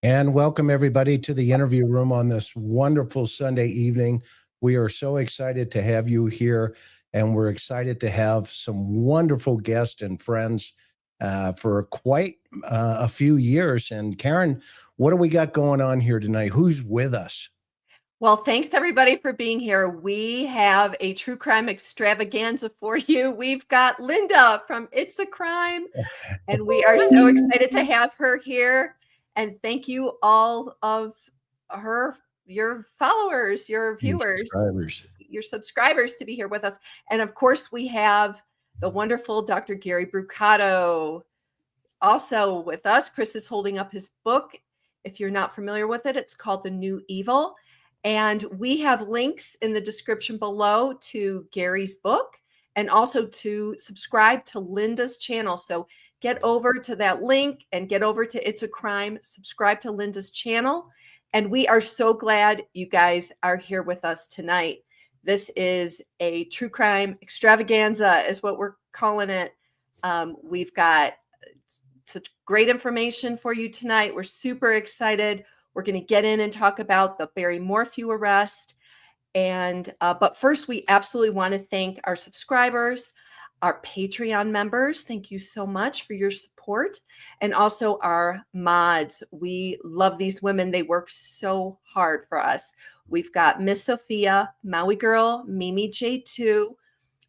And welcome everybody to the interview room on this wonderful Sunday evening. We are so excited to have you here, and we're excited to have some wonderful guests and friends for quite a few years. And Karen, what do we got going on here tonight? Who's with us? Well, thanks everybody for being here. We have a true crime extravaganza for you. We've got Linda from It's a Crime, and we are so excited to have her here. And thank you all of your followers, your viewers, your subscribers to be here with us. And of course, we have the wonderful Dr. Gary Brucato also with us. Chris is holding up his book. If you're not familiar with it, it's called The New Evil. And we have links in the description below to Gary's book and also to subscribe to Linda's channel. So get over to that link and get over to It's a Crime, subscribe to Linda's channel. And we are so glad you guys are here with us tonight. This is a true crime extravaganza is what we're calling it. We've got such great information for you tonight. We're super excited. We're going to get in and talk about the Barry Morphew arrest. But first, we absolutely want to thank our subscribers, our Patreon members. Thank you so much for your support. And also our mods. We love these women. They work so hard for us. We've got Miss Sophia, Maui Girl, Mimi J2,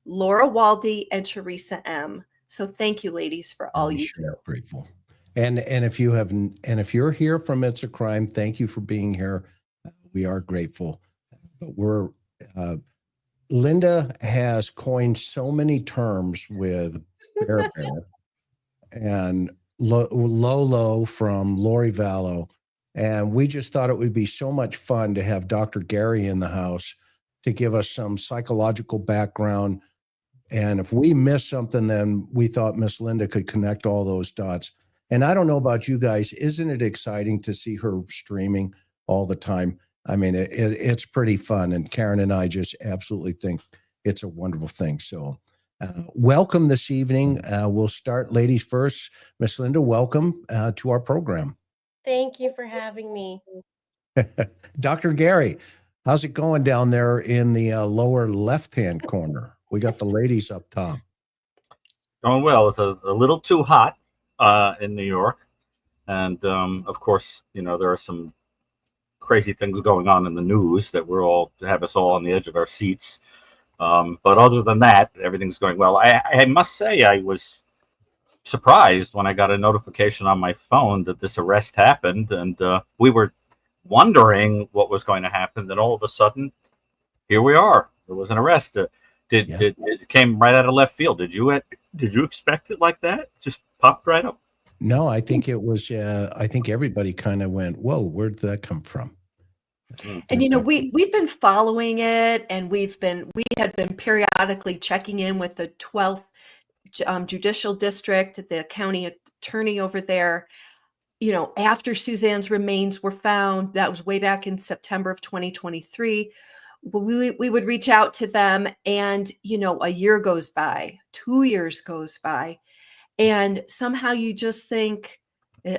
Laura Waldy, and Teresa M. So thank you, ladies, for all you do. Grateful. And if you're here from It's a Crime, thank you for being here. We are grateful. But Linda has coined so many terms with Bear and Lolo from Lori Vallow. And we just thought it would be so much fun to have Dr. Gary in the house to give us some psychological background. And if we missed something, then we thought Miss Linda could connect all those dots. And I don't know about you guys, isn't it exciting to see her streaming all the time? I mean, it's pretty fun. And Karen and I just absolutely think it's a wonderful thing. So welcome this evening. We'll start ladies first. Miss Linda, welcome to our program. Thank you for having me. Dr. Gary, how's it going down there in the lower left-hand corner? We got the ladies up top. Going well. It's a little too hot in New York. And of course, you know, there are some crazy things going on in the news that have us all on the edge of our seats. But other than that, everything's going well. I must say I was surprised when I got a notification on my phone that this arrest happened, and we were wondering what was going to happen. Then all of a sudden, here we are. There was an arrest. It came right out of left field. Did you expect it like that? Just popped right up? No, I think it was. I think everybody kind of went, "Whoa, where'd that come from?" And you know, we've been following it, and we had been periodically checking in with the 12th judicial district, the county attorney over there. You know, after Suzanne's remains were found, that was way back in September of 2023. We would reach out to them, and you know, a year goes by, 2 years goes by, and somehow you just think,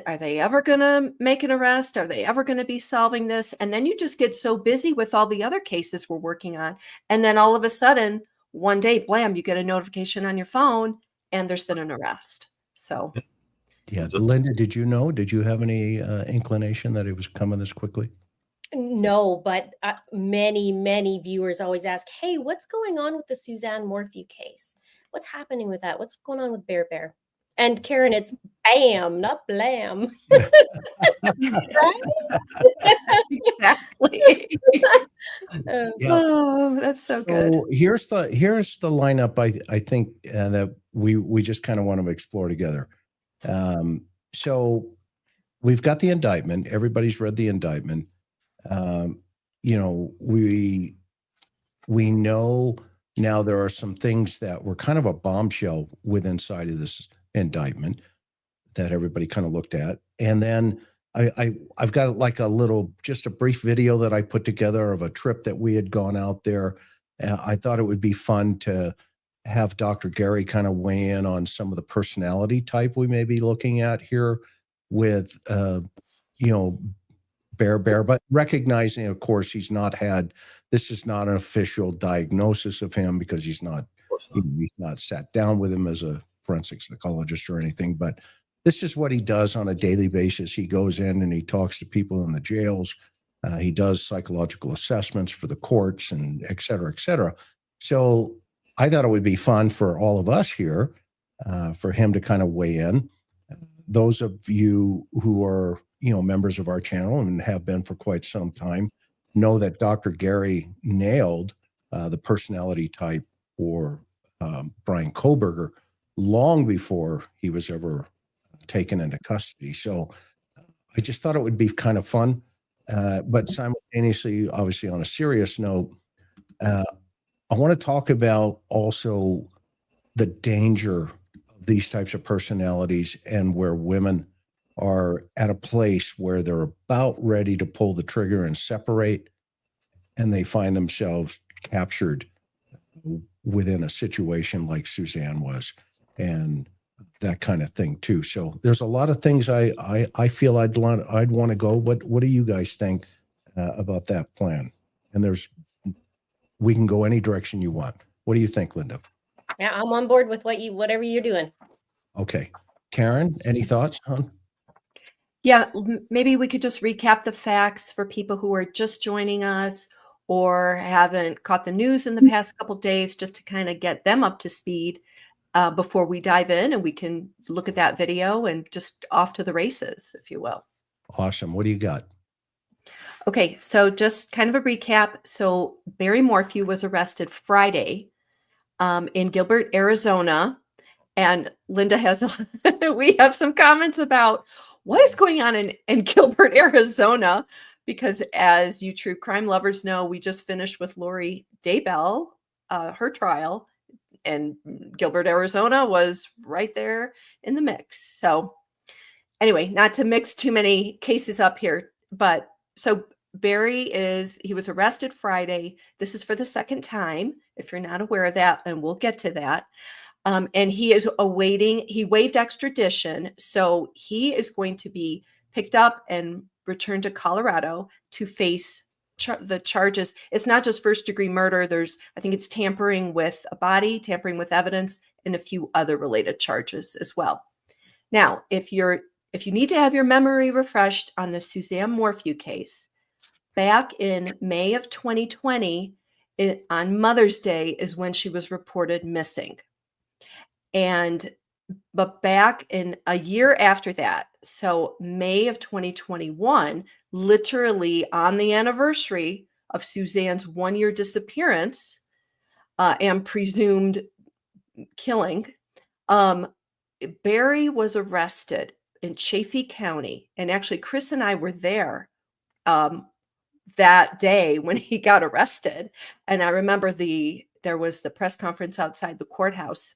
are they ever going to make an arrest? Are they ever going to be solving this? And then you just get so busy with all the other cases we're working on. And then all of a sudden, one day, blam, you get a notification on your phone and there's been an arrest. So. Yeah. Linda, did you know? Did you have any inclination that it was coming this quickly? No, but many viewers always ask, hey, what's going on with the Suzanne Morphew case? What's happening with that? What's going on with Bear? And Karen, it's bam, not blam. Exactly. Oh, that's so good. So here's the lineup. I think that we just kind of want to explore together. So we've got the indictment. Everybody's read the indictment. You know, we know now there are some things that were kind of a bombshell inside of this indictment that everybody kind of looked at. And then I've got like just a brief video that I put together of a trip that we had gone out there. I thought it would be fun to have Dr. Gary kind of weigh in on some of the personality type we may be looking at here with, Bear, but recognizing, of course, this is not an official diagnosis of him because he's not sat down with him as a forensic psychologist or anything, but this is what he does on a daily basis. He goes in and he talks to people in the jails. He does psychological assessments for the courts and et cetera, et cetera. So I thought it would be fun for all of us here for him to kind of weigh in. Those of you who are members of our channel and have been for quite some time know that Dr. Gary nailed the personality type for Brian Koberger long before he was ever taken into custody. So I just thought it would be kind of fun, but simultaneously, obviously on a serious note, I want to talk about also the danger of these types of personalities and where women are at a place where they're about ready to pull the trigger and separate, and they find themselves captured within a situation like Suzanne was, and that kind of thing too. So there's a lot of things I feel I'd want to go. What do you guys think about that plan? And we can go any direction you want. What do you think, Linda? Yeah, I'm on board with whatever you're doing. Okay. Karen, any thoughts, hon? Yeah, maybe we could just recap the facts for people who are just joining us or haven't caught the news in the past couple of days, just to kind of get them up to speed before we dive in, and we can look at that video and just off to the races, if you will. Awesome. What do you got? Okay, so just kind of a recap. So Barry Morphew was arrested Friday in Gilbert, Arizona. And Linda we have some comments about what is going on in Gilbert, Arizona, because as you true crime lovers know, we just finished with Lori Daybell, her trial, and Gilbert, Arizona was right there in the mix. So anyway, not to mix too many cases up here, but so Barry he was arrested Friday. This is for the second time, if you're not aware of that, and we'll get to that. And he is he waived extradition. So he is going to be picked up and returned to Colorado to face the charges. It's not just first-degree murder. I think it's tampering with a body, tampering with evidence, and a few other related charges as well. Now, if you need to have your memory refreshed on the Suzanne Morphew case, back in May of 2020, on Mother's Day is when she was reported missing. But back in a year after that, so May of 2021, literally on the anniversary of Suzanne's 1-year disappearance and presumed killing, Barry was arrested in Chaffee County. And actually, Chris and I were there that day when he got arrested. And I remember there was the press conference outside the courthouse.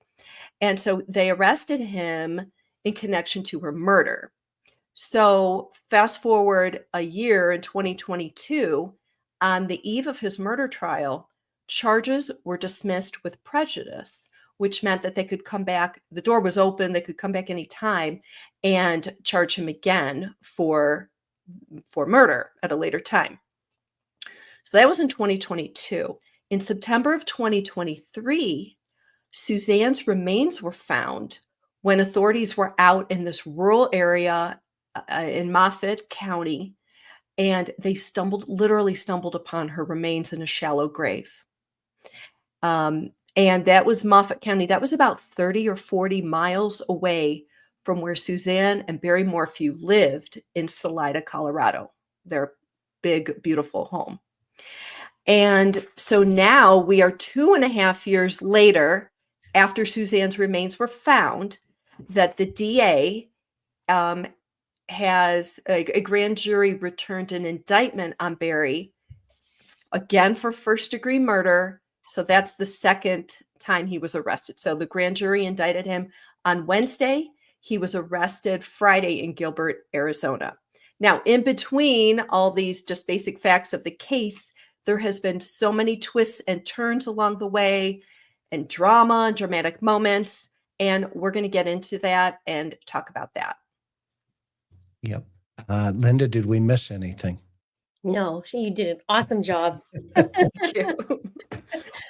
And so they arrested him in connection to her murder. So fast forward a year in 2022, on the eve of his murder trial, charges were dismissed with prejudice, which meant that they could come back. The door was open. They could come back anytime and charge him again for murder at a later time. So that was in 2022. In September of 2023, Suzanne's remains were found when authorities were out in this rural area in Moffat County, and they literally stumbled upon her remains in a shallow grave. And that was Moffat County. That was about 30 or 40 miles away from where Suzanne and Barry Morphew lived in Salida, Colorado, their big, beautiful home. And so now we are 2.5 years later, after Suzanne's remains were found, that the DA has a grand jury returned an indictment on Barry, again for first-degree murder. So that's the second time he was arrested. So the grand jury indicted him on Wednesday. He was arrested Friday in Gilbert, Arizona. Now, in between all these just basic facts of the case, there has been so many twists and turns along the way, and drama and dramatic moments. And we're going to get into that and talk about that. Yep. Linda, did we miss anything? No, you did an awesome job. Thank you.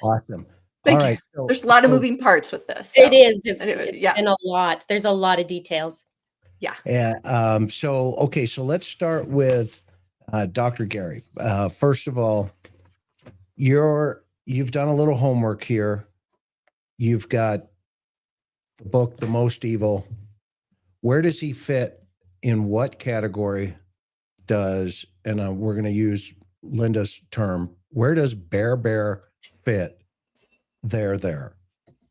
Awesome. Thank All you. right. There's a lot of moving parts with this. It so. is. It's Yeah. been a lot. There's a lot of details. Yeah. And okay, so let's start with Dr. Gary. First of all, you've done a little homework here. You've got the book, The Most Evil. Where does he fit in what category does, and we're going to use Linda's term, where does Bear fit there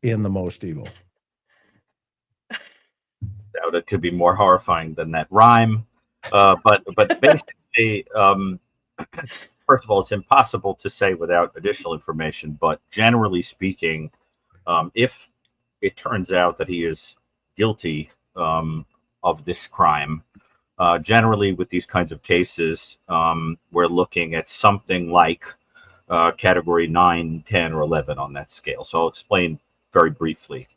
in The Most Evil? Doubt it could be more horrifying than that rhyme. But basically, first of all, it's impossible to say without additional information. But generally speaking, if it turns out that he is guilty of this crime, generally with these kinds of cases, we're looking at something like category 9, 10, or 11 on that scale. So I'll explain very briefly.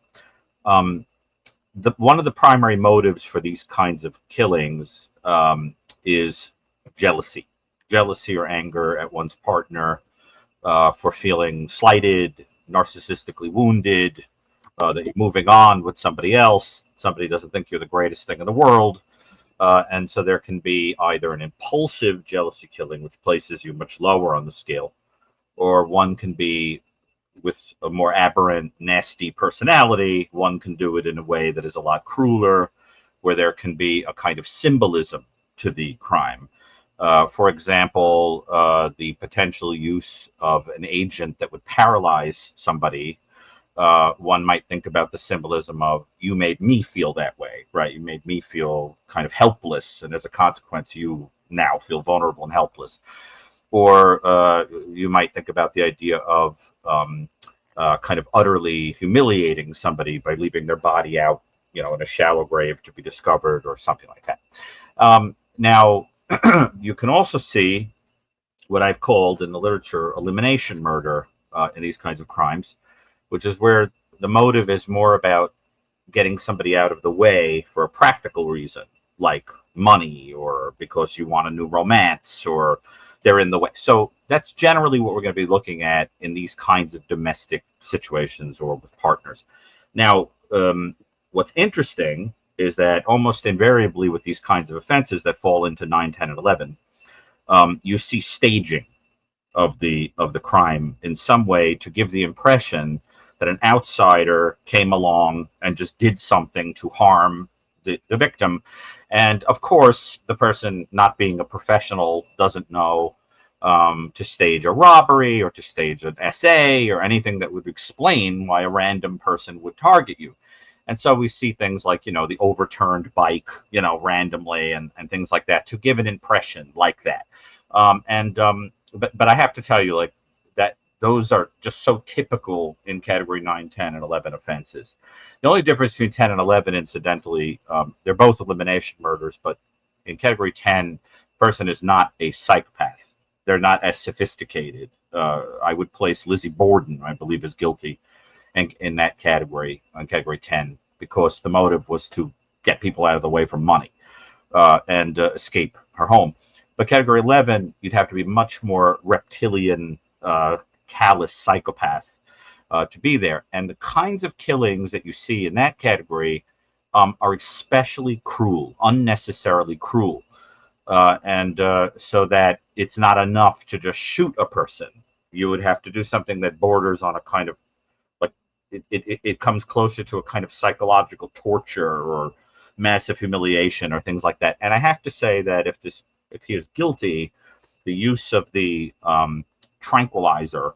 One of the primary motives for these kinds of killings is jealousy or anger at one's partner, for feeling slighted, narcissistically wounded, that you're moving on with somebody else. Somebody doesn't think you're the greatest thing in the world. And so there can be either an impulsive jealousy killing, which places you much lower on the scale, or one can be with a more aberrant, nasty personality. One can do it in a way that is a lot crueler, where there can be a kind of symbolism to the crime. For example, the potential use of an agent that would paralyze somebody. One might think about the symbolism of, you made me feel that way, right? You made me feel kind of helpless, and as a consequence, you now feel vulnerable and helpless. Or you might think about the idea of kind of utterly humiliating somebody by leaving their body out, in a shallow grave to be discovered, or something like that. Now, you can also see what I've called in the literature elimination murder in these kinds of crimes, which is where the motive is more about getting somebody out of the way for a practical reason, like money, or because you want a new romance, or they're in the way. So that's generally what we're going to be looking at in these kinds of domestic situations or with partners. Now, what's interesting is that almost invariably with these kinds of offenses that fall into 9, 10, and 11, you see staging of the crime in some way to give the impression that an outsider came along and just did something to harm the victim. And of course, the person, not being a professional, doesn't know to stage a robbery or to stage an SA or anything that would explain why a random person would target you. And so we see things like, the overturned bike, randomly, and things like that to give an impression like that. But I have to tell you, like, that those are just so typical in category 9, 10, and 11 offenses. The only difference between 10 and 11, incidentally, they're both elimination murders, but in category 10, the person is not a psychopath. They're not as sophisticated. I would place Lizzie Borden, I believe, is guilty in that category, on category 10, because the motive was to get people out of the way for money and escape her home. But category 11, you'd have to be much more reptilian, callous psychopath to be there. And the kinds of killings that you see in that category are especially cruel, unnecessarily cruel. So that it's not enough to just shoot a person. You would have to do something that borders on a kind of, like, it comes closer to a kind of psychological torture or massive humiliation or things like that. And I have to say that if he is guilty, the use of the tranquilizer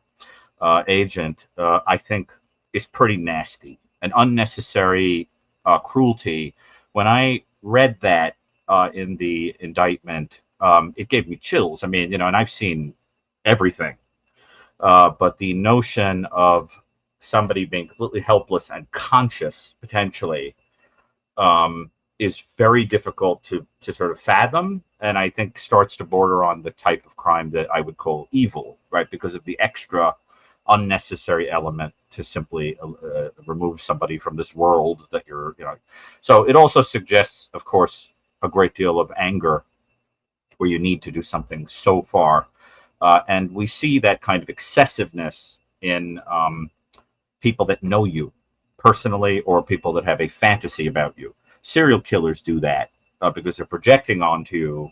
agent, I think, is pretty nasty and unnecessary cruelty. When I read that in the indictment, it gave me chills. I mean, and I've seen everything, but the notion of somebody being completely helpless and conscious potentially is very difficult to sort of fathom, and I think starts to border on the type of crime that I would call evil, right? Because of the extra unnecessary element to simply remove somebody from this world that you're. So it also suggests, of course, a great deal of anger where you need to do something so far. And we see that kind of excessiveness in people that know you personally or people that have a fantasy about you. Serial killers do that because they're projecting onto you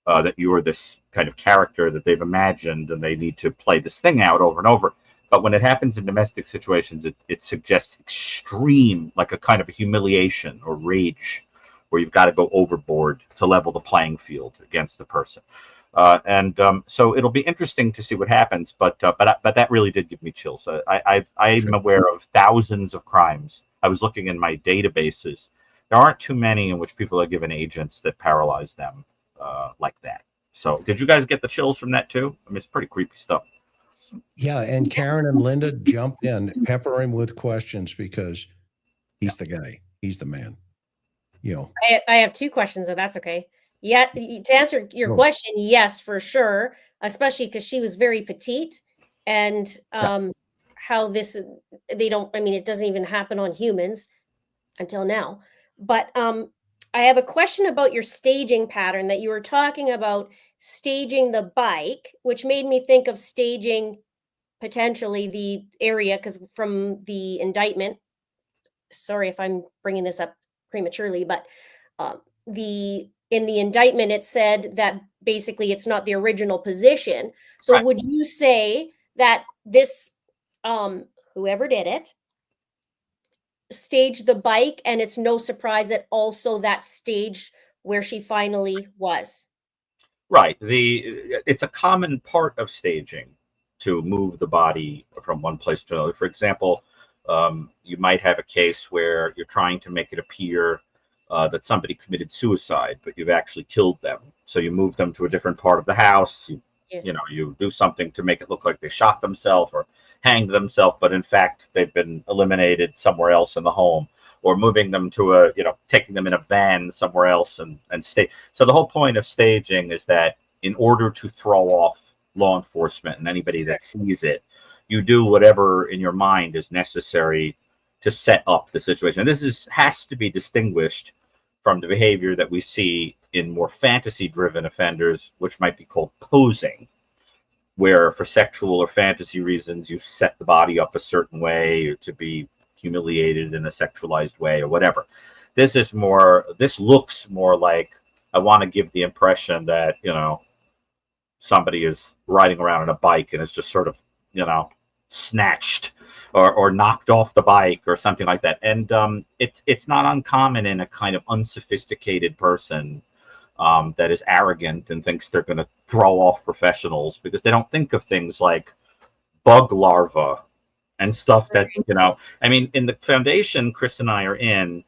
that you are this kind of character that they've imagined, and they need to play this thing out over and over. But when it happens in domestic situations, it suggests extreme, like a kind of a humiliation or rage, where you've got to go overboard to level the playing field against the person. So it'll be interesting to see what happens. But that really did give me chills. I'm aware of thousands of crimes. I was looking in my databases. There aren't too many in which people are given agents that paralyze them like that. So did you guys get the chills from that too? I mean, it's pretty creepy stuff. Yeah, and Karen and Linda jump in, pepper him with questions, because he's the guy. He's the man. You know. I have two questions, if that's okay. Yeah, to answer your question, yes, for sure, especially because she was very petite, and how this, they don't, I mean, it doesn't even happen on humans until now. But I have a question about your staging pattern, that you were talking about staging the bike, which made me think of staging potentially the area, because from the indictment, sorry if I'm bringing this up prematurely, but in the indictment, it said that basically it's not the original position. So Right. would you say that this, whoever did it, staged the bike, and it's no surprise that also that stage where she finally was? Right. It's a common part of staging to move the body from one place to another. For example, you might have a case where you're trying to make it appear that somebody committed suicide, but you've actually killed them. So you move them to a different part of the house. You do something to make it look like they shot themselves or hanged themselves, but in fact they've been eliminated somewhere else in the home, or moving them to taking them in a van somewhere else and stay. So the whole point of staging is that in order to throw off law enforcement and anybody that sees it, you do whatever in your mind is necessary to set up the situation. And this has to be distinguished from the behavior that we see in more fantasy-driven offenders, which might be called posing, where for sexual or fantasy reasons you set the body up a certain way or to be humiliated in a sexualized way or whatever. This looks more like, I want to give the impression that somebody is riding around on a bike and it's just sort of snatched or knocked off the bike or something like that. And it's not uncommon in a kind of unsophisticated person that is arrogant and thinks they're going to throw off professionals, because they don't think of things like bug larvae and stuff that, I mean, in the foundation Chris and I are in,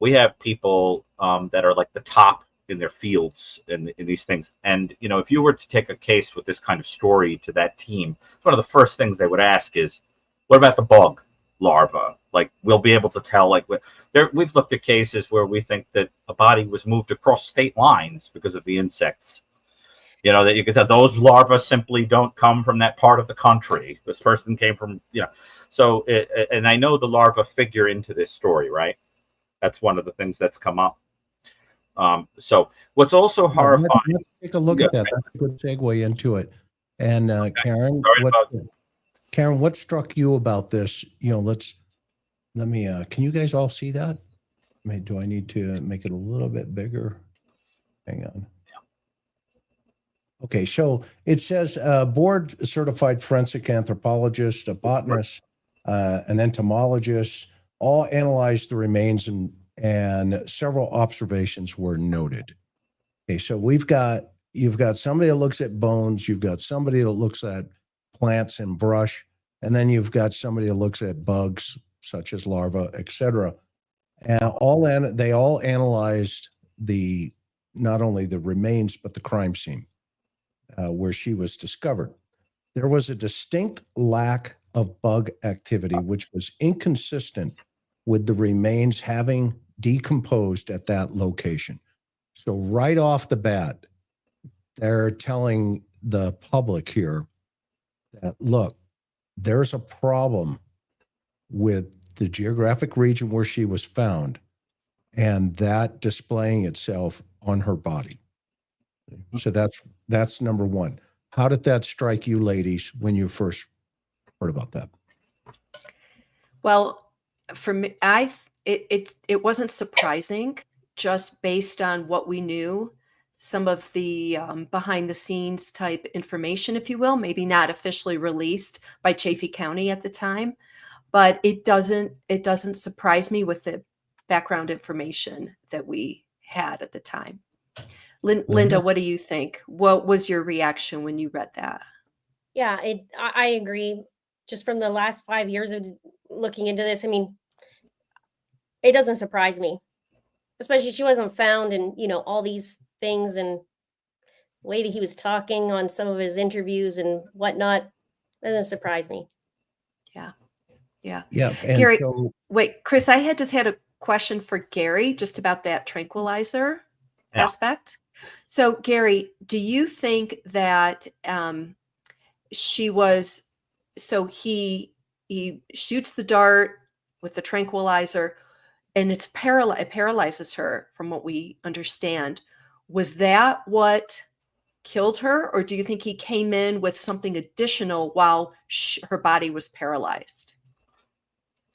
we have people that are like the top in their fields in these things. And, if you were to take a case with this kind of story to that team, one of the first things they would ask is, what about the bug larva? Like, we'll be able to tell, like, we've looked at cases where we think that a body was moved across state lines because of the insects. That you can tell those larvae simply don't come from that part of the country. This person came from, So, and I know the larvae figure into this story, right? That's one of the things that's come up. So what's also horrifying. Let's take a look at that. That's a good segue into it. And Karen, Karen, what struck you about this? Let me. Can you guys all see that? Do I need to make it a little bit bigger? Hang on. Okay, so it says board certified forensic anthropologist, a botanist, an entomologist, all analyzed the remains, and several observations were noted. Okay, so you've got somebody that looks at bones, you've got somebody that looks at plants and brush, and then you've got somebody that looks at bugs such as larvae, etc. And they all analyzed not only the remains but the crime scene where she was discovered. There was a distinct lack of bug activity, which was inconsistent with the remains having decomposed at that location. So right off the bat, they're telling the public here that, look, there's a problem with the geographic region where she was found, and that displaying itself on her body. So that's number one. How did that strike you ladies when you first heard about that? Well, for me, it wasn't surprising just based on what we knew, some of the behind the scenes type information, if you will, maybe not officially released by Chaffee County at the time, but it doesn't surprise me with the background information that we had at the time. Linda, what do you think? What was your reaction when you read that? Yeah, I agree. Just from the last 5 years of looking into this, I mean, it doesn't surprise me, especially she wasn't found and, all these things, and the way that he was talking on some of his interviews and whatnot, doesn't surprise me. Yeah. Yeah. Yeah. And Gary, so, wait, Chris, I just had a question for Gary just about that tranquilizer aspect. So Gary, do you think that she was, so he shoots the dart with the tranquilizer and it paralyzes her from what we understand. Was that what killed her? Or do you think he came in with something additional while her body was paralyzed?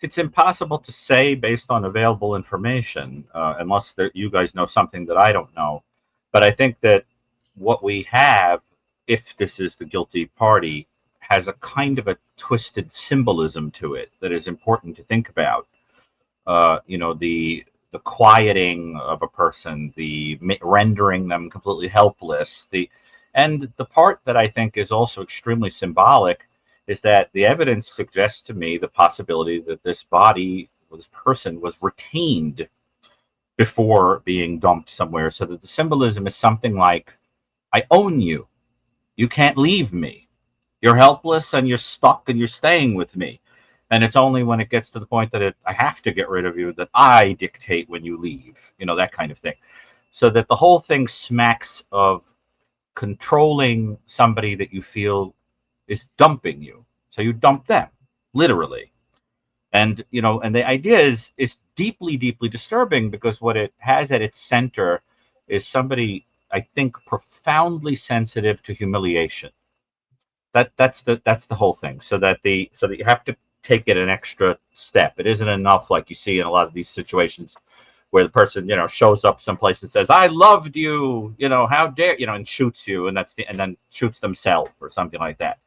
It's impossible to say based on available information, unless you guys know something that I don't know. But I think that what we have, if this is the guilty party, has a kind of a twisted symbolism to it that is important to think about. The quieting of a person, the rendering them completely helpless, and the part that I think is also extremely symbolic is that the evidence suggests to me the possibility that this person was retained before being dumped somewhere, so that the symbolism is something like, I own you. You can't leave me. You're helpless and you're stuck and you're staying with me. And it's only when it gets to the point that I have to get rid of you that I dictate when you leave, that kind of thing. So that the whole thing smacks of controlling somebody that you feel is dumping you. So you dump them, literally. And, and the idea is deeply, deeply disturbing, because what it has at its center is somebody, I think, profoundly sensitive to humiliation. That's the whole thing. So that you have to take it an extra step. It isn't enough, like you see in a lot of these situations, where the person, shows up someplace and says, I loved you, how dare, and shoots you, and then shoots themselves or something like that.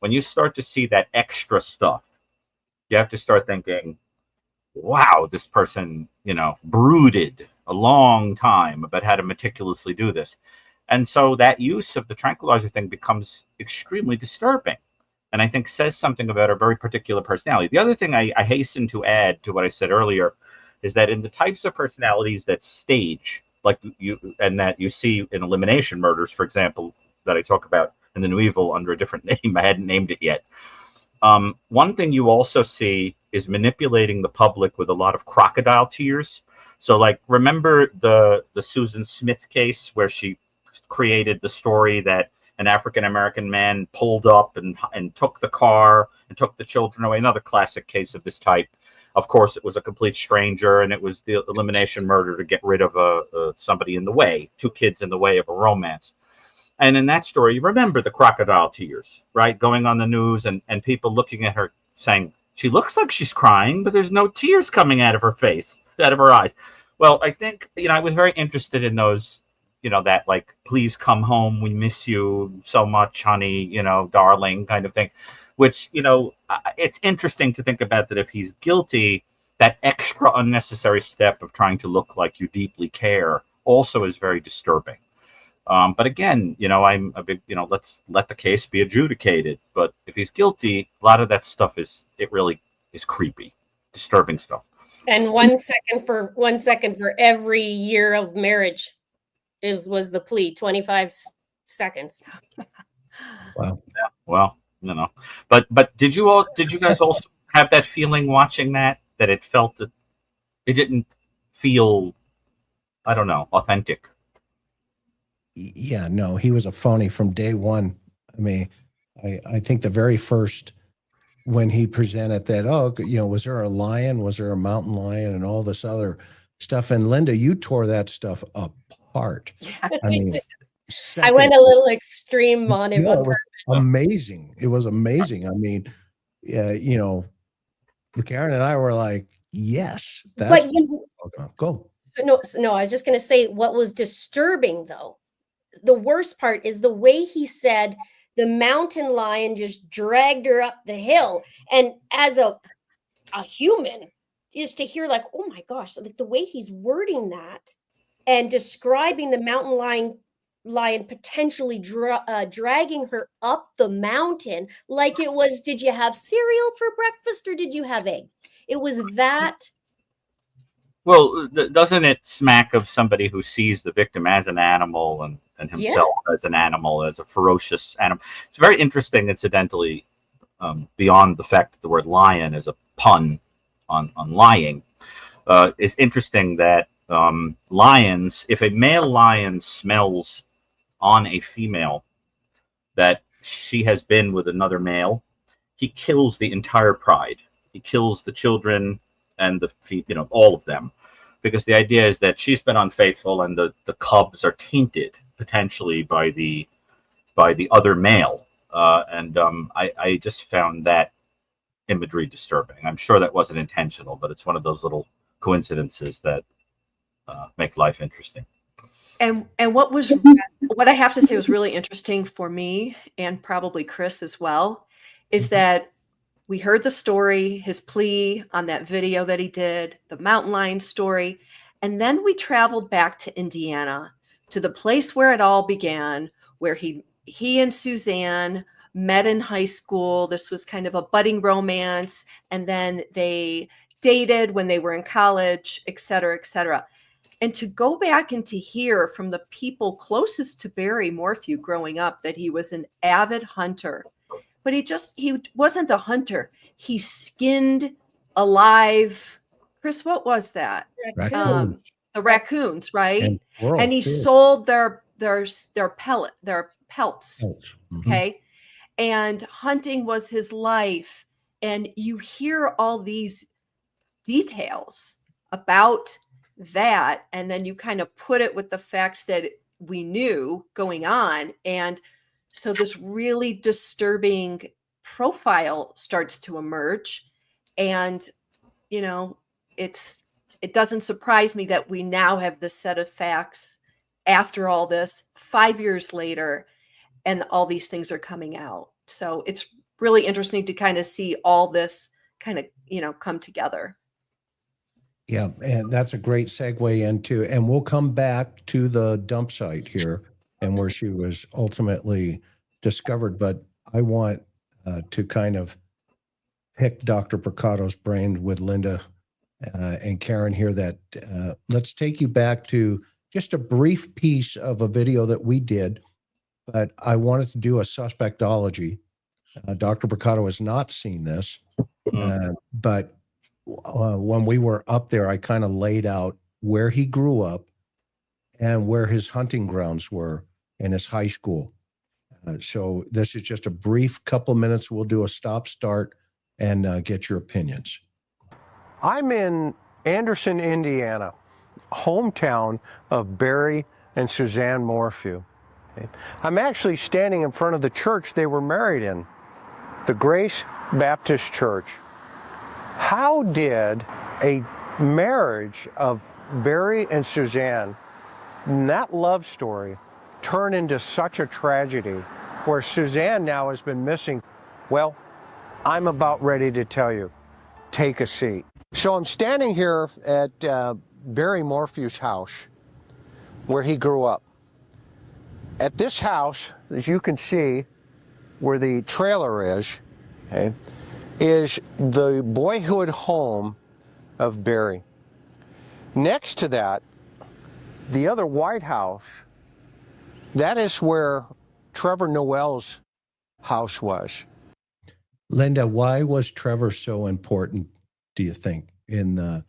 When you start to see that extra stuff, you have to start thinking, wow, this person, brooded a long time about how to meticulously do this. And so that use of the tranquilizer thing becomes extremely disturbing, and I think says something about a very particular personality. The other thing I hasten to add to what I said earlier is that in the types of personalities that stage, like that you see in elimination murders, for example, that I talk about in The New Evil under a different name, I hadn't named it yet. One thing you also see is manipulating the public with a lot of crocodile tears. So, like, remember the Susan Smith case, where she created the story that an African-American man pulled up and took the car and took the children away? Another classic case of this type. Of course, it was a complete stranger, and it was the elimination murder to get rid of somebody in the way, two kids in the way of a romance. And in that story, you remember the crocodile tears, right? Going on the news and people looking at her saying, she looks like she's crying, but there's no tears coming out of her face, out of her eyes. Well, I think, I was very interested in those, that, like, please come home, we miss you so much, honey, darling, kind of thing, which, it's interesting to think about that if he's guilty, that extra unnecessary step of trying to look like you deeply care also is very disturbing. But again, I'm a big, let's let the case be adjudicated. But if he's guilty, a lot of that stuff it really is creepy, disturbing stuff. And 1 second for every year of marriage was the plea, 25 seconds. wow. Yeah, well, but did you guys also have that feeling watching that it felt that it didn't feel, I don't know, authentic? Yeah, no, he was a phony from day one. I mean, I think the very first, when he presented that, was there a lion? Was there a mountain lion and all this other stuff? And Linda, you tore that stuff apart. Yeah. I mean, I went a little extreme on him. No, On it was purpose. amazing. It was amazing. I mean, you know, Karen and I were like, yes, that's But you go. no, I was just going to say what was disturbing though. The worst part is the way he said the mountain lion just dragged her up the hill. And as a human, is to hear like, oh my gosh, like the way he's wording that and describing the mountain lion potentially dragging her up the mountain like it was, did you have cereal for breakfast or did you have eggs? It was that. Well, doesn't it smack of somebody who sees the victim as an animal and himself as an animal, as a ferocious animal? It's very interesting, incidentally, beyond the fact that the word lion is a pun on lying. It's interesting that lions, if a male lion smells on a female that she has been with another male, he kills the entire pride. He kills the children and all of them, because the idea is that she's been unfaithful and the cubs are tainted potentially by the other male. I just found that imagery disturbing. I'm sure that wasn't intentional, but it's one of those little coincidences that make life interesting. And what I have to say was really interesting for me and probably Chris as well, is that we heard the story, his plea on that video that he did, the mountain lion story, and then we traveled back to Indiana, to the place where it all began, where he and Suzanne met in high school. This was kind of a budding romance, and then they dated when they were in college, et cetera, et cetera. And to go back and to hear from the people closest to Barry Morphew growing up that he was an avid hunter, but he wasn't a hunter. He skinned alive. Chris, what was that? Raccoons. The raccoons, right? And he sold their pelts. Mm-hmm. Okay. And hunting was his life. And you hear all these details about that, and then you kind of put it with the facts that we knew going on, and so this really disturbing profile starts to emerge. And it doesn't surprise me that we now have this set of facts after all this 5 years later, and all these things are coming out. So it's really interesting to kind of see all this kind of come together. Yeah, and that's a great segue into, and we'll come back to the dump site here and where she was ultimately discovered. But I want to kind of pick Dr. Brucato's brain with Linda and Karen here. That let's take you back to just a brief piece of a video that we did, but I wanted to do a suspectology. Dr. Brucato has not seen this, but when we were up there, I kind of laid out where he grew up and where his hunting grounds were in his high school. So this is just a brief couple minutes. We'll do a stop-start and get your opinions. I'm in Anderson, Indiana, hometown of Barry and Suzanne Morphew. Okay. I'm actually standing in front of the church they were married in, the Grace Baptist Church. How did a marriage of Barry and Suzanne, that love story, turn into such a tragedy where Suzanne now has been missing? Well, I'm about ready to tell you. Take a seat. So I'm standing here at Barry Morphew's house where he grew up. At this house, as you can see, where the trailer is, okay, is the boyhood home of Barry. Next to that, the other White House, that is where Trevor Noel's house was. Linda, why was Trevor so important, do you think, in this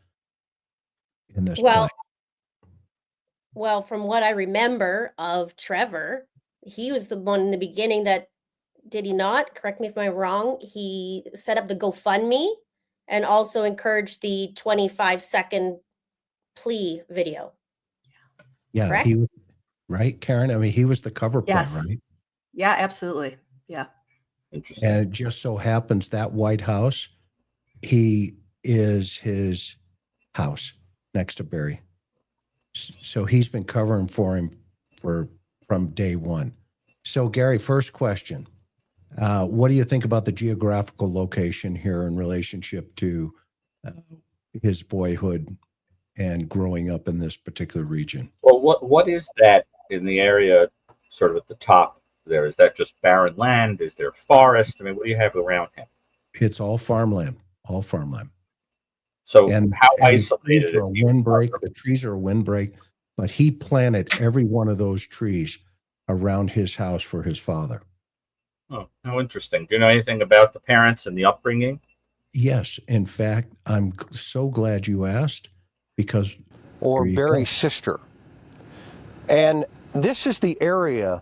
play? Well, from what I remember of Trevor, he was the one in the beginning that, did he not? Correct me if I'm wrong. He set up the GoFundMe and also encouraged the 25-second plea video. Yeah, correct? right, Karen? I mean, he was the cover play, Yes. right? Yeah, absolutely. Yeah. Interesting. And it just so happens that White House, he is his house next to Barry. So he's been covering for him from day one. So Gary, first question. What do you think about the geographical location here in relationship to his boyhood and growing up in this particular region? Well, what is that in the area, sort of at the top there? Is that just barren land? Is there forest? I mean, what do you have around him? It's all farmland, all farmland. So And how the isolated trees are a is he? windbreak. The trees are a windbreak, but he planted every one of those trees around his house for his father. Oh, how interesting. Do you know anything about the parents and the upbringing? Yes, in fact, I'm so glad you asked because Or There you Barry's go. sister. And this is the area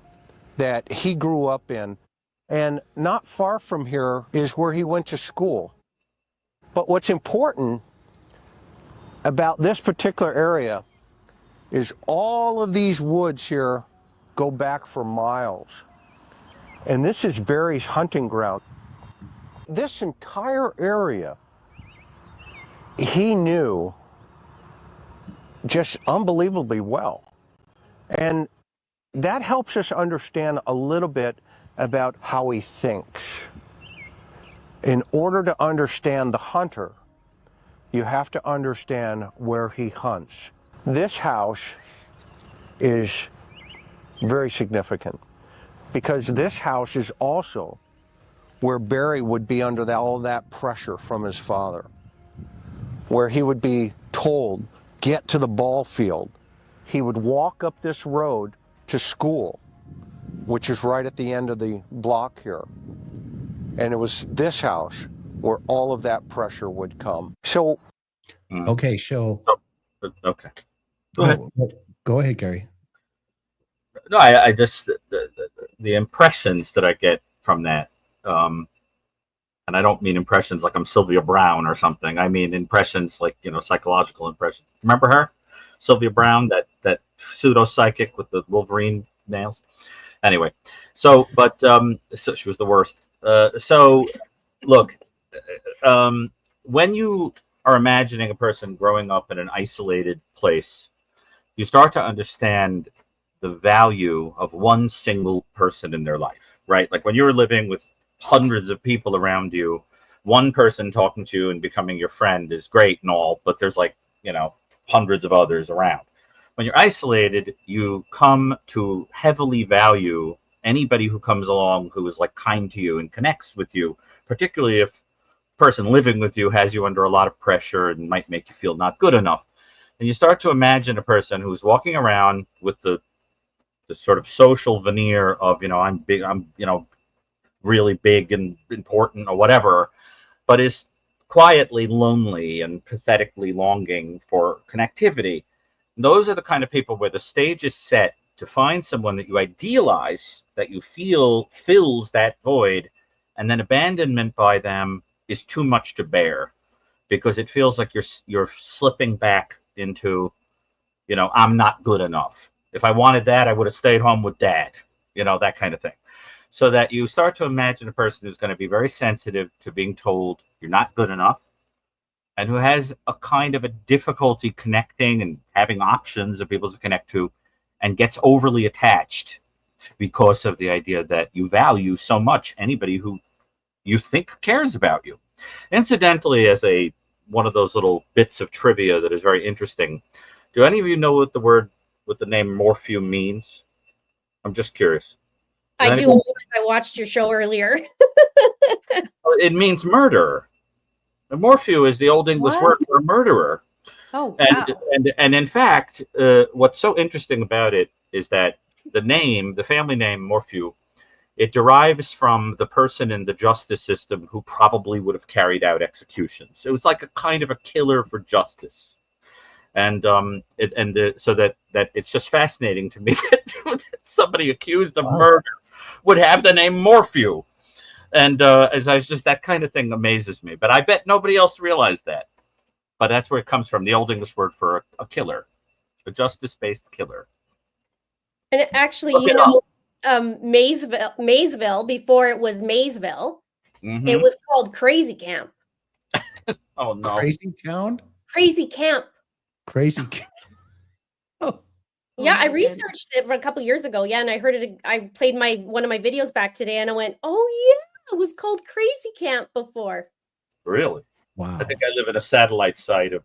that he grew up in. And not far from here is where he went to school. But what's important about this particular area is all of these woods here go back for miles. And this is Barry's hunting ground. This entire area he knew just unbelievably well. And that helps us understand a little bit about how he thinks. In order to understand the hunter, you have to understand where he hunts. This house is very significant because this house is also where Barry would be under all that pressure from his father, where he would be told, get to the ball field. He would walk up this road to school, which is right at the end of the block here. And it was this house where all of that pressure would come. So, Okay, so Okay. Go ahead. Go ahead, Gary. No, I just the impressions that I get from that, and I don't mean impressions like I'm Sylvia Brown or something. I mean impressions like, you know, psychological impressions. Remember her, Sylvia Brown, that pseudo psychic with the Wolverine nails. Anyway, so so she was the worst. So look, when you are imagining a person growing up in an isolated place, you start to understand the value of one single person in their life, right? Like when you're living with hundreds of people around you, one person talking to you and becoming your friend is great and all, but there's like, you know, hundreds of others around. When you're isolated, you come to heavily value anybody who comes along who is like kind to you and connects with you, particularly if the person living with you has you under a lot of pressure and might make you feel not good enough. And you start to imagine a person who's walking around with the sort of social veneer of, you know, I'm big, I'm, you know, really big and important or whatever, but is quietly lonely and pathetically longing for connectivity. And those are the kind of people where the stage is set to find someone that you idealize, that you feel fills that void, and then abandonment by them is too much to bear because it feels like you're slipping back into, you know, I'm not good enough. If I wanted that, I would have stayed home with dad, you know, that kind of thing. So that you start to imagine a person who's going to be very sensitive to being told you're not good enough, and who has a kind of a difficulty connecting and having options of people to connect to, and gets overly attached because of the idea that you value so much anybody who you think cares about you. Incidentally, as one of those little bits of trivia that is very interesting, do any of you know what the name Morphew means? I'm just curious. I do. I watched your show earlier. It means murderer. Morphew is the Old English word for murderer. Oh, wow. And in fact, what's so interesting about it is that the family name Morphew, it derives from the person in the justice system who probably would have carried out executions. It was like a kind of a killer for justice. And so that it's just fascinating to me that somebody accused of murder would have the name Morphew. And just that kind of thing amazes me. But I bet nobody else realized that. But that's where it comes from, the Old English word for a killer, a justice-based killer. And actually, Look you it know, Maysville, before it was Maysville, Mhm. it was called Crazy Camp. Oh no. Crazy town? Crazy Camp. Crazy. Oh, Yeah, I my goodness. researched it for a couple years ago. Yeah, and I heard it. I played one of my videos back today, and I went, "Oh yeah, it was called Crazy Camp before." Really? wow. I think I live in a satellite site of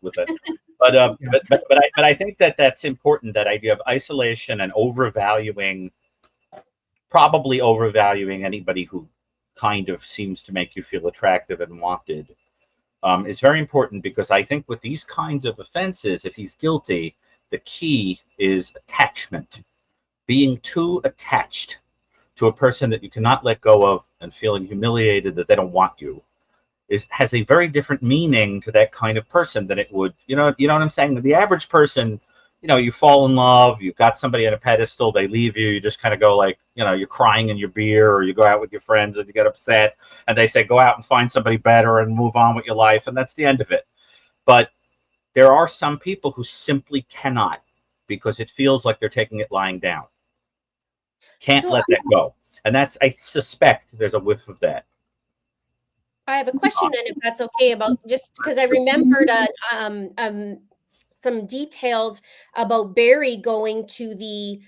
with that. But I think that that's important. That idea of isolation and probably overvaluing anybody who kind of seems to make you feel attractive and wanted, is very important, because I think with these kinds of offenses, if he's guilty, the key is attachment. Being too attached to a person that you cannot let go of and feeling humiliated that they don't want you has a very different meaning to that kind of person than it would, you know what I'm saying? The average person, you fall in love, you've got somebody on a pedestal, they leave you, you just kind of go like, you're crying in your beer, or you go out with your friends and you get upset and they say, go out and find somebody better and move on with your life. And that's the end of it. But there are some people who simply cannot, because it feels like they're taking it lying down. Can't So let that go. And I suspect there's a whiff of that. I have a question, then, if that's okay, about, just because I remembered some details about Barry going to the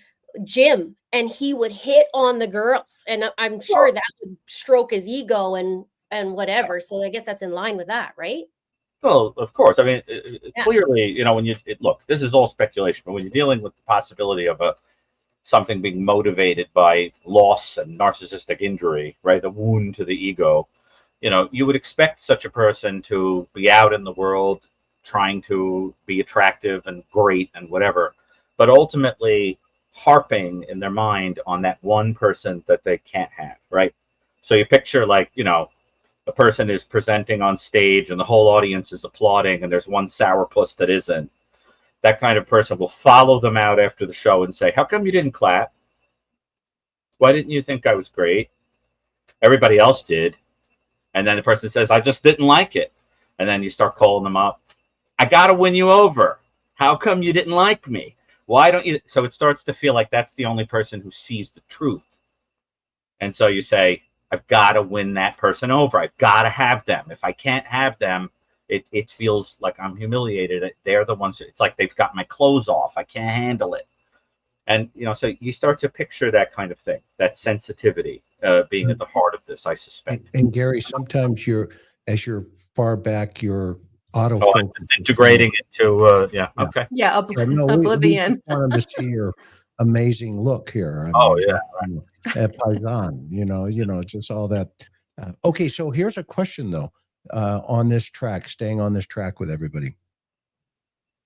gym, and he would hit on the girls, and I'm sure that would stroke his ego and whatever. So I guess that's in line with that, right? Well, of course. I mean, Yeah. clearly, when look, this is all speculation, but when you're dealing with the possibility of something being motivated by loss and narcissistic injury, right, the wound to the ego, you would expect such a person to be out in the world trying to be attractive and great and whatever, but ultimately harping in their mind on that one person that they can't have, right? So you picture, like, a person is presenting on stage and the whole audience is applauding, and there's one sourpuss that isn't. That kind of person will follow them out after the show and say, how come you didn't clap? Why didn't you think I was great? Everybody else did. And then the person says, I just didn't like it. And then you start calling them up. I got to win you over. How come you didn't like me? Why don't you? So it starts to feel like that's the only person who sees the truth. And so you say, I've got to win that person over. I've got to have them. If I can't have them, it feels like I'm humiliated. They're the ones. It's like they've got my clothes off. I can't handle it. And, so you start to picture that kind of thing, that sensitivity being at the heart of this, I suspect. And Gary, sometimes as you're far back, your I'm autofocus integrating into, Yeah. okay. Yeah, no, we oblivion. just want them to see your amazing look here. I Oh, mean, yeah. Paisan, just all that. Okay, so here's a question though, on this track, staying on this track with everybody.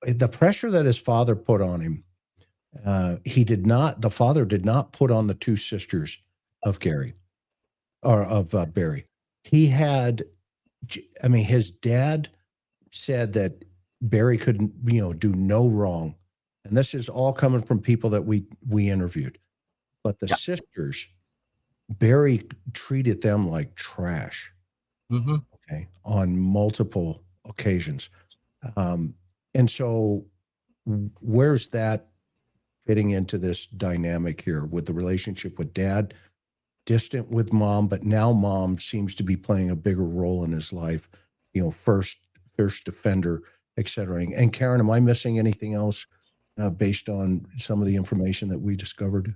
The pressure that his father put on him, the father did not put on the two sisters of Gary or of Barry. He had, his dad said that Barry couldn't, do no wrong. And this is all coming from people that we interviewed. But the sisters, Barry treated them like trash. Mm-hmm. Okay, on multiple occasions. And so where's that fitting into this dynamic here with the relationship with dad, distant with mom, but now mom seems to be playing a bigger role in his life, first defender, et cetera. And Karen, am I missing anything else based on some of the information that we discovered?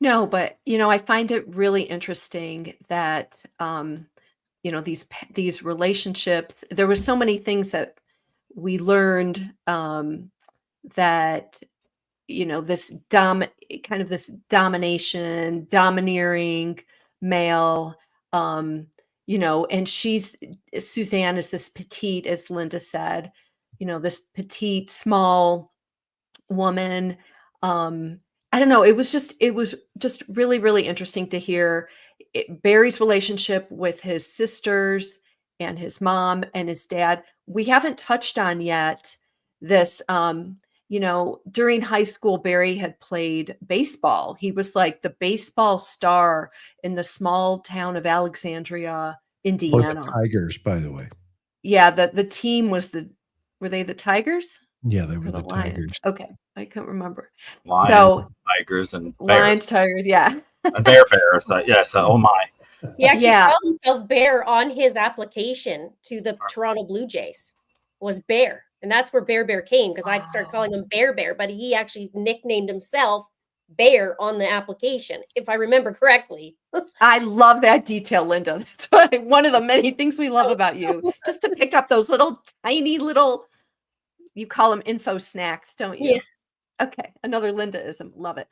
No, but I find it really interesting that these relationships. There were so many things that we learned, that this this domination, domineering male, and Suzanne is this petite, as Linda said, this petite, small woman. I don't know. It was just really, really interesting to hear Barry's relationship with his sisters and his mom and his dad. We haven't touched on yet this. During high school, Barry had played baseball. He was like the baseball star in the small town of Alexandria, For Indiana. the Tigers, by the way. Yeah, the team was were they the Tigers? Yeah, they were Or the the lions. tigers. Okay, I couldn't remember. Lions, So tigers, and bears. lions, tigers, yeah. And bears. Yes. Oh my. He actually Yeah. called himself Bear on his application to the Toronto Blue Jays. Was Bear, and that's where Bear came, because I started calling him Bear, but he actually nicknamed himself Bear on the application, if I remember correctly. I love that detail, Linda. That's one of the many things we love about you. Just to pick up those little tiny little, you call them info snacks, don't you? Yeah. Okay, another Lindaism. Love it.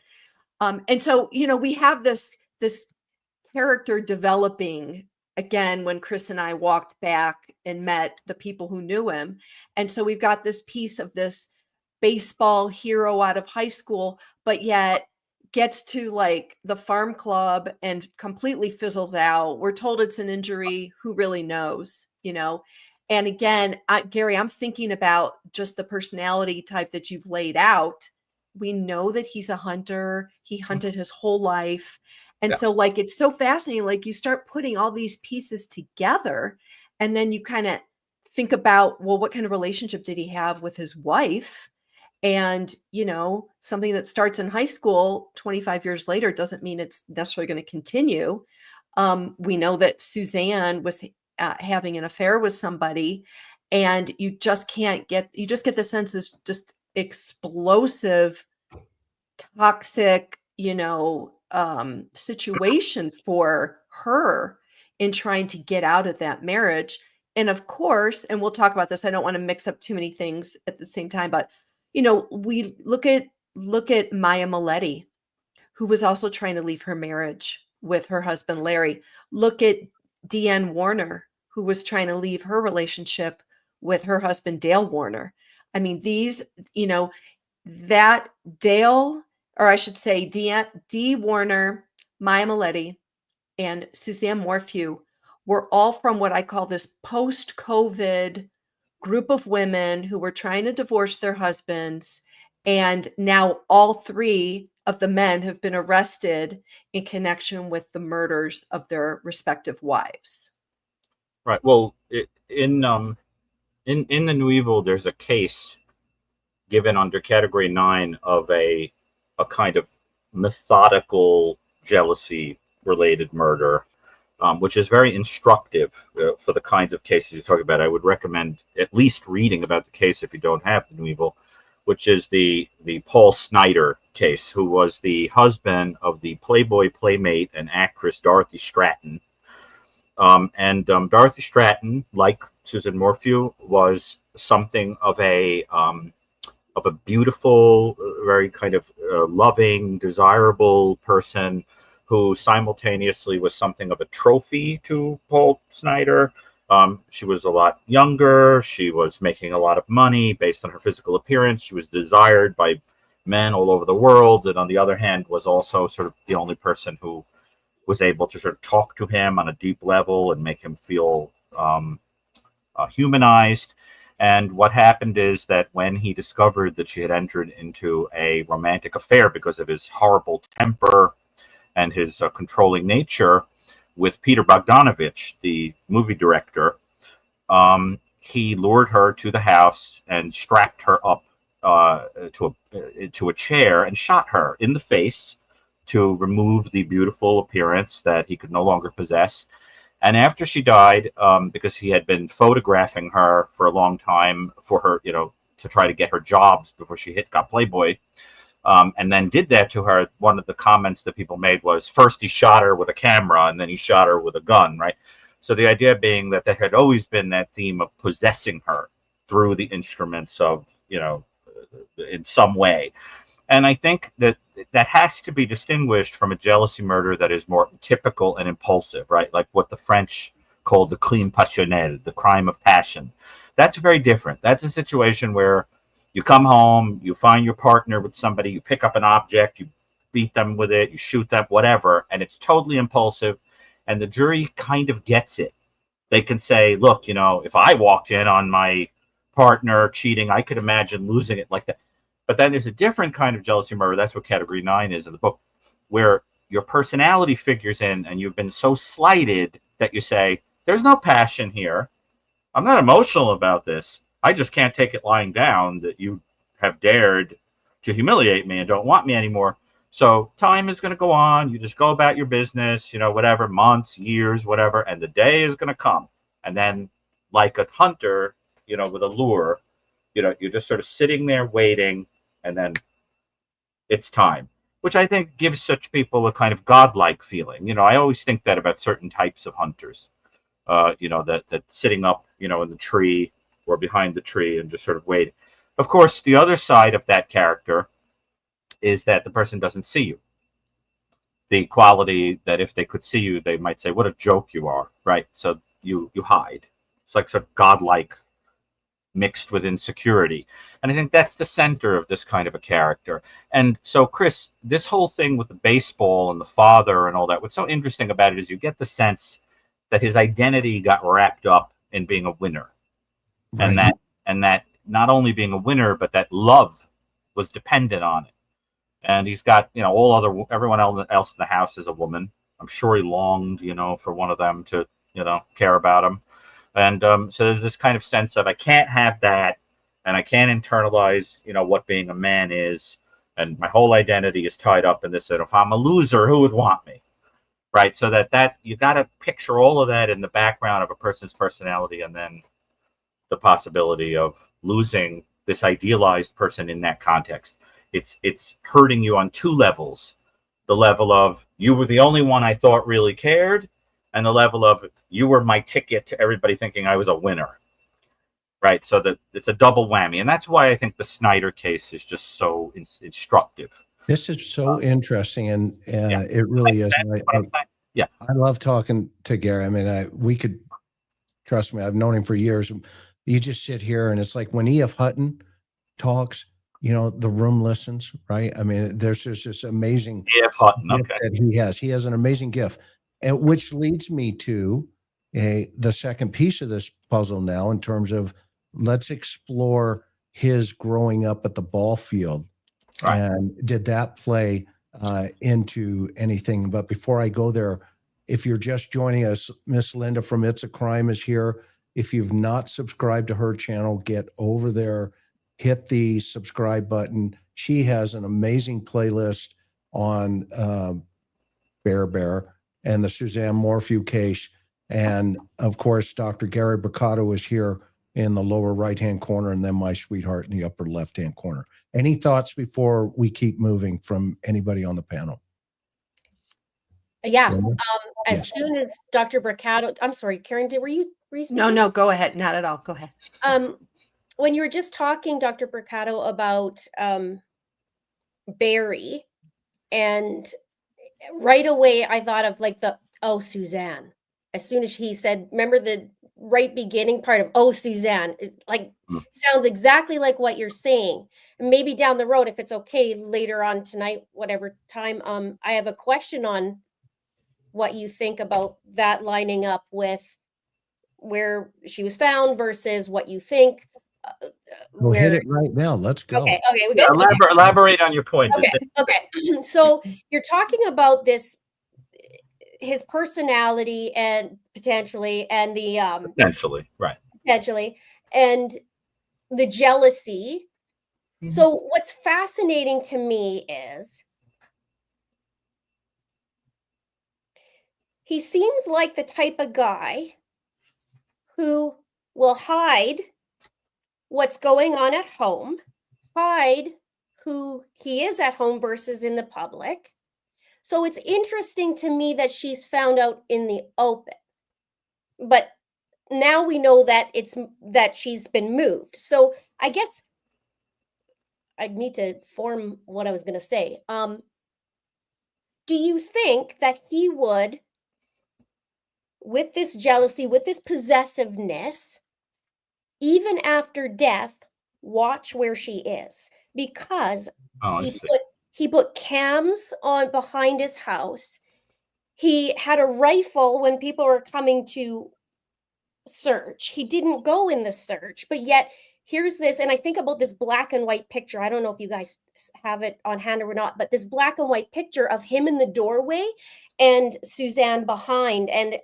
And so, we have this character developing again when Chris and I walked back and met the people who knew him. And so we've got this piece of this baseball hero out of high school, but yet gets to like the farm club and completely fizzles out. We're told it's an injury. Who really knows, And again, Gary, I'm thinking about just the personality type that you've laid out. We know that he's a hunter. He hunted his whole life. And so like, it's so fascinating. Like you start putting all these pieces together and then you kind of think about, well, what kind of relationship did he have with his wife? And, something that starts in high school 25 years later doesn't mean it's necessarily going to continue. We know that Suzanne was having an affair with somebody, and you just get the sense is just explosive, toxic, situation for her in trying to get out of that marriage. And of course, and we'll talk about this, I don't want to mix up too many things at the same time, but we look at Maya Maletti, who was also trying to leave her marriage with her husband, Larry. Look at Deanne Warner, who was trying to leave her relationship with her husband, Dale Warner. I mean, these, that Dale, or I should say Dee Warner, Maya Maletti, and Suzanne Morphew were all from what I call this post-COVID group of women who were trying to divorce their husbands. And now all three of the men have been arrested in connection with the murders of their respective wives. Right. Well, in the New Evil, there's a case given under Category 9 of a kind of methodical jealousy-related murder, which is very instructive for the kinds of cases you're talking about. I would recommend at least reading about the case if you don't have the New Evil, which is the Paul Snider case, who was the husband of the Playboy playmate and actress Dorothy Stratton. Dorothy Stratton, like Susan Morphew, was something of a beautiful, very kind of loving, desirable person who simultaneously was something of a trophy to Paul Snider. She was a lot younger. She was making a lot of money based on her physical appearance. She was desired by men all over the world. And on the other hand, was also sort of the only person who was able to sort of talk to him on a deep level and make him feel humanized. And what happened is that when he discovered that she had entered into a romantic affair because of his horrible temper and his controlling nature with Peter Bogdanovich, the movie director, he lured her to the house and strapped her up to a chair and shot her in the face to remove the beautiful appearance that he could no longer possess. And after she died, because he had been photographing her for a long time for her, to try to get her jobs before she got Playboy, and then did that to her, one of the comments that people made was, first he shot her with a camera and then he shot her with a gun, right? So the idea being that there had always been that theme of possessing her through the instruments of, in some way. And I think that has to be distinguished from a jealousy murder that is more typical and impulsive, right? Like what the French called the crime passionnel, the crime of passion. That's very different. That's a situation where you come home, you find your partner with somebody, you pick up an object, you beat them with it, you shoot them, whatever, and it's totally impulsive. And the jury kind of gets it. They can say, look, if I walked in on my partner cheating, I could imagine losing it like that. But then there's a different kind of jealousy murder. That's what Category 9 is in the book, where your personality figures in and you've been so slighted that you say, there's no passion here. I'm not emotional about this. I just can't take it lying down that you have dared to humiliate me and don't want me anymore. So time is going to go on. You just go about your business, whatever, months, years, whatever, and the day is going to come. And then, like a hunter, with a lure, you're just sort of sitting there waiting, and then it's time, which I think gives such people a kind of godlike feeling. I always think that about certain types of hunters, that sitting up, in the tree or behind the tree and just sort of waiting. Of course, the other side of that character is that the person doesn't see you. The quality that if they could see you, they might say, what a joke you are, right? So you hide. It's like sort of godlike mixed with insecurity. And I think that's the center of this kind of a character. And so, Chris, this whole thing with the baseball and the father and all that, what's so interesting about it is you get the sense that his identity got wrapped up in being a winner. Right. And that not only being a winner, but that love was dependent on it. And he's got, everyone else in the house is a woman. I'm sure he longed, for one of them to, care about him. And so there's this kind of sense of I can't have that, and I can't internalize, what being a man is, and my whole identity is tied up in this. And if I'm a loser, who would want me, right? So that you got to picture all of that in the background of a person's personality, and then the possibility of losing this idealized person in that context. It's hurting you on two levels: the level of you were the only one I thought really cared, and the level of you were my ticket to everybody thinking I was a winner, right? So that it's a double whammy. And that's why I think the Snyder case is just so instructive. This is so interesting, and yeah. It really is. I love talking to Gary. I mean, we could, trust me, I've known him for years. You just sit here, and it's like when E.F. Hutton talks, the room listens, right? I mean, there's just this amazing E.F. Hutton, gift that he has. He has an amazing gift. And which leads me to the second piece of this puzzle now, in terms of let's explore his growing up at the ball field. Right. And did that play into anything? But before I go there, if you're just joining us, Miss Linda from It's a Crime is here. If you've not subscribed to her channel, get over there, hit the subscribe button. She has an amazing playlist on Bear and the Suzanne Morphew case. And of course, Dr. Gary Brucato is here in the lower right-hand corner, and then my sweetheart in the upper left-hand corner. Any thoughts before we keep moving from anybody on the panel? Yeah. As soon as Dr. Brucato, I'm sorry, Karen, were you speaking? No, go ahead. Not at all. Go ahead. When you were just talking, Dr. Brucato, about Barry, and right away I thought of like Suzanne. As soon as he said, remember the right beginning part of Suzanne, it sounds exactly like what you're saying. And maybe down the road, if it's okay, later on tonight, whatever time, I have a question on what you think about that lining up with where she was found versus what you think. We'll hit it right now. Let's go. Okay, we good? Elaborate on your point. Okay. So you're talking about his personality and potentially, and the potentially, and the jealousy. Mm-hmm. So what's fascinating to me is he seems like the type of guy who will hide what's going on at home, hide who he is at home versus in the public. So it's interesting to me that she's found out in the open. But now we know that she's been moved. So I guess I need to form what I was going to say. Do you think that he would, with this jealousy, with this possessiveness, even after death, watch where she is? Because he put cams on behind his house. He had a rifle when people were coming to search. He didn't go in the search, but yet here's this. And I think about this black and white picture. I don't know if you guys have it on hand or not, but this black and white picture of him in the doorway and Suzanne behind. And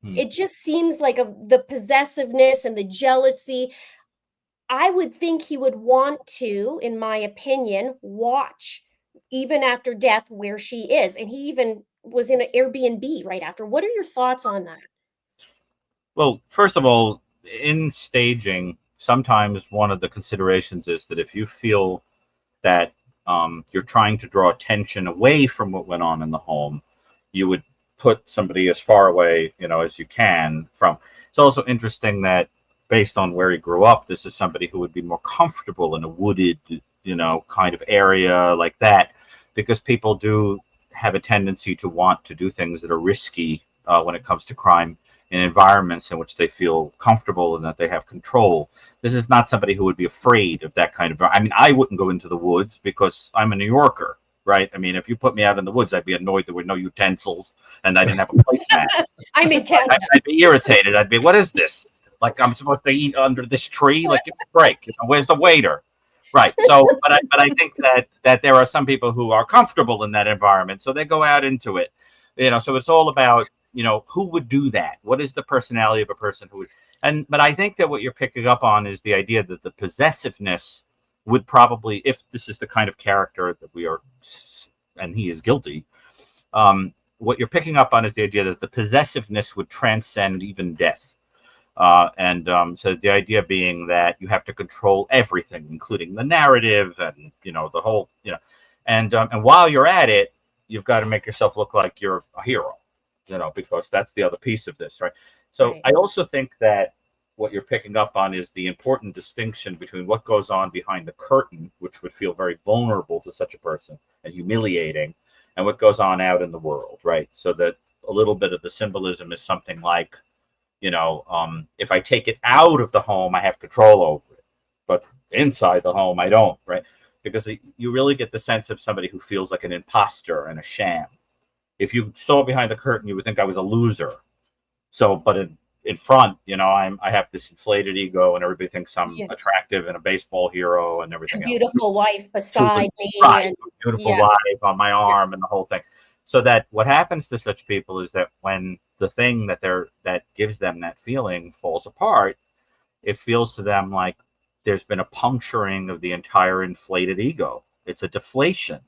It just seems like the possessiveness and the jealousy. I would think he would want to, in my opinion, watch even after death where she is. And he even was in an Airbnb right after. What are your thoughts on that? Well, first of all, in staging, sometimes one of the considerations is that if you feel that you're trying to draw attention away from what went on in the home, you would put somebody as far away, as you can from. It's also interesting that based on where he grew up, this is somebody who would be more comfortable in a wooded, kind of area like that, because people do have a tendency to want to do things that are risky when it comes to crime in environments in which they feel comfortable and that they have control. This is not somebody who would be afraid of that kind of. I mean, I wouldn't go into the woods because I'm a New Yorker, right? I mean, if you put me out in the woods, I'd be annoyed there were no utensils and I didn't have a placemat. I'm in Canada. I'd be irritated. I'd be, what is this? Like, I'm supposed to eat under this tree? Like, give me a break. Where's the waiter? Right. So, but I think that there are some people who are comfortable in that environment, so they go out into it. So it's all about, who would do that? What is the personality of a person who would? But I think that what you're picking up on is the idea that the possessiveness would probably, if this is the kind of character that we are, and he is guilty, what you're picking up on is the idea that the possessiveness would transcend even death. So the idea being that you have to control everything, including the narrative and, the whole, and while you're at it, you've got to make yourself look like you're a hero, because that's the other piece of this, right? So Right. I also think that what you're picking up on is the important distinction between what goes on behind the curtain, which would feel very vulnerable to such a person and humiliating, and what goes on out in the world, right? So that a little bit of the symbolism is something like, if I take it out of the home, I have control over it, but inside the home, I don't, right? Because you really get the sense of somebody who feels like an imposter and a sham. If you saw behind the curtain, you would think I was a loser. So, but in front, I have this inflated ego, and everybody thinks I'm attractive and a baseball hero and everything else. Beautiful wife beside me. Right, And beautiful wife on my arm and the whole thing. So that what happens to such people is that when the thing that gives them that feeling falls apart, it feels to them like there's been a puncturing of the entire inflated ego. It's a deflation.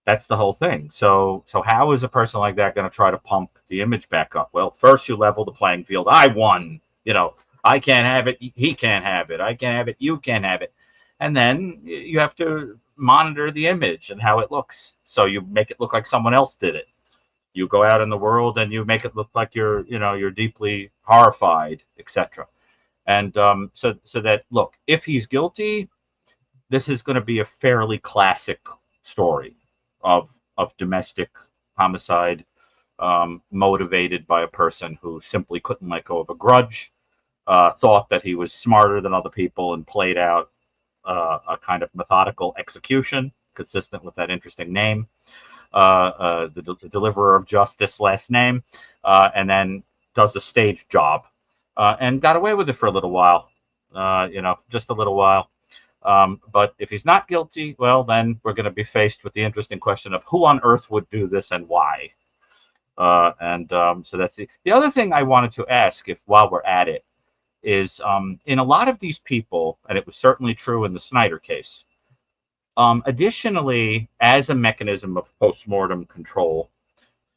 That's the whole thing. So how is a person like that going to try to pump the image back up? Well, first you level the playing field. I won. I can't have it. He can't have it. I can't have it. You can't have it. And then you have to monitor the image and how it looks. So you make it look like someone else did it. You go out in the world and you make it look like you're deeply horrified, etc. And so that, look, if he's guilty, this is going to be a fairly classic story of domestic homicide, motivated by a person who simply couldn't let go of a grudge, thought that he was smarter than other people, and played out a kind of methodical execution consistent with that interesting name, the deliverer of justice last name, and then does a stage job and got away with it for a little while, just a little while. But if he's not guilty, well, then we're going to be faced with the interesting question of who on earth would do this and why. So that's the other thing I wanted to ask, if while we're at it, is in a lot of these people, and it was certainly true in the Snyder case, additionally, as a mechanism of postmortem control,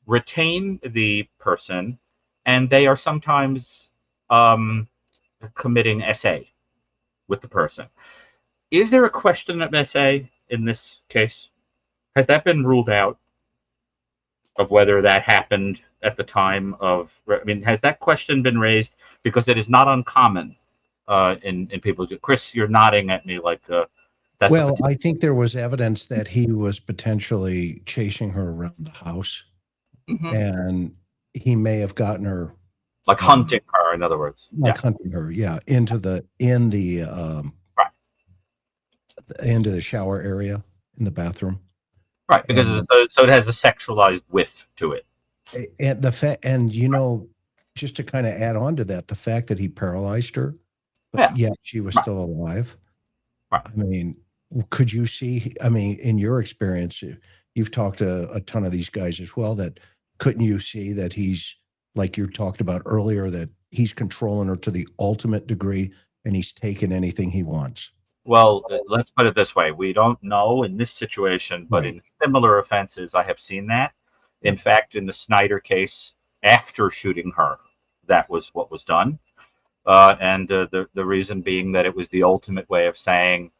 retain the person, and they are sometimes committing SA with the person. Is there a question of SA in this case? Has that been ruled out, of whether that happened at the time of? I mean, has that question been raised? Because it is not uncommon in people. Chris, you're nodding at me like that's. Well, I think there was evidence that he was potentially chasing her around the house, and he may have gotten her, like hunting her, in other words, hunting her, into the shower area in the bathroom. Right, because so it has a sexualized whiff to it. And just to kind of add on to that, the fact that he paralyzed her, but yet she was still alive. Right. I mean, could you see? I mean, in your experience, you've talked to a ton of these guys as well. That couldn't you see that he's like you talked about earlier, that he's controlling her to the ultimate degree and he's taking anything he wants? Well, let's put it this way. We don't know in this situation, but Right. in similar offenses, I have seen that. In Yep. fact, in the Snyder case, after shooting her, that was what was done. And the reason being that it was the ultimate way of saying,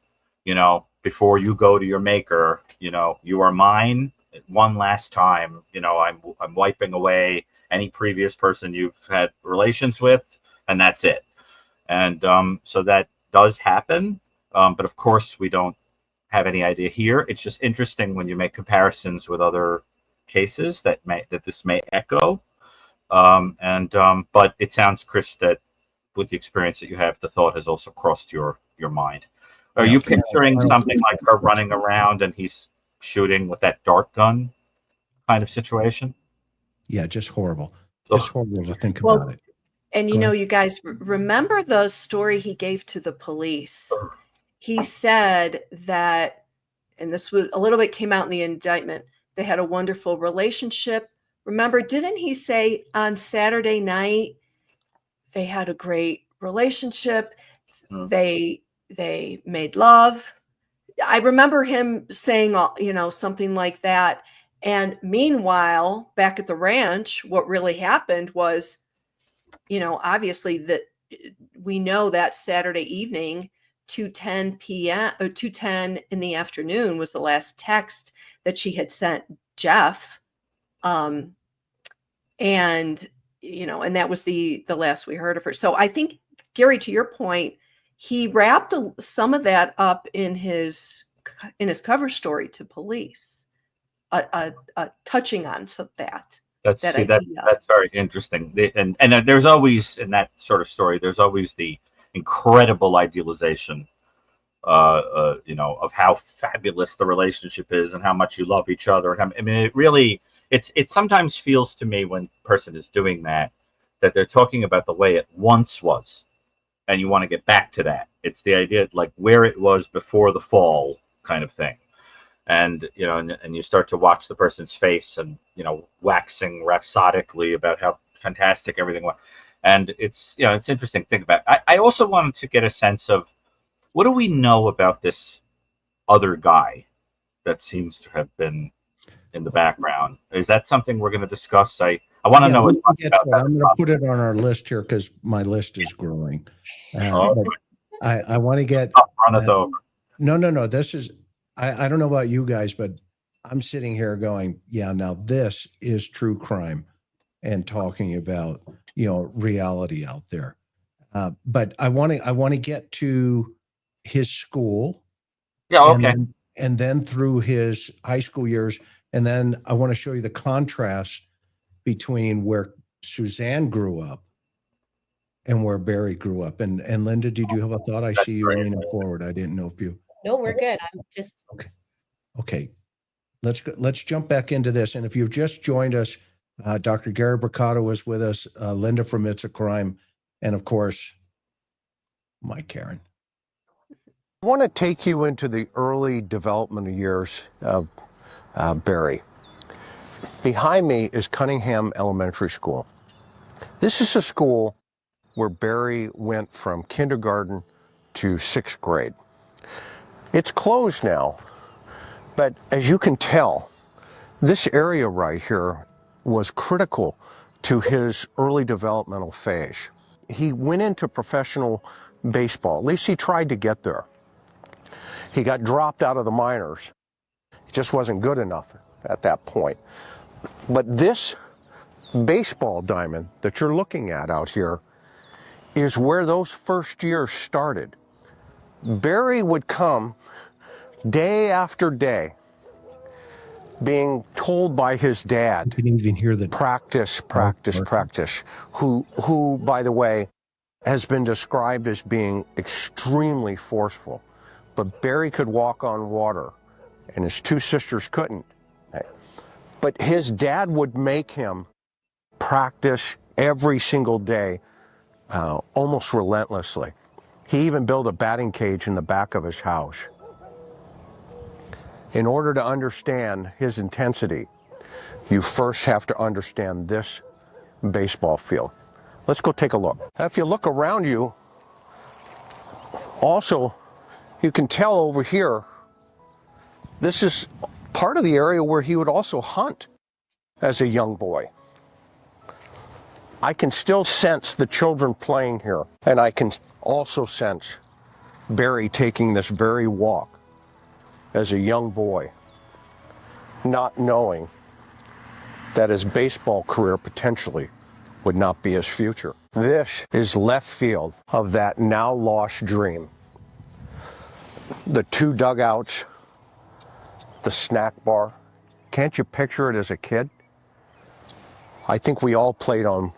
before you go to your maker, you are mine one last time. I'm wiping away any previous person you've had relations with, and that's it. And so that does happen. But of course, we don't have any idea here. It's just interesting when you make comparisons with other cases that this may echo. But it sounds, Chris, that with the experience that you have, the thought has also crossed your mind. Are Yeah, you final- picturing final something like her thoughts. running around and he's shooting with that dart gun kind of situation? Yeah, just horrible. Ugh. Just horrible to think Well, about it. And Go ahead. you guys remember the story he gave to the police? He said that, and this was a little bit came out in the indictment, they had a wonderful relationship. Remember, didn't he say on Saturday night they had a great relationship? They made love. I remember him saying, something like that. And meanwhile, back at the ranch, what really happened was, obviously that we know that Saturday evening, 2:10 p.m. or 2:10 in the afternoon was the last text that she had sent Jeff. And and that was the last we heard of her. So I think, Gary, to your point, he wrapped some of that up in his cover story to police, touching on that. That's idea. that's very interesting. And there's always, in that sort of story, there's always the incredible idealization, of how fabulous the relationship is and how much you love each other. And I mean, it really, it sometimes feels to me when a person is doing that they're talking about the way it once was, and you want to get back to that. It's the idea like where it was before the fall kind of thing. And and you start to watch the person's face and waxing rhapsodically about how fantastic everything was. And it's it's interesting to think about. I also wanted to get a sense of, what do we know about this other guy that seems to have been in the background? Is that something we're going to discuss? I want to know as much about that. I'm going to put it on our list here because my list is growing. But I want to get run it over. No. This is, I don't know about you guys, but I'm sitting here going, yeah, now this is true crime and talking about, reality out there. But I want to get to his school. Yeah. Okay. And then through his high school years. And then I want to show you the contrast between where Suzanne grew up and where Barry grew up. And Linda, did you have a thought? I see you leaning forward. I didn't know if you. No, we're good. I'm just Okay. Let's jump back into this. And if you've just joined us, Dr. Gary Brucato is with us, Linda from It's a Crime, and of course, Mike Karen. I want to take you into the early development years of Barry. Behind me is Cunningham Elementary School. This is a school where Barry went from kindergarten to 6th grade. It's closed now, but as you can tell, this area right here was critical to his early developmental phase. He went into professional baseball, at least he tried to get there. He got dropped out of the minors. He just wasn't good enough at that point. But this baseball diamond that you're looking at out here is where those first years started. Barry would come day after day being told by his dad, You can even hear the practice, who, by the way, has been described as being extremely forceful. But Barry could walk on water, and his two sisters couldn't. But his dad would make him practice every single day, almost relentlessly. He even built a batting cage in the back of his house. In order to understand his intensity, you first have to understand this baseball field. Let's go take a look. If you look around you, also, you can tell over here, this is part of the area where he would also hunt as a young boy. I can still sense the children playing here, and I can also sense Barry taking this very walk as a young boy, not knowing that his baseball career potentially would not be his future. This is left field of that now lost dream. The 2 dugouts, the snack bar. Can't you picture it as a kid? I think we all played on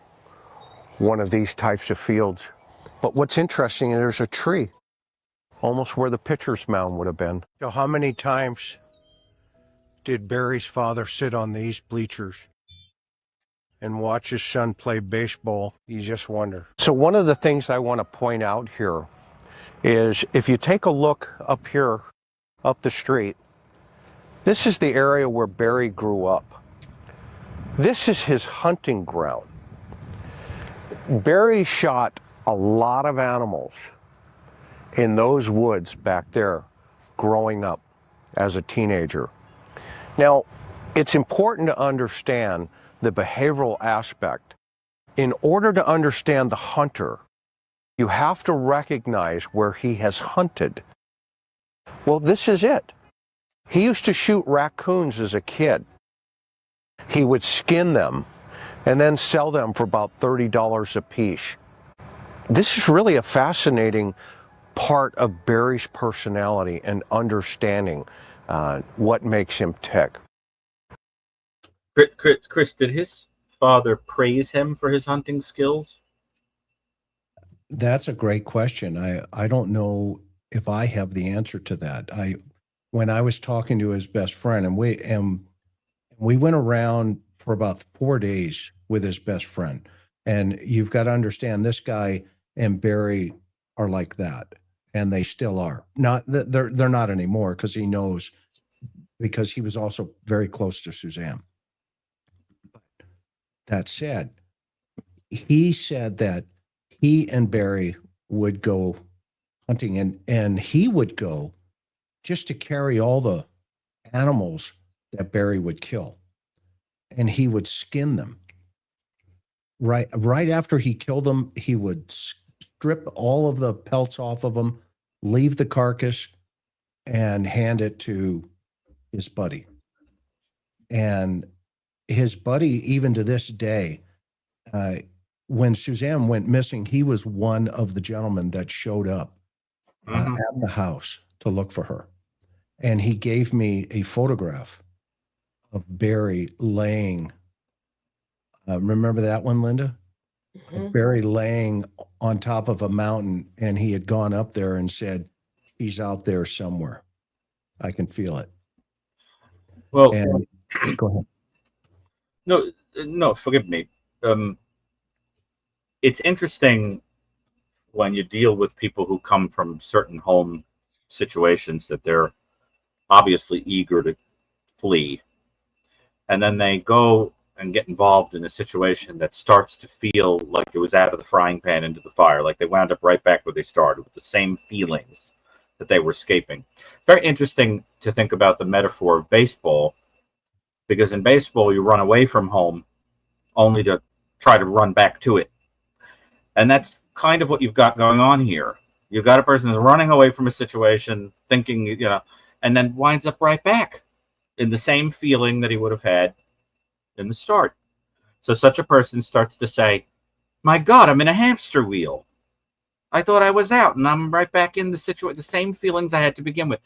one of these types of fields. But what's interesting is there's a tree almost where the pitcher's mound would have been. So how many times did Barry's father sit on these bleachers and watch his son play baseball? You just wonder. So one of the things I want to point out here is if you take a look up here, up the street, this is the area where Barry grew up. This is his hunting ground. Barry shot a lot of animals in those woods back there growing up as a teenager. Now, it's important to understand the behavioral aspect. In order to understand the hunter, you have to recognize where he has hunted. Well, this is it. He used to shoot raccoons as a kid. He would skin them and then sell them for about $30 a piece. This is really a fascinating part of Barry's personality and understanding what makes him tick. Chris, did his father praise him for his hunting skills? That's a great question. I don't know if I have the answer to that. When I was talking to his best friend, and we went around for about 4 days with his best friend, and you've got to understand this guy and Barry are like that, and they still are. Not they're not anymore because he knows, because he was also very close to Suzanne. That said, he said that he and Barry would go hunting, and he would go just to carry all the animals that Barry would kill, and he would skin them. Right after he killed them, he would strip all of the pelts off of them, leave the carcass, and hand it to his buddy. And his buddy, even to this day, when Suzanne went missing, he was one of the gentlemen that showed up at the house to look for her. And he gave me a photograph of Barry laying. Remember that one, Linda? Barry laying on top of a mountain, and he had gone up there and said, "He's out there somewhere. I can feel it." Well, and, go ahead. No, forgive me. It's interesting when you deal with people who come from certain home situations that they're obviously eager to flee, and then they go and get involved in a situation that starts to feel like it was out of the frying pan into the fire, like they wound up right back where they started with the same feelings that they were escaping. Very interesting to think about the metaphor of baseball, because in baseball you run away from home only to try to run back to it. And that's kind of what you've got going on here. You've got a person who's running away from a situation, thinking, and then winds up right back in the same feeling that he would have had in the start. So such a person starts to say, "My God, I'm in a hamster wheel. I thought I was out, and I'm right back in the situation, the same feelings I had to begin with."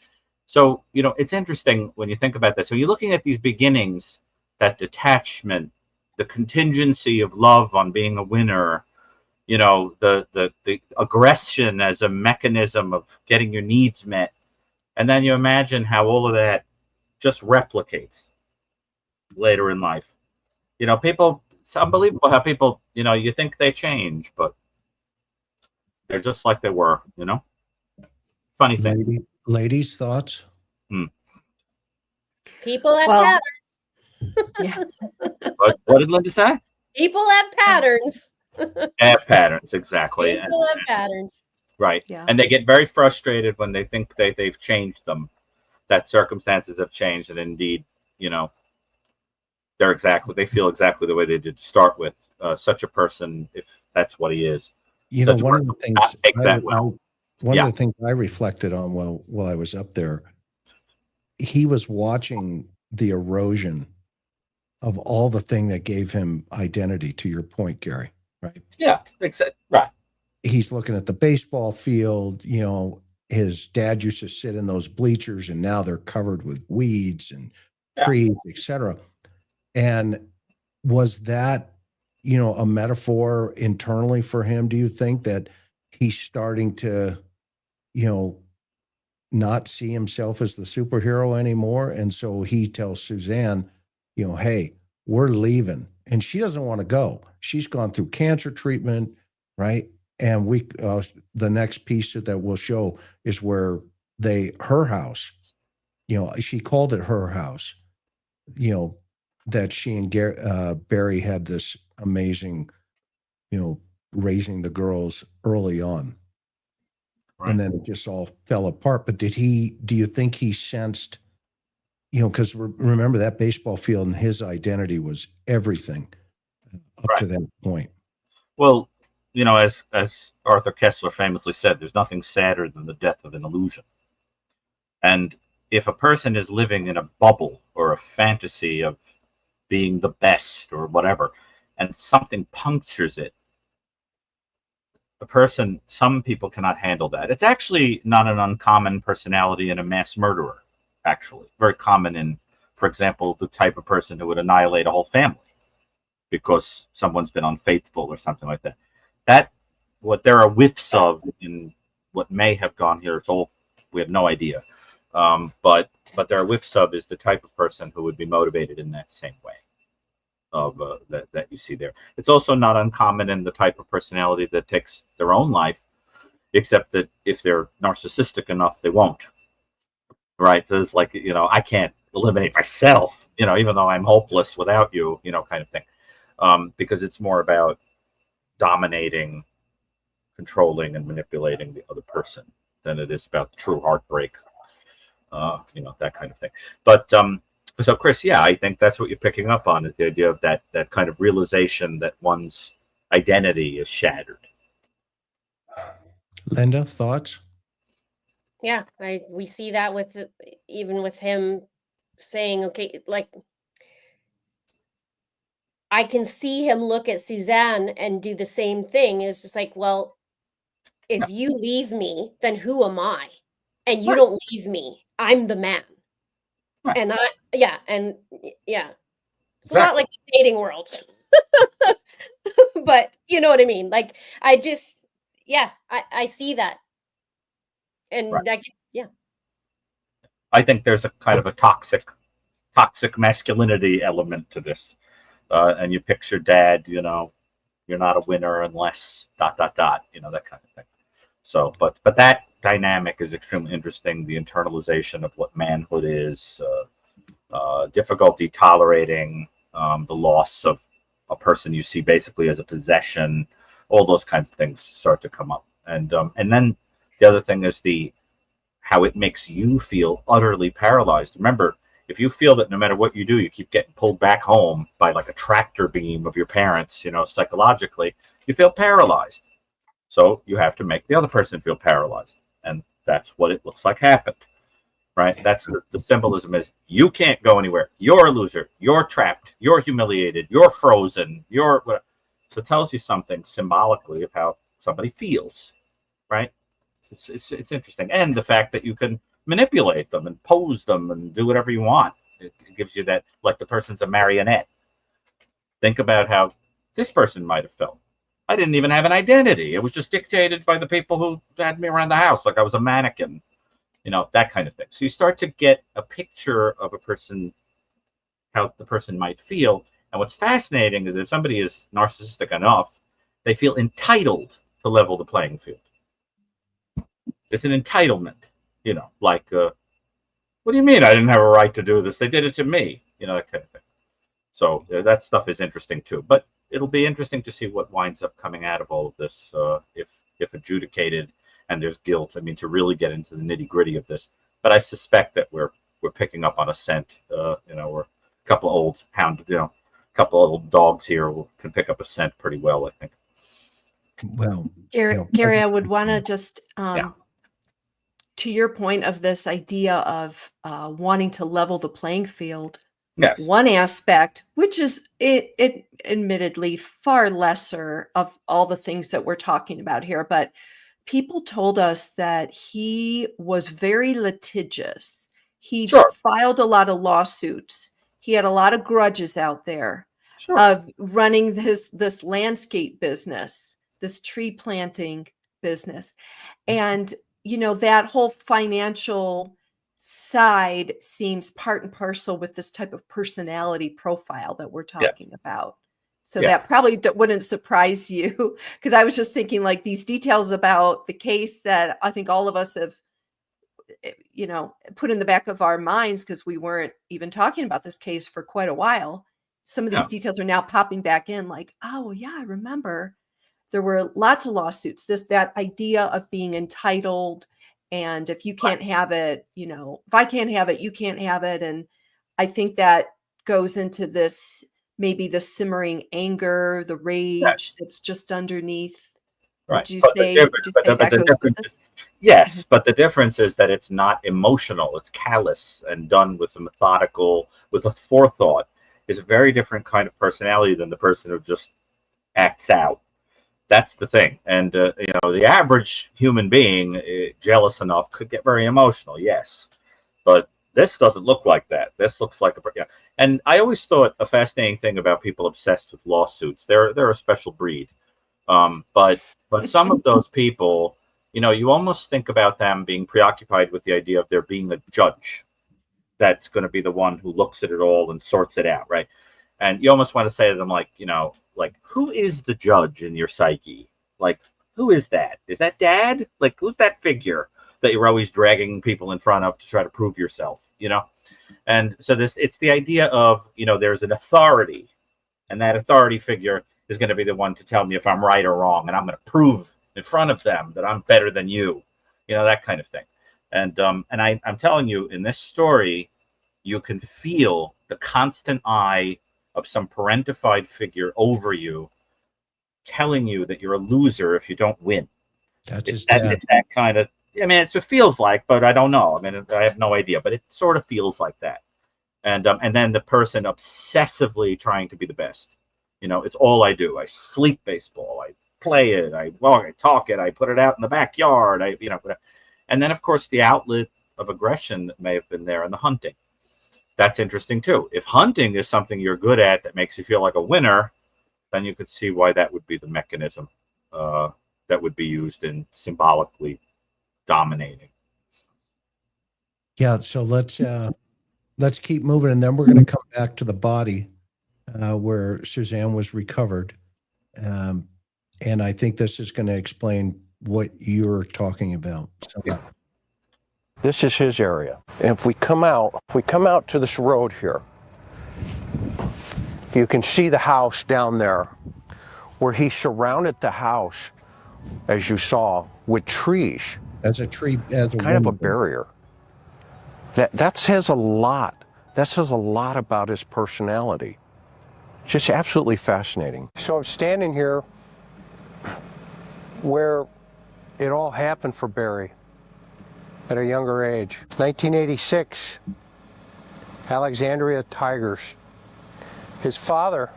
So, it's interesting when you think about this. So you're looking at these beginnings, that detachment, the contingency of love on being a winner, the aggression as a mechanism of getting your needs met. And then you imagine how all of that just replicates later in life. People, it's unbelievable how people, you think they change, but they're just like they were, Funny thing. Ladies, thoughts? People have Well, patterns. Yeah. What did Linda say? People have patterns. Have patterns, exactly. People have patterns. Right. Yeah. And they get very frustrated when they think they've changed them, that circumstances have changed, and indeed, you know, they feel exactly the way they did to start with. Such a person, if that's what he is, You know, such a one of person the will things not take that well. one of the things I reflected on while I was up there, he was watching the erosion of all the thing that gave him identity, to your point, Gary, right? Yeah, exactly. Right. He's looking at the baseball field, you know, his dad used to sit in those bleachers and now they're covered with weeds and trees, etc. And was that, you know, a metaphor internally for him? Do you think that he's starting to, you know, not see himself as the superhero anymore? And so he tells Suzanne, you know, hey, we're leaving. And she doesn't want to go. She's gone through cancer treatment, right? And the next piece that we'll show is where her house, you know, she called it her house, you know, that she and Barry had this amazing, you know, raising the girls early on. Right. And then it just all fell apart. But do you think he sensed, you know, because remember that baseball field and his identity was everything up to that point. Well, you know, as Arthur Kessler famously said, there's nothing sadder than the death of an illusion. And if a person is living in a bubble or a fantasy of being the best or whatever, and something punctures it, some people cannot handle that. It's actually not an uncommon personality in a mass murderer, actually. Very common in, for example, the type of person who would annihilate a whole family because someone's been unfaithful or something like that. What there are whiffs of in what may have gone here, we have no idea. But there are whiffs of is the type of person who would be motivated in that same way of that you see there. It's also not uncommon in the type of personality that takes their own life, except that if they're narcissistic enough, they won't. Right? So it's like, you know, I can't eliminate myself, you know, even though I'm hopeless without you, you know, kind of thing. Because it's more about dominating, controlling, and manipulating the other person than it is about true heartbreak, you know, that kind of thing. But so, Chris, yeah, I think that's what you're picking up on, is the idea of that kind of realization that one's identity is shattered. Linda, thoughts? Yeah, we see that even with him saying, okay, like, I can see him look at Suzanne and do the same thing. It's just like, well, if you leave me, then who am I? And you don't leave me. I'm the man. Right. And it's a lot like the dating world. But you know what I mean? Like, I see that. And I think there's a kind of a toxic masculinity element to this. And you picture dad, you know, you're not a winner unless ... you know, that kind of thing. So, but that dynamic is extremely interesting. The internalization of what manhood is, difficulty tolerating the loss of a person you see basically as a possession, all those kinds of things start to come up. And then the other thing is how it makes you feel utterly paralyzed. Remember, if you feel that no matter what you do, you keep getting pulled back home by like a tractor beam of your parents, you know, psychologically, you feel paralyzed. So you have to make the other person feel paralyzed. And that's what it looks like happened, right? That's the symbolism is you can't go anywhere. You're a loser. You're trapped. You're humiliated. You're frozen. So it tells you something symbolically of how somebody feels, right? It's interesting. And the fact that you can manipulate them and pose them and do whatever you want. It gives you that, like the person's a marionette. Think about how this person might have felt. I didn't even have an identity. It was just dictated by the people who had me around the house, like I was a mannequin, you know, that kind of thing. So you start to get a picture of a person, how the person might feel. And what's fascinating is if somebody is narcissistic enough, they feel entitled to level the playing field. It's an entitlement, you know, like, what do you mean I didn't have a right to do this? They did it to me, you know, that kind of thing. So that stuff is interesting too. But it'll be interesting to see what winds up coming out of all of this, if adjudicated and there's guilt. I mean, to really get into the nitty gritty of this. But I suspect that we're picking up on a scent. We're a couple old a couple old dogs here can pick up a scent pretty well, I think. Well, Gary, I would want to just, to your point of this idea of wanting to level the playing field. Yes. One aspect, which is it admittedly far lesser of all the things that we're talking about here, but people told us that he was very litigious. He filed a lot of lawsuits. He had a lot of grudges out there of running this landscape business, this tree planting business. And, that whole financial side seems part and parcel with this type of personality profile that we're talking about. So that probably wouldn't surprise you, because I was just thinking like these details about the case that I think all of us have, put in the back of our minds because we weren't even talking about this case for quite a while. Some of these details are now popping back in like, oh yeah, I remember there were lots of lawsuits. That idea of being entitled, and if you can't have it, if I can't have it, you can't have it. And I think that goes into this, maybe the simmering anger, the rage that's just underneath. Right. Would you say that goes with this? Yes, but the difference is that it's not emotional. It's callous and done with a forethought. Is a very different kind of personality than the person who just acts out. That's the thing. And, the average human being, jealous enough, could get very emotional, yes. But this doesn't look like that. This looks like And I always thought a fascinating thing about people obsessed with lawsuits, they're a special breed. But some of those people, you almost think about them being preoccupied with the idea of there being a judge that's going to be the one who looks at it all and sorts it out, right? And you almost want to say to them, like, who is the judge in your psyche? Like, who is that? Is that dad? Like, who's that figure that you're always dragging people in front of to try to prove yourself, And so it's the idea of, there's an authority, and that authority figure is going to be the one to tell me if I'm right or wrong, and I'm going to prove in front of them that I'm better than you, that kind of thing. And I'm telling you, in this story, you can feel the constant eye of some parentified figure over you, telling you that you're a loser if you don't win. It's that kind of. I mean, it feels like, but I don't know. I mean, I have no idea, but it sort of feels like that. And then the person obsessively trying to be the best. It's all I do. I sleep baseball. I play it. I walk. I talk it. I put it out in the backyard. And then of course the outlet of aggression that may have been there in the hunting. That's interesting too. If hunting is something you're good at that makes you feel like a winner, then you could see why that would be the mechanism that would be used in symbolically dominating. Yeah. So let's keep moving, and then we're going to come back to the body where Suzanne was recovered, and I think this is going to explain what you're talking about. So, This is his area. And if we come out to this road here, you can see the house down there where he surrounded the house, as you saw, with trees. As a tree, as a kind of a barrier. That says a lot. That says a lot about his personality. Just absolutely fascinating. So I'm standing here where it all happened for Barry at a younger age. 1986, Alexandria Tigers. His father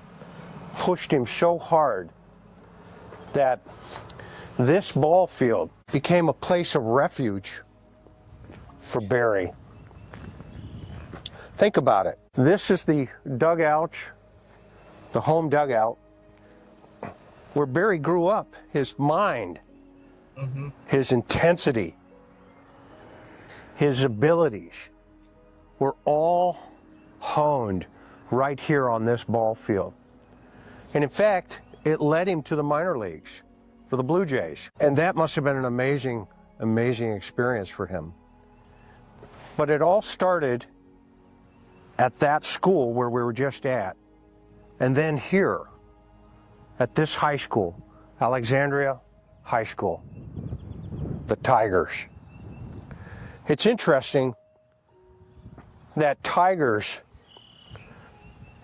pushed him so hard that this ball field became a place of refuge for Barry. Think about it. This is the dugout, the home dugout, where Barry grew up. His mind, his intensity, his abilities were all honed right here on this ball field. And in fact, it led him to the minor leagues for the Blue Jays. And that must have been an amazing, amazing experience for him. But it all started at that school where we were just at, and then here at this high school, Alexandria High School, the Tigers. It's interesting that tigers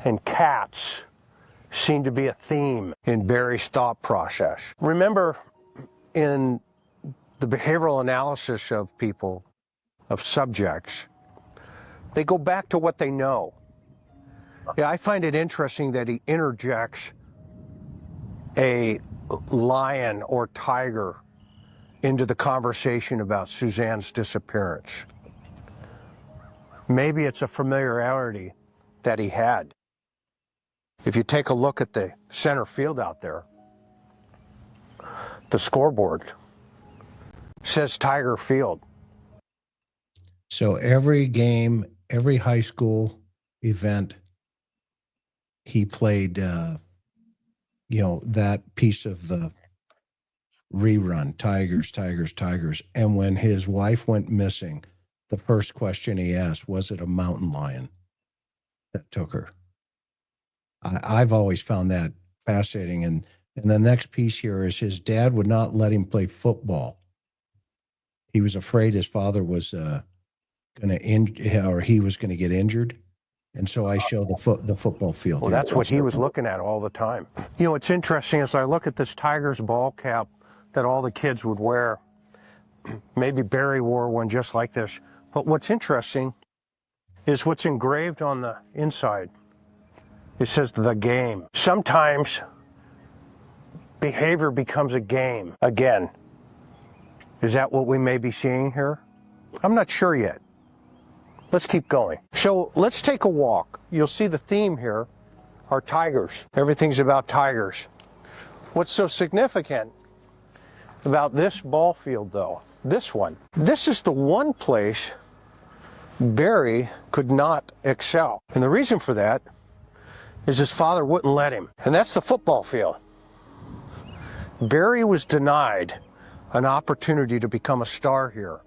and cats seem to be a theme in Barry's thought process. Remember, in the behavioral analysis of people, of subjects, they go back to what they know. Yeah, I find it interesting that he interjects a lion or tiger into the conversation about Suzanne's disappearance. Maybe it's a familiarity that he had. If you take a look at the center field out there, the scoreboard says Tiger Field. So every game, every high school event, he played, that piece of the rerun, Tigers, Tigers, Tigers. And when his wife went missing, the first question he asked, was it a mountain lion that took her? I've always found that fascinating. And the next piece here is his dad would not let him play football. He was afraid his father was he was going to get injured. And so I show the football field. Well, that's what he was looking at all the time. You know, it's interesting as I look at this Tigers ball cap that all the kids would wear. Maybe Barry wore one just like this. But what's interesting is what's engraved on the inside. It says the game. Sometimes behavior becomes a game again. Is that what we may be seeing here? I'm not sure yet. Let's keep going. So let's take a walk. You'll see the theme here are tigers. Everything's about tigers. What's so significant about this ball field, though, this one, this is the one place Barry could not excel. And the reason for that is his father wouldn't let him. And that's the football field. Barry was denied an opportunity to become a star here.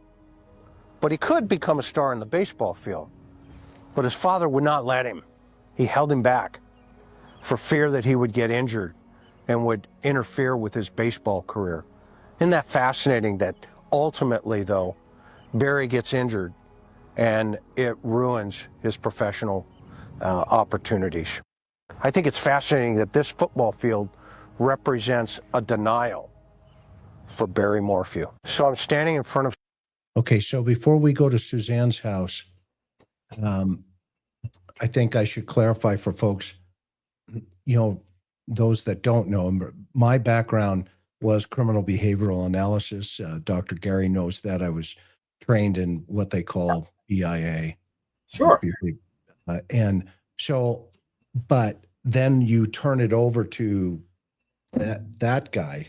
But he could become a star in the baseball field. But his father would not let him. He held him back for fear that he would get injured and would interfere with his baseball career. Isn't that fascinating that ultimately, though, Barry gets injured and it ruins his professional opportunities? I think it's fascinating that this football field represents a denial for Barry Morphew. So I'm standing in front of... Okay, so before we go to Suzanne's house, I think I should clarify for folks, those that don't know, my background was criminal behavioral analysis. Dr. Gary knows that. I was trained in what they call BIA. Sure. But then you turn it over to that guy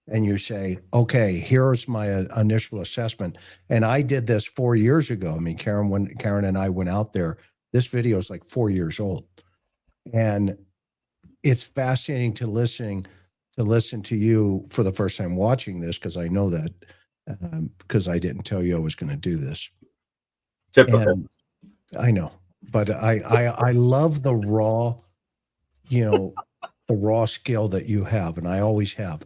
and you say, okay, here's my initial assessment. And I did this 4 years ago. I mean, Karen and I went out there, this video is like 4 years old. And it's fascinating to listen to you for the first time watching this, because I know that because I didn't tell you I was going to do this. Typical. I know, but I love the raw, the raw skill that you have, and I always have.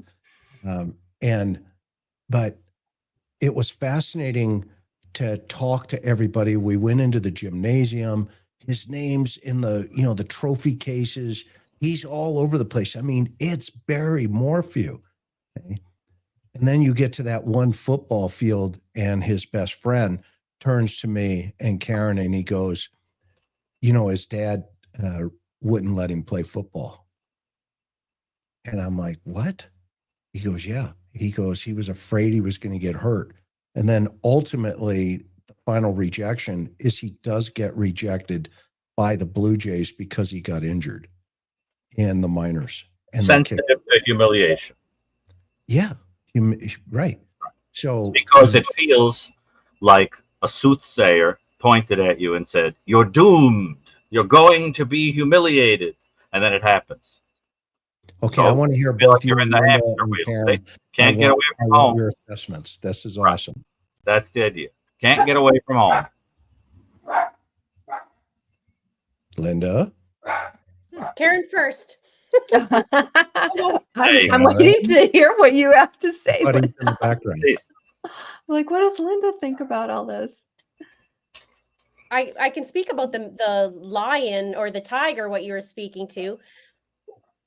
But it was fascinating to talk to everybody. We went into the gymnasium. His name's in the, the trophy cases. He's all over the place. I mean, it's Barry Morphew. Okay? And then you get to that one football field and his best friend turns to me and Karen and he goes, his dad wouldn't let him play football. And I'm like, what? He goes, yeah. He goes, he was afraid he was going to get hurt. And then ultimately, the final rejection is he does get rejected by the Blue Jays because he got injured in the minors. And sensitive to humiliation. Yeah, right. So because it feels like a soothsayer pointed at you and said, "You're doomed. You're going to be humiliated," and then it happens. Okay, So I want to hear feel both like you're in the hamster wheel. They can't get away from home. Your assessments. This is awesome. That's the idea. Can't get away from home. Linda. Karen first. I'm waiting to hear what you have to say. Buddy Linda. in the background. Like, what does Linda think about all this? I can speak about the lion or the tiger, what you were speaking to.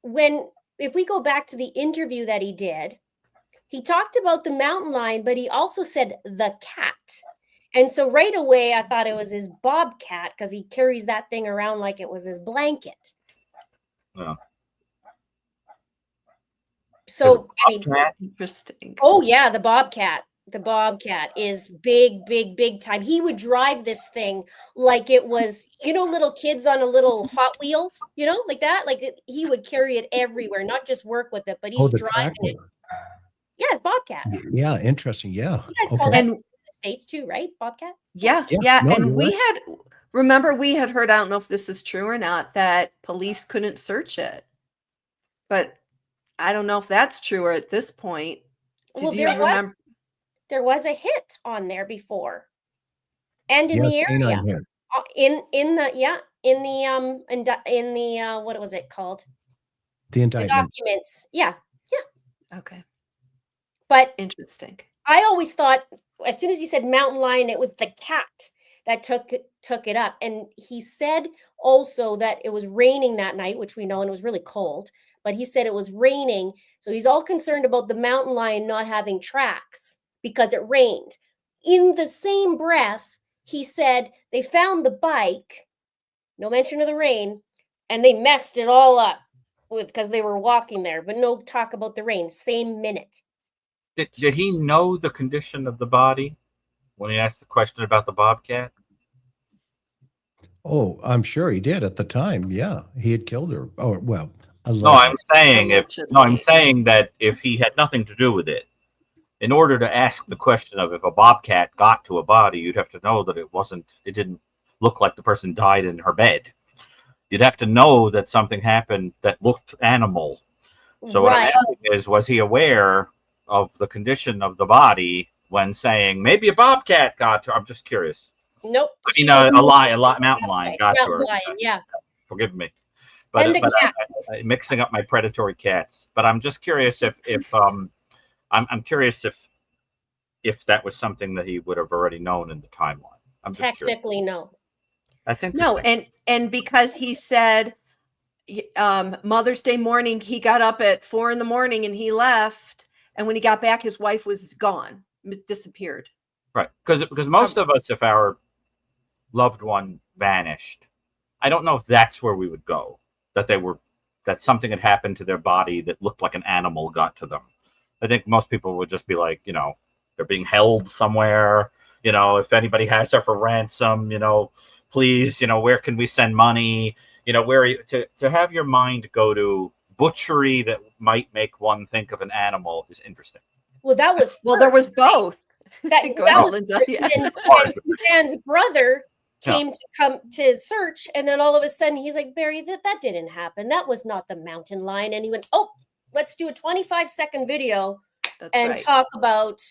If we go back to the interview that he did, he talked about the mountain lion, but he also said the cat. And so right away, I thought it was his bobcat because he carries that thing around like it was his blanket. Yeah. So, I mean, Interesting. oh yeah, the bobcat. The bobcat is big, big, big time. He would drive this thing like it was, little kids on a little Hot Wheels, like that. He would carry it everywhere, not just work with it, but he's the driving it. tractor. Yeah, it's bobcat. Yeah, interesting. Yeah. You guys call that in the States too, right? Bobcat? Yeah. No, And you're right. remember we had heard, I don't know if this is true or not, that police couldn't search it. But I don't know if that's true or at this point. Well, there was a hit on there before, and in the area, in the what was it called? The indictment. The documents. Yeah. Okay. But interesting. I always thought as soon as he said mountain lion, it was the cat that took it up. And he said also that it was raining that night, which we know, and it was really cold. But he said it was raining, so he's all concerned about the mountain lion not having tracks because it rained. In the same breath, he said they found the bike, no mention of the rain, and they messed it all up because they were walking there, but no talk about the rain. Same minute. Did he know the condition of the body when he asked the question about the bobcat? Oh, I'm sure he did at the time. Yeah, he had killed her. Oh, well. No, I'm saying that if he had nothing to do with it, in order to ask the question of if a bobcat got to a body, you'd have to know that it didn't look like the person died in her bed. You'd have to know that something happened that looked animal. So what I'm asking is, was he aware of the condition of the body when saying maybe a bobcat got to her? I'm just curious. Nope. I mean, a mountain lion got to her. Lion, yeah. Forgive me. But I'm mixing up my predatory cats. But I'm just curious I'm curious if that was something that he would have already known in the timeline. I'm just technically no. That's interesting. No, and because he said Mother's Day morning, he got up at 4 a.m. and he left, and when he got back, his wife was gone, disappeared. Right, because most of us, if our loved one vanished, I don't know if that's where we would go. That something had happened to their body that looked like an animal got to them. I think most people would just be like, they're being held somewhere. If anybody has her for ransom, please, where can we send money? Where to have your mind go to butchery that might make one think of an animal is interesting. Well, that was there was both. That was Linda, and Suzanne's brother came to search, and then all of a sudden he's like, Barry, that didn't happen. That was not the mountain lion. And he went, oh, let's do a 25-second video talk about,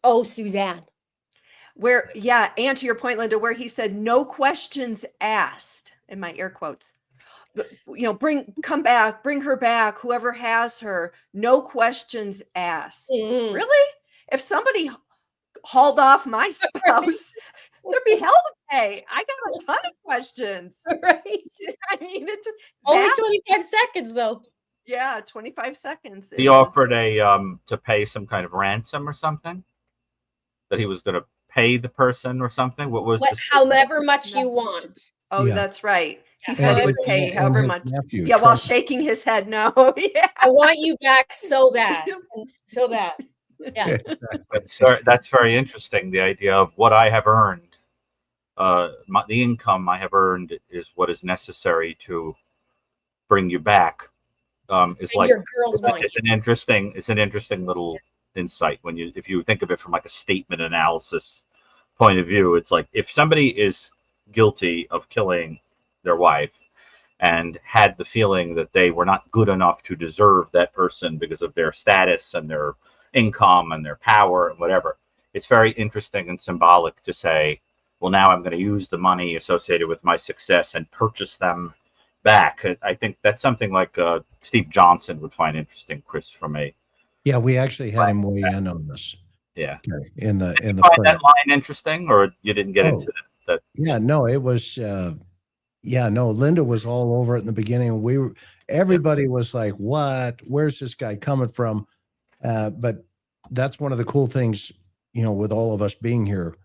oh, Suzanne. And to your point, Linda, where he said, no questions asked, in my air quotes, come back, bring her back, whoever has her, no questions asked. Mm-hmm. Really? If somebody hauled off my spouse, there'd be hell to pay. I got a ton of questions. Right. I mean, it took only 25 seconds though. Yeah, 25 seconds. He offered to pay some kind of ransom or something, that he was going to pay the person or something. However much you want. Oh, yeah. That's right. He said he would pay however much. Nephew, while shaking his head no. Yeah. I want you back so bad. So bad. Yeah. That's very interesting. The idea of what I have earned, the income I have earned is what is necessary to bring you back. It's like it's an interesting little insight if you think of it from like a statement analysis point of view. It's like if somebody is guilty of killing their wife and had the feeling that they were not good enough to deserve that person because of their status and their income and their power and whatever, it's very interesting and symbolic to say, well, now I'm going to use the money associated with my success and purchase them back. I think that's something like Steve Johnson would find interesting, Chris, from a Yeah, we actually had him weigh in on this. yeah. Okay, in the Did you find print. that line interesting, or you didn't get into that? Yeah, no, it was. Yeah, no, Linda was all over it in the beginning. Everybody was like, "What? Where's this guy coming from?" But that's one of the cool things, with all of us being here,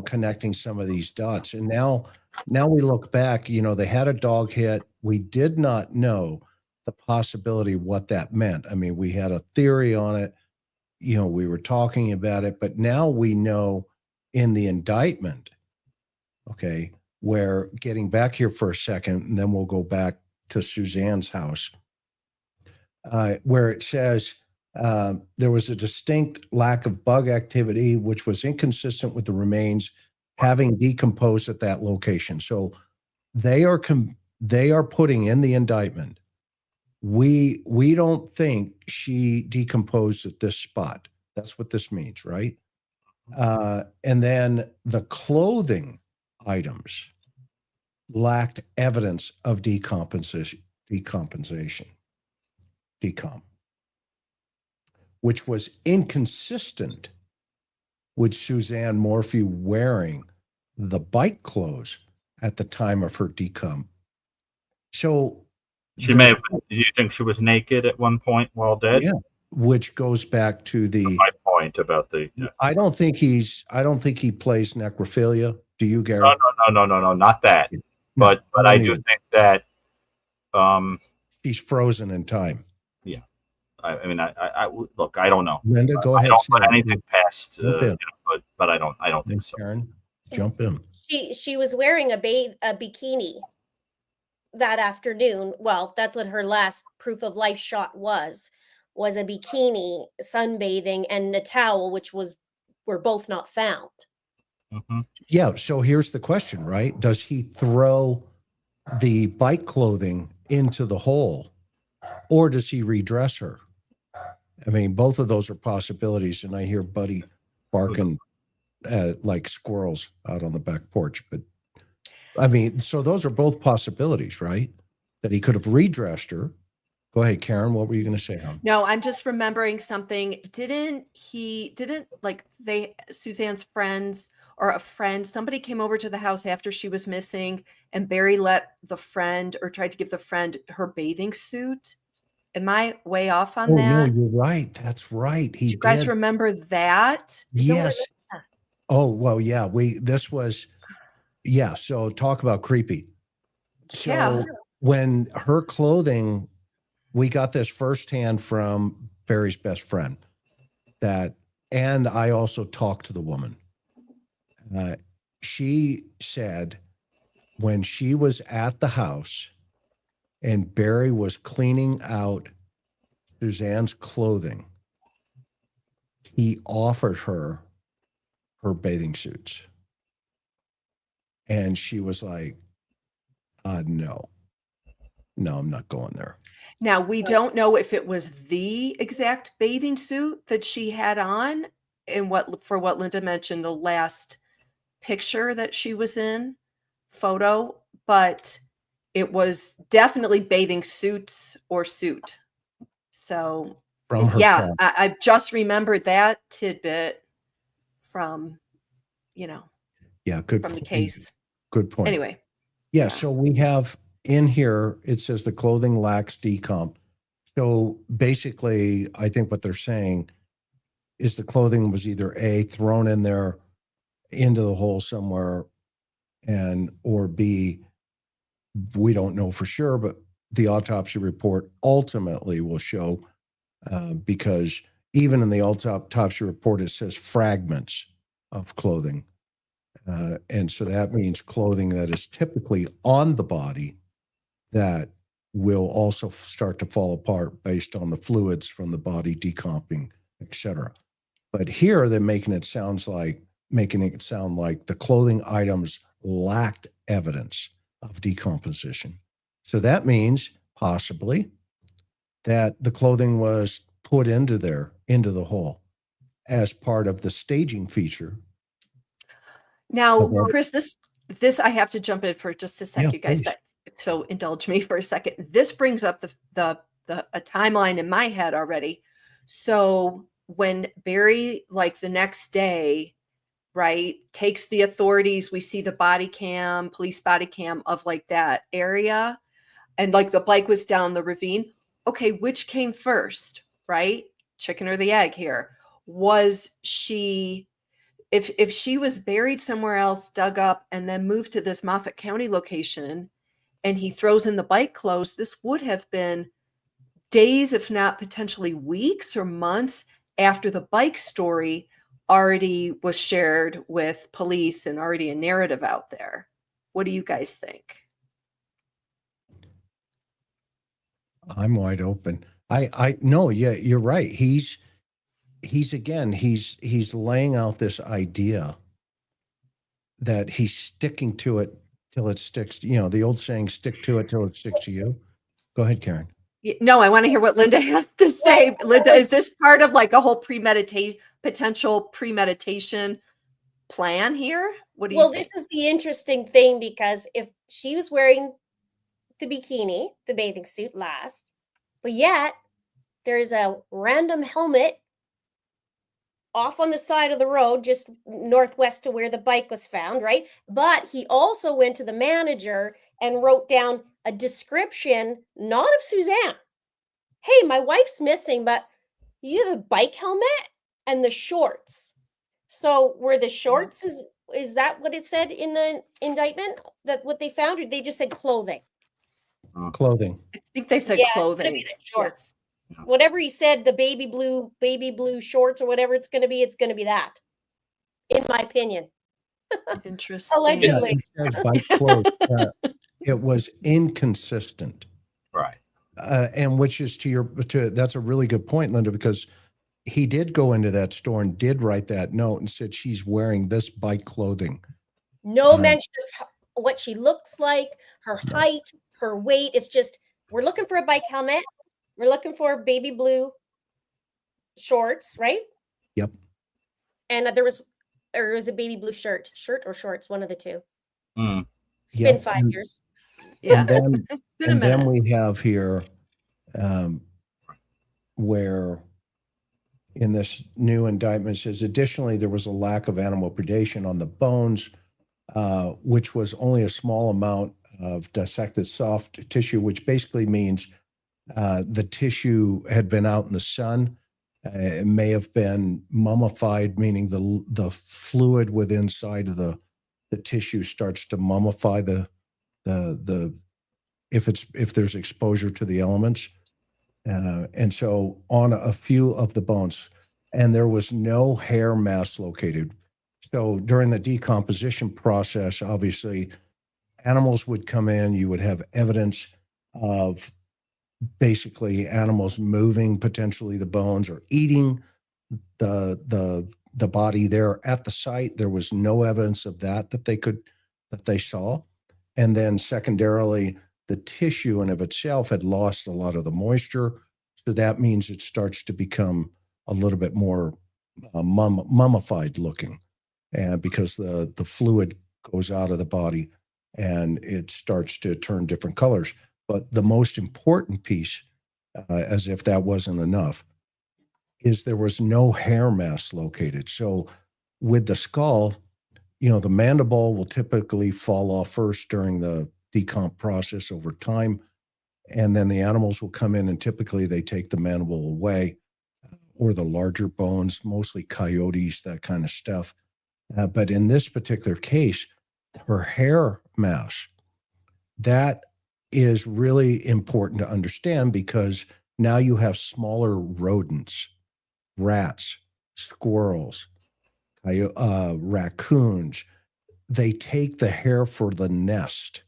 connecting some of these dots. And now we look back, they had a dog hit. We did not know the possibility of what that meant. I mean, we had a theory on it, we were talking about it, but now we know in the indictment, okay, where getting back here for a second, and then we'll go back to Suzanne's house, where it says there was a distinct lack of bug activity, which was inconsistent with the remains having decomposed at that location. So they are putting in the indictment, we don't think she decomposed at this spot. That's what this means, right? And then the clothing items lacked evidence of decomp, which was inconsistent with Suzanne Morphew wearing the bike clothes at the time of her decomp. So She may have. Do you think she was naked at one point while dead? yeah, which goes back to My point about the. Yeah. I don't think he plays necrophilia. Do you, Gary? No, not that. No, but I do think that. He's frozen in time. Yeah, I mean, I look. I don't know. Linda, go ahead. I don't put anything past. in. But I don't think so. Karen, jump in. She was wearing a bikini that afternoon. Well, that's what her last proof of life shot was a bikini, sunbathing, and a towel, which were both not found. Mm-hmm. Yeah. So here's the question, right? Does he throw the bike clothing into the hole, or does he redress her? I mean, both of those are possibilities. And I hear Buddy barking like squirrels out on the back porch. But I mean, so those are both possibilities, right? That he could have redressed her. Go ahead, Karen. What were you going to say, hon? No, I'm just remembering something. Suzanne's friends or a friend, somebody came over to the house after she was missing, and Barry let the friend, or tried to give the friend, her bathing suit. Am I way off on that? No, you're right. That's right. Do you guys remember that? Yes. Oh, well, yeah. So talk about creepy. So Yeah. when her clothing, we got this firsthand from Barry's best friend, and I also talked to the woman. She said when she was at the house and Barry was cleaning out Suzanne's clothing, he offered her bathing suits. And she was like, no, I'm not going there. Now, we don't know if it was the exact bathing suit that she had on, and for what Linda mentioned, the last picture that she was in, photo, but it was definitely bathing suits or suit. So from her, yeah, I just remembered that tidbit from, yeah, good from point. the case. Good point. Anyway. Yeah, so we have in here, it says the clothing lacks decomp. So basically, I think what they're saying is the clothing was either A, thrown in there into the hole somewhere, or B, we don't know for sure, but the autopsy report ultimately will show, because even in the autopsy report, it says fragments of clothing. And so that means clothing that is typically on the body that will also start to fall apart based on the fluids from the body decomping, et cetera. But here they're making it sound like the clothing items lacked evidence of decomposition. So that means possibly that the clothing was put into the hole as part of the staging feature. Now, Chris, this I have to jump in for just a sec, Yeah, you guys. please. so indulge me for a second. This brings up a timeline in my head already. So when Barry, like the next day, right, takes the authorities, we see the police body cam of like that area, and like the bike was down the ravine. Okay, which came first, right? Chicken or the egg here? Was she, if she was buried somewhere else, dug up, and then moved to this Moffat County location, and he throws in the bike clothes, this would have been days, if not potentially weeks or months after the bike story already was shared with police and already a narrative out there. What do you guys think? I'm wide open. I no, yeah, you're right. He's laying out this idea that he's sticking to it till it sticks. You know, the old saying, stick to it till it sticks to you. Go ahead, Karen. No, I want to hear what Linda has to say. Linda, is this part of like a whole potential premeditation plan here? What do you think? This is the interesting thing, because if she was wearing the bikini, the bathing suit last, but yet there's a random helmet off on the side of the road, just northwest to where the bike was found, right? But he also went to the manager and wrote down a description, not of Suzanne. Hey, my wife's missing, but you have the bike helmet and the shorts. So were the shorts, is that what it said in the indictment? That what they found, or they just said clothing? Clothing. I think they said Yeah, it's gonna clothing. be the shorts. Whatever he said, the baby blue shorts or whatever it's going to be that, in my opinion. Interesting. Allegedly. Yeah, it says bike clothes. It was inconsistent. Right. And which is that's a really good point, Linda, because he did go into that store and did write that note and said she's wearing this bike clothing. No mention of what she looks like, her height, her weight. It's just, we're looking for a bike helmet. We're looking for baby blue shorts, right? Yep. And there was a baby blue shirt or shorts, one of the two. Mm. It's been Yep. 5 years. Yeah. And then we have here where in this new indictment it says, additionally, there was a lack of animal predation on the bones, which was only a small amount of dissected soft tissue, which basically means the tissue had been out in the sun. It may have been mummified, meaning the fluid within inside of the tissue starts to mummify if there's exposure to the elements. And so on a few of the bones, and there was no hair mass located. So during the decomposition process, obviously animals would come in, you would have evidence of basically animals moving potentially the bones or eating the body there at the site. There was no evidence of that they saw. And then secondarily, the tissue in of itself had lost a lot of the moisture. So that means it starts to become a little bit more mummified looking, and because the fluid goes out of the body and it starts to turn different colors. But the most important piece, as if that wasn't enough, is there was no hair mass located. So with the skull, the mandible will typically fall off first during the decomp process over time. And then the animals will come in and typically they take the mandible away, or the larger bones, mostly coyotes, that kind of stuff. But in this particular case, her hair mass, that is really important to understand, because now you have smaller rodents, rats, squirrels, raccoons. They take the hair for the nest.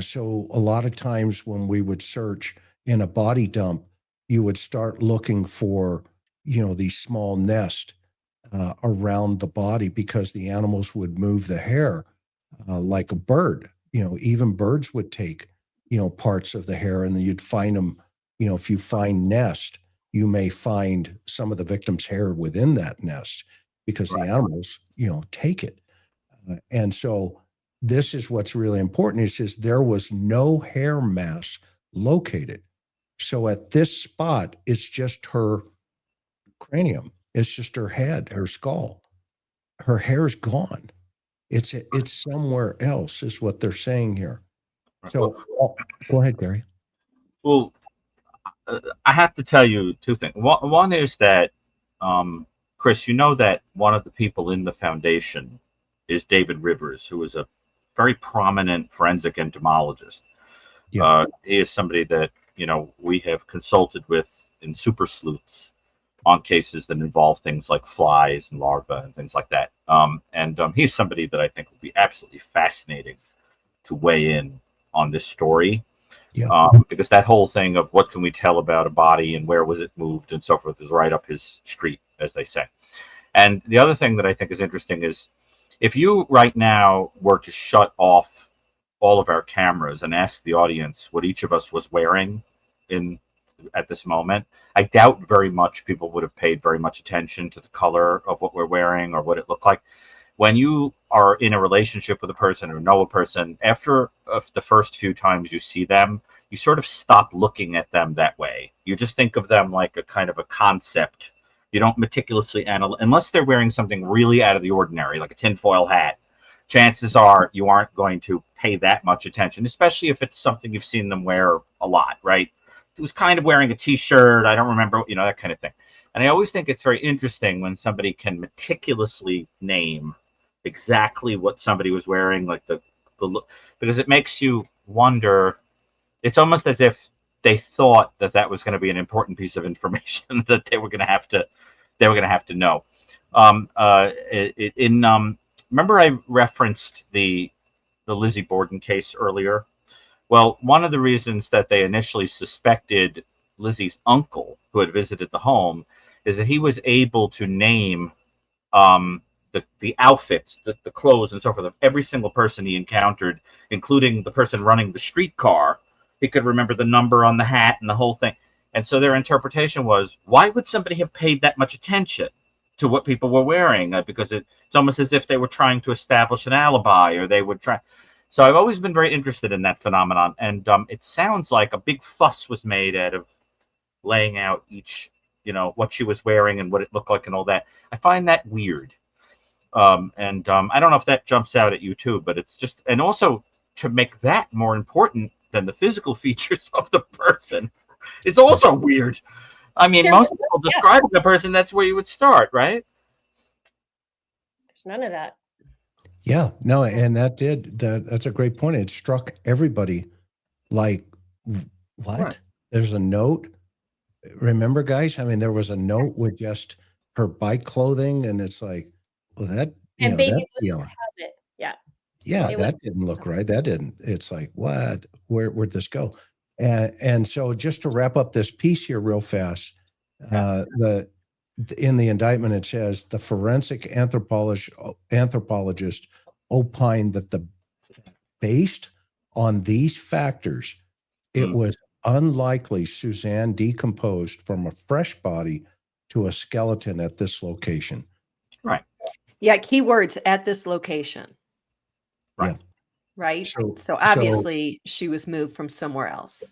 So a lot of times when we would search in a body dump, you would start looking for, these small nests around the body, because the animals would move the hair like a bird. Even birds would take, parts of the hair, and then you'd find them, if you find nest, you may find some of the victim's hair within that nest, because the animals, take it. And so this is what's really important. It says there was no hair mass located. So at this spot, it's just her cranium. It's just her head, her skull. Her hair's gone. It's somewhere else, is what they're saying here. So go ahead, Gary. Well, I have to tell you two things. One is that, Chris, you know that one of the people in the foundation is David Rivers, who is a very prominent forensic entomologist. Yeah. He is somebody that, we have consulted with in super sleuths on cases that involve things like flies and larvae and things like that. He's somebody that I think would be absolutely fascinating to weigh in on this story. Yeah. Because that whole thing of what can we tell about a body and where was it moved and so forth is right up his street, as they say. And the other thing that I think is interesting is if you right now were to shut off all of our cameras and ask the audience what each of us was wearing at this moment, I doubt very much people would have paid very much attention to the color of what we're wearing or what it looked like. When you are in a relationship with a person or know a person, after the first few times you see them, you sort of stop looking at them that way. You just think of them like a kind of a concept. You don't meticulously analyze, unless they're wearing something really out of the ordinary, like a tinfoil hat. Chances are you aren't going to pay that much attention, especially if it's something you've seen them wear a lot, right? It was kind of wearing a t-shirt. I don't remember, that kind of thing. And I always think it's very interesting when somebody can meticulously name exactly what somebody was wearing, like the look, because it makes you wonder. It's almost as if they thought that was going to be an important piece of information that they were going to have to know. Remember I referenced the Lizzie Borden case earlier? Well, one of the reasons that they initially suspected Lizzie's uncle, who had visited the home, is that he was able to name the outfits, the clothes and so forth of every single person he encountered, including the person running the streetcar. He could remember the number on the hat and the whole thing. And so their interpretation was, why would somebody have paid that much attention to what people were wearing? Because it's almost as if they were trying to establish an alibi, or they would try. So I've always been very interested in that phenomenon. And it sounds like a big fuss was made out of laying out each, what she was wearing and what it looked like and all that. I find that weird. I don't know if that jumps out at you too, but it's just, and also to make that more important than the physical features of the person is also weird. I mean, most people describing a person, that's where you would start, right? There's none of that. Yeah, no, and that's a great point. It struck everybody like, what? Right. There's a note. Remember, guys? I mean, there was a note with just her bike clothing, and it's like, well, that, and baby Blue have it. Yeah. Yeah, that didn't look right. That didn't. It's like, what? Where'd this go? And so just to wrap up this piece here real fast, in the indictment, it says the forensic anthropologist opined that based on these factors, it was unlikely Suzanne decomposed from a fresh body to a skeleton at this location. Right. Yeah, keywords at this location. Right. Yeah. Right. So obviously she was moved from somewhere else.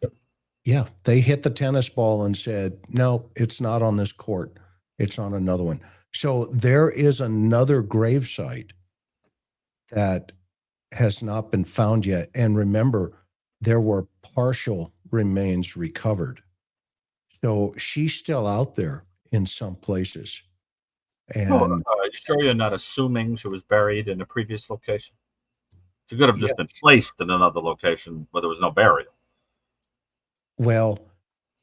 Yeah. They hit the tennis ball and said, no, it's not on this court. It's on another one. So there is another gravesite that has not been found yet. And remember, there were partial remains recovered. So she's still out there in some places. And sure you're not assuming she was buried in a previous location? She could have just been placed in another location where there was no burial. Well,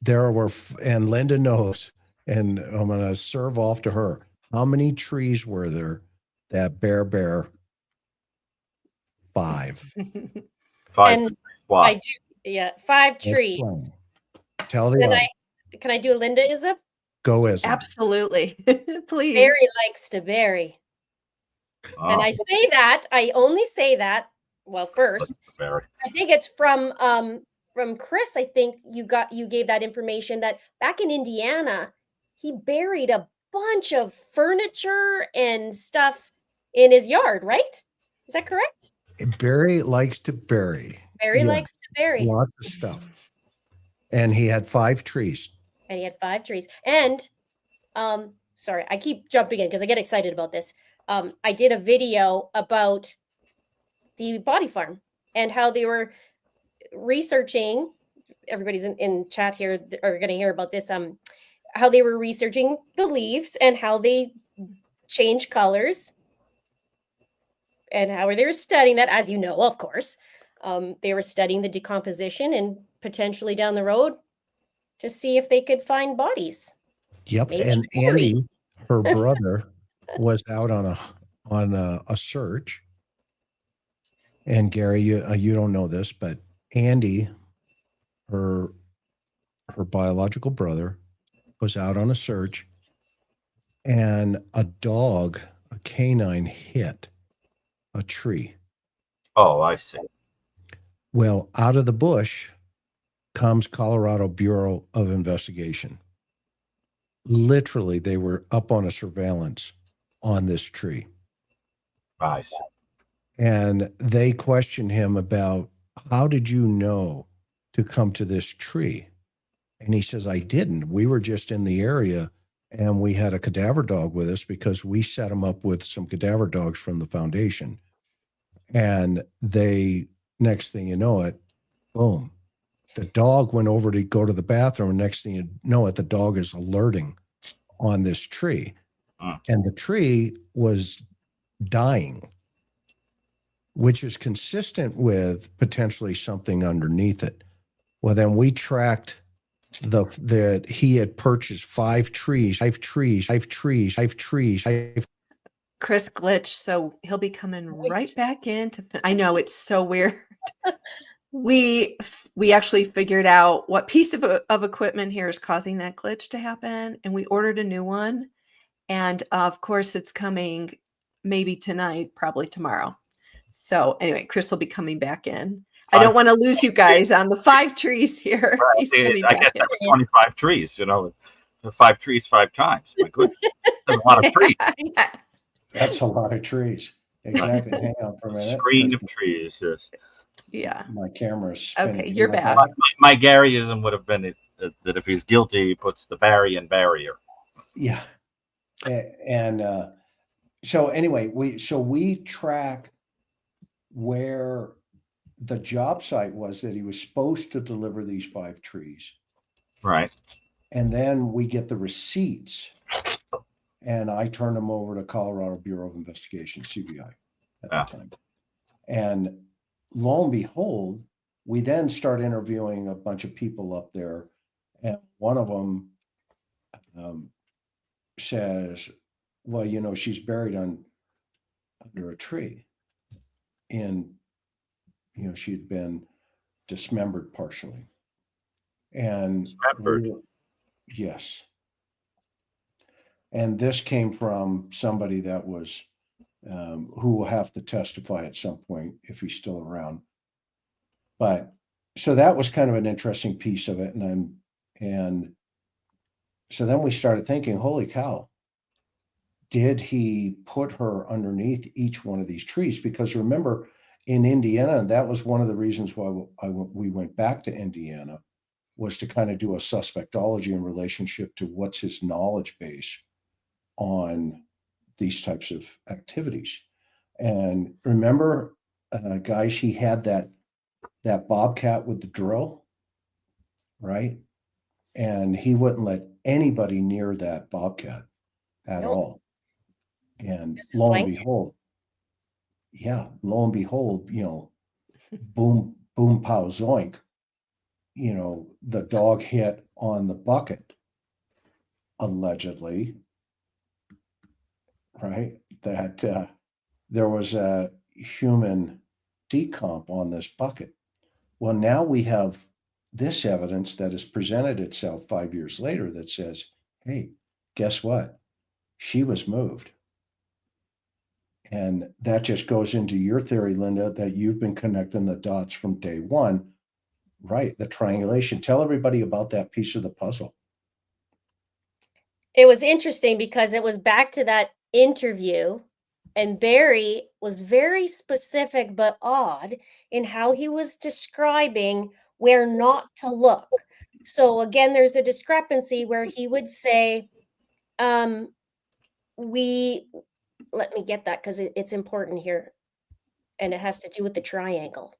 there were, and Linda knows, and I'm going to serve off to her. How many trees were there that bear? 5. 5 and trees. Wow. I do, 5 trees. Tell the Can I do a Linda-ism? Go as Absolutely. Please. Barry likes to bury. Oh. And I only say that, well, first, I think it's from Chris. I think you gave that information that back in Indiana, he buried a bunch of furniture and stuff in his yard, right? Is that correct? Barry likes to bury. Barry Yeah, likes to bury. lots of stuff. And he had 5 trees. And he had 5 trees. And sorry, I keep jumping in because I get excited about this. I did a video about the body farm and how they were researching. Everybody's in chat here are going to hear about this. How they were researching the leaves and how they change colors, and how they were studying that, as you know, of course. They were studying the decomposition and potentially down the road to see if they could find bodies. Yep. Maybe And Corey. Andy, her brother, was out on a search. And Gary, you don't know this, but Andy, her biological brother, was out on a search, and a dog, a canine, hit a tree. Oh, I see. Well, out of the bush comes Colorado Bureau of Investigation. Literally, they were up on a surveillance on this tree. I see. And they questioned him about, how did you know to come to this tree? And he says, I didn't. We were just in the area, and we had a cadaver dog with us because we set him up with some cadaver dogs from the foundation. And they, next thing you know it, boom, the dog went over to go to the bathroom. And next thing you know it, the dog is alerting on this tree. And the tree was dying, which is consistent with potentially something underneath it. Well, then we tracked that he had purchased 5 trees. Chris glitched, so he'll be coming right back in. I know, it's so weird. We actually figured out what piece of equipment here is causing that glitch to happen, and we ordered a new one. And of course, it's coming maybe tonight, probably tomorrow. So anyway, Chris will be coming back in. I don't want to lose you guys on the 5 trees here. Right. He's coming I back guess in. that was 25 trees, 5 trees 5 times. My goodness. That's a lot of trees. That's a lot of trees. Exactly. Hang on for a minute. Screen of trees, yes. Yeah. My camera is spinning. Okay, you're back. My Garyism would have been that if he's guilty, he puts the Barry in barrier. Yeah. And so anyway, we track where the job site was that he was supposed to deliver these 5 trees. Right. And then we get the receipts, and I turn them over to Colorado Bureau of Investigation, CBI at the time. And lo and behold, we then start interviewing a bunch of people up there. And one of them says, well, she's buried under a tree. And, she had been dismembered partially. And yes. And this came from somebody that was, who will have to testify at some point if he's still around. But so that was kind of an interesting piece of it. And so then we started thinking, holy cow, did he put her underneath each one of these trees? Because remember, in Indiana, and that was one of the reasons why we went back to Indiana, was to kind of do a suspectology in relationship to what's his knowledge base on these types of activities. And remember, guys, he had that bobcat with the drill, right? And he wouldn't let anybody near that bobcat at all. And lo and behold, boom, boom, pow, zoink, the dog hit on the bucket, allegedly, right? That there was a human decomp on this bucket. Well, now we have this evidence that has presented itself 5 years later that says, hey, guess what? She was moved. And that just goes into your theory, Linda, that you've been connecting the dots from day one, right? The triangulation. Tell everybody about that piece of the puzzle. It was interesting because it was back to that interview And Barry was very specific but odd in how he was describing where not to look. So again, there's a discrepancy where he would say, let me get that because it's important here. And it has to do with the triangle.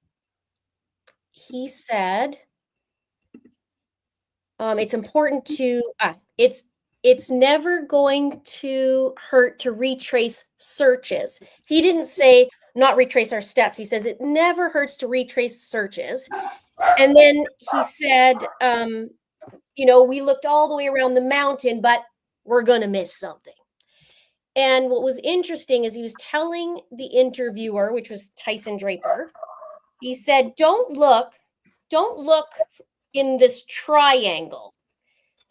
He said, it's important to, it's never going to hurt to retrace searches. He didn't say not retrace our steps. He says it never hurts to retrace searches. And then he said, we looked all the way around the mountain, but we're going to miss something. And what was interesting is he was telling the interviewer, which was Tyson Draper, he said, don't look in this triangle.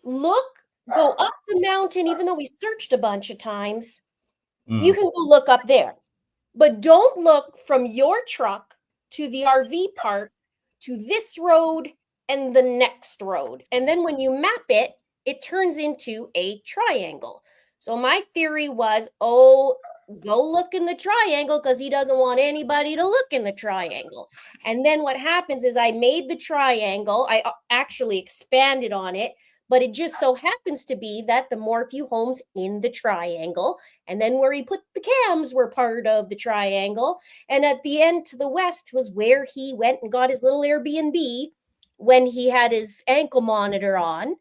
Go up the mountain, even though we searched a bunch of times, you can go look up there. But don't look from your truck to the RV park to this road and the next road. And then when you map it, it turns into a triangle. So my theory was, go look in the triangle because he doesn't want anybody to look in the triangle. And then what happens is I made the triangle. I actually expanded on it, but it just so happens to be that the Morphew homes in the triangle, and then where he put the cams were part of the triangle. And at the end to the west was where he went and got his little Airbnb when he had his ankle monitor on.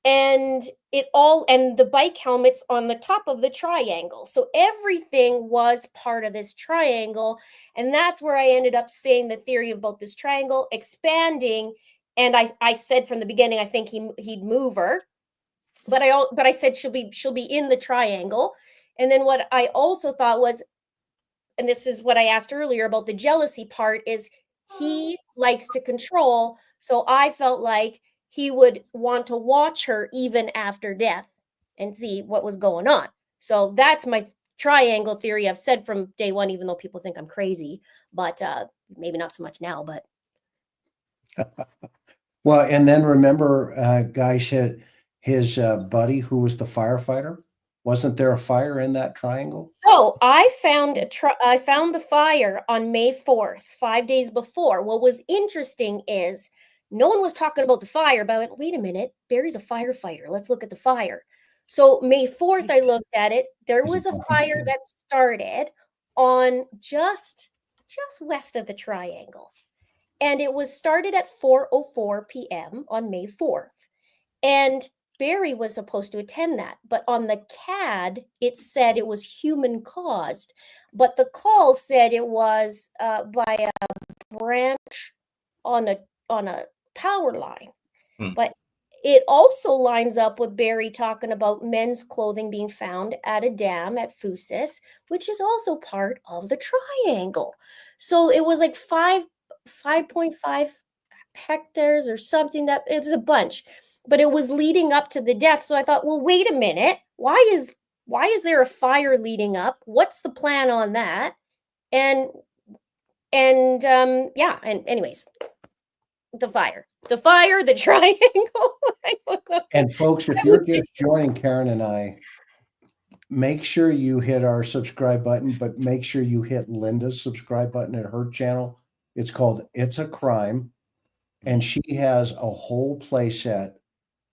And the bike helmets on the top of the triangle. So everything was part of this triangle. And that's where I ended up saying the theory about this triangle expanding. And I said from the beginning, I think he'd move her, but I said she'll be in the triangle. And then what I also thought was, and this is what I asked earlier about the jealousy part, is he likes to control. So I felt like he would want to watch her even after death and see what was going on. So that's my triangle theory. I've said from day one, even though people think I'm crazy, but maybe not so much now, but. Well, and then remember, guys, his buddy who was the firefighter. Wasn't there a fire in that triangle? So I found the fire on May 4th, 5 days before. What was interesting is no one was talking about the fire, but I went, wait a minute, Barry's a firefighter. Let's look at the fire. So May 4th, I looked at it. There was a fire that started on just west of the triangle. And it was started at 4:04 p.m. on May 4th. And Barry was supposed to attend that. But on the CAD, it said it was human caused. But the call said it was by a branch on a power line. But it also lines up with Barry talking about men's clothing being found at a dam at Fusis, which is also part of the triangle. So it was like 5.5 hectares or something. That it's a bunch, but it was leading up to the death. So I thought, well, wait a minute. Why is there a fire leading up? What's the plan on that? And anyways, the fire, the triangle. And folks, if you're just joining Karen and I, make sure you hit our subscribe button, but make sure you hit Linda's subscribe button at her channel. It's called It's a Crime. And she has a whole play set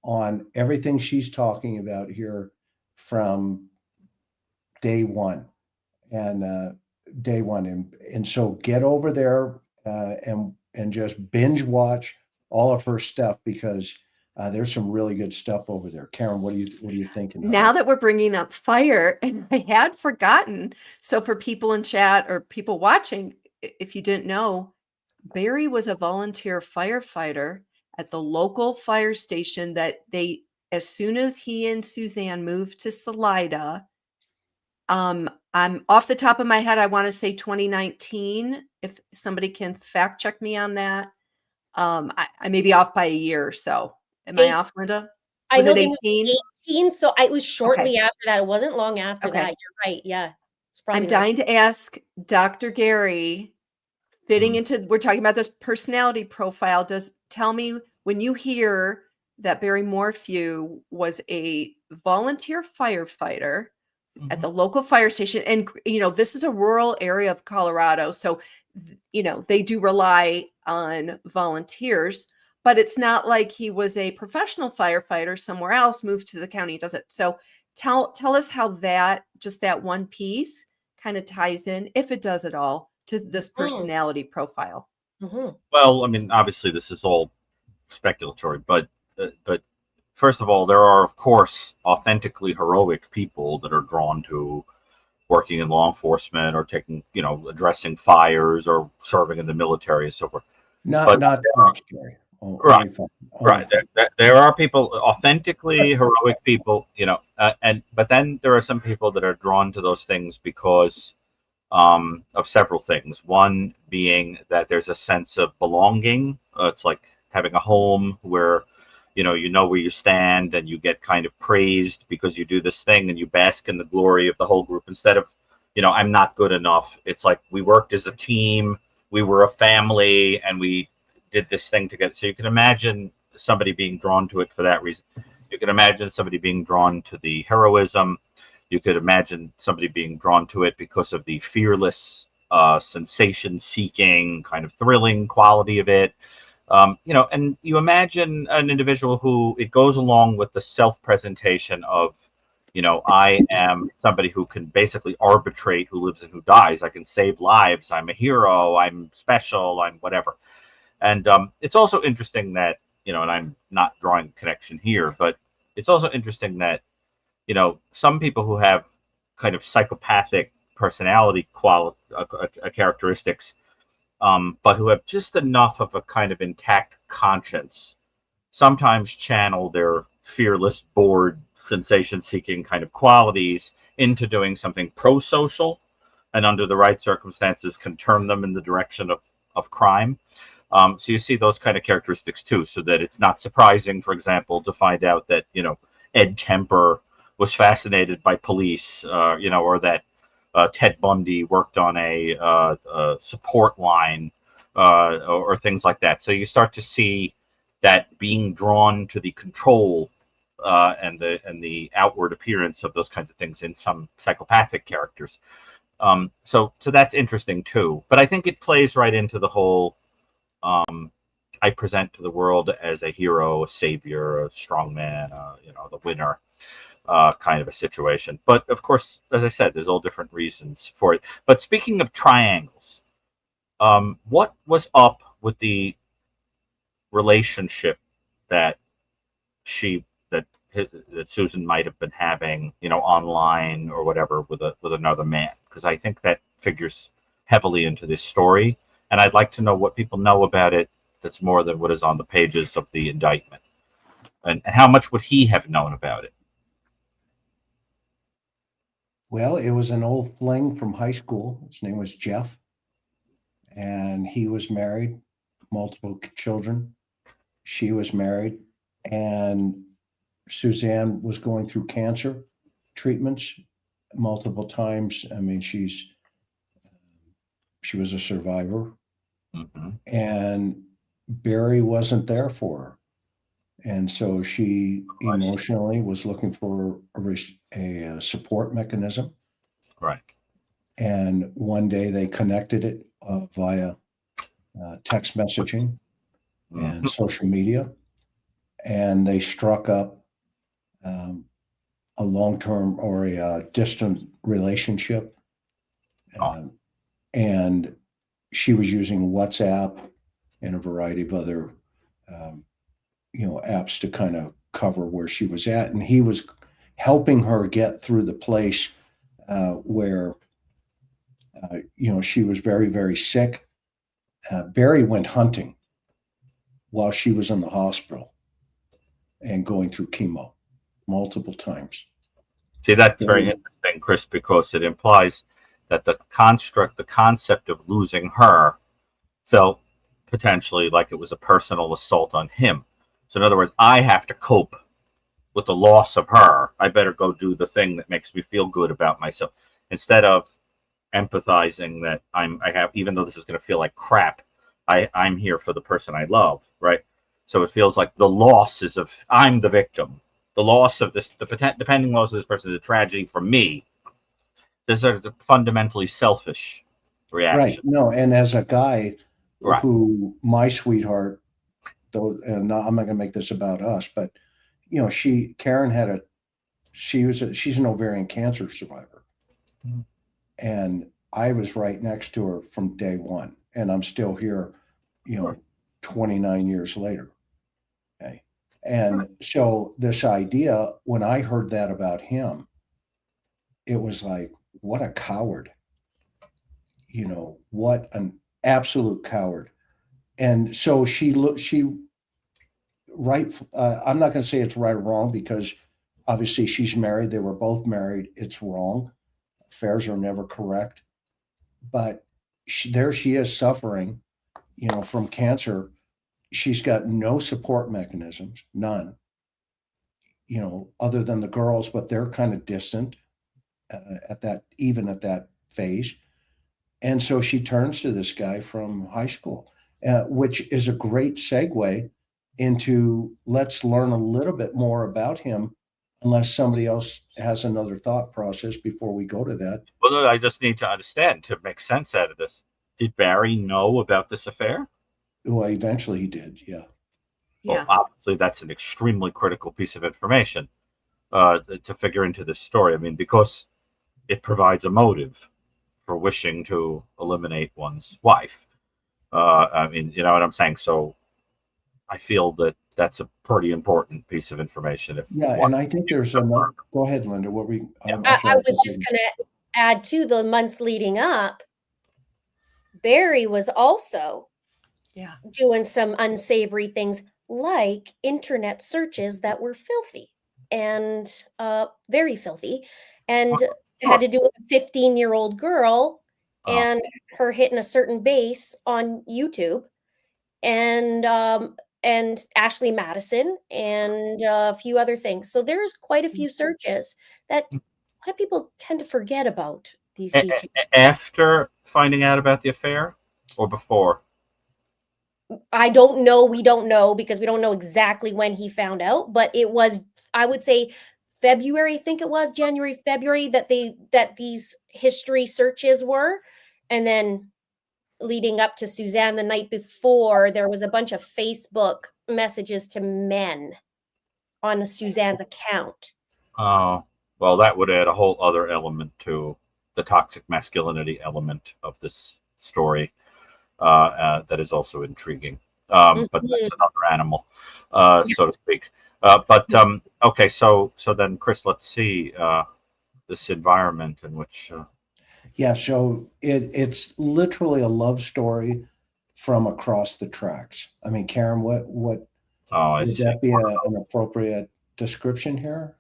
on everything she's talking about here from day one. And so get over there and just binge watch all of her stuff, because there's some really good stuff over there. Karen, what are you thinking? Now that we're bringing up fire, and I had forgotten. So for people in chat or people watching, if you didn't know, Barry was a volunteer firefighter at the local fire station that as soon as he and Suzanne moved to Salida, I'm off the top of my head, I want to say 2019. If somebody can fact check me on that. I may be off by a year or so. Am I off, Linda? Was it 18? 18, so it was shortly after that. It wasn't long after that. You're right. Yeah. I'm dying to ask Dr. Gary, fitting into, we're talking about this personality profile. Tell me, when you hear that Barry Morphew was a volunteer firefighter at the local fire station. And, this is a rural area of Colorado. So, they do rely on volunteers, but it's not like he was a professional firefighter somewhere else, moved to the county, does it. So tell us how that one piece kind of ties in, if it does at all, to this personality profile. Mm-hmm. Well, I mean, obviously this is all speculatory, but first of all, there are, of course, authentically heroic people that are drawn to working in law enforcement or taking, addressing fires or serving in the military and so forth. Not scary. Right. There are people, authentically heroic people, but then there are some people that are drawn to those things because of several things. One being that there's a sense of belonging. It's like having a home where you know where you stand, and you get kind of praised because you do this thing, and you bask in the glory of the whole group instead of, I'm not good enough. It's like we worked as a team, we were a family, and we did this thing together. So you can imagine somebody being drawn to it for that reason. You can imagine somebody being drawn to the heroism. You could imagine somebody being drawn to it because of the fearless, sensation-seeking, kind of thrilling quality of it. And you imagine an individual who it goes along with the self-presentation of, I am somebody who can basically arbitrate who lives and who dies. I can save lives. I'm a hero. I'm special. I'm whatever. And it's also interesting that, and I'm not drawing a connection here, but it's also interesting that, some people who have kind of psychopathic personality characteristics, but who have just enough of a kind of intact conscience, sometimes channel their fearless, bored, sensation-seeking kind of qualities into doing something pro-social, and under the right circumstances can turn them in the direction of crime. So you see those kind of characteristics too, so that it's not surprising, for example, to find out that, Ed Kemper was fascinated by police, or that Ted Bundy worked on a support line, or things like that. So you start to see that being drawn to the control and the outward appearance of those kinds of things in some psychopathic characters. So that's interesting too. But I think it plays right into the whole I present to the world as a hero, a savior, a strong man, the winner kind of a situation. But of course, as I said, there's all different reasons for it. But speaking of triangles, what was up with the relationship that Susan might have been having, online or whatever with another man? Because I think that figures heavily into this story, and I'd like to know what people know about it that's more than what is on the pages of the indictment, and how much would he have known about it? Well, it was an old fling from high school. His name was Jeff, and he was married, multiple children. She was married, and Suzanne was going through cancer treatments multiple times. I mean, she was a survivor, and Barry wasn't there for her. And so she emotionally was looking for a support mechanism. Right. And one day they connected it via text messaging and social media. And they struck up a long-term or a distant relationship. And she was using WhatsApp and a variety of other apps to kind of cover where she was at. And he was helping her get through the place where, she was very, very sick. Barry went hunting while she was in the hospital and going through chemo multiple times. See, that's very interesting, Chris, because it implies that the concept of losing her felt potentially like it was a personal assault on him. So in other words, I have to cope with the loss of her. I better go do the thing that makes me feel good about myself, instead of empathizing that even though this is going to feel like crap, I'm here for the person I love, right? So it feels like the loss is I'm the victim. The loss of this, the pending loss of this person is a tragedy for me, there's a fundamentally selfish Right. reaction. No, and as a guy Right. who, my sweetheart, though, and I'm not going to make this about us, but Karen had she's an ovarian cancer survivor. Mhm. And I was right next to her from day one, and I'm still here, Sure. 29 years later. Okay. And so this idea, when I heard that about him, it was like, what a coward, what an absolute coward. And so I'm not going to say it's right or wrong, because obviously she's married. They were both married. It's wrong. Affairs are never correct. But there she is suffering, from cancer. She's got no support mechanisms, none, other than the girls, but they're kind of distant at that phase. And so she turns to this guy from high school, which is a great segue into, let's learn a little bit more about him, unless somebody else has another thought process before we go to that. Well, no, I just need to understand, to make sense out of this. Did Barry know about this affair? Well, eventually he did, yeah. Yeah. Well, obviously that's an extremely critical piece of information to figure into this story. I mean, because it provides a motive for wishing to eliminate one's wife. I mean, you know what I'm saying? So I feel that that's a pretty important piece of information. And I think there's another. Go ahead, Linda. What we? I was just going to add to the months leading up. Barry was also doing some unsavory things, like internet searches that were filthy and very filthy, and had to do with a 15-year-old girl and her hitting a certain base on YouTube, and Ashley Madison and a few other things. So there's quite a few searches that a lot of people tend to forget about these details. After finding out about the affair or before? I don't know. We don't know, because we don't know exactly when he found out, but it was, I would say, February, I think it was January, February, that these history searches were. And then leading up to Suzanne the night before, there was a bunch of Facebook messages to men on Suzanne's account. Oh, well, that would add a whole other element to the toxic masculinity element of this story that is also intriguing. But that's another animal, so to speak. Okay, so then, Chris, let's see this environment in which... Yeah, so it's literally a love story from across the tracks. I mean, Karen, what would that be an appropriate description here?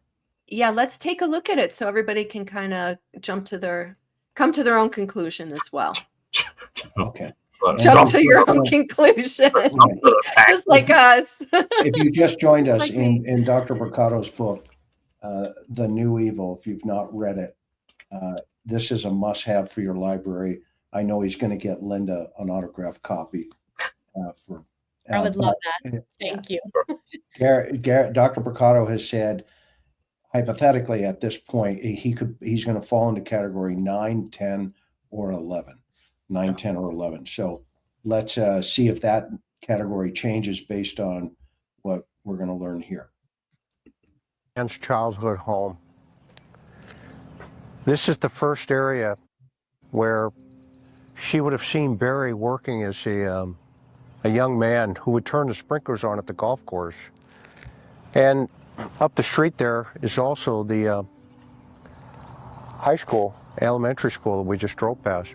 Yeah, let's take a look at it so everybody can kind of come to their own conclusion as well. Okay. Jump to your own conclusion, just like us. If you just joined us Like in Dr. Brucato's book, The New Evil, if you've not read it, this is a must-have for your library. I know he's going to get Linda an autographed copy. I would love that. Thank you. Dr. Brucato has said, hypothetically, at this point, he's going to fall into category 9, 10, or 11. 9, 10, or 11. So let's see if that category changes based on what we're going to learn here. Anne's childhood home. This is the first area where she would have seen Barry working as a young man who would turn the sprinklers on at the golf course. And up the street there is also the high school, elementary school that we just drove past.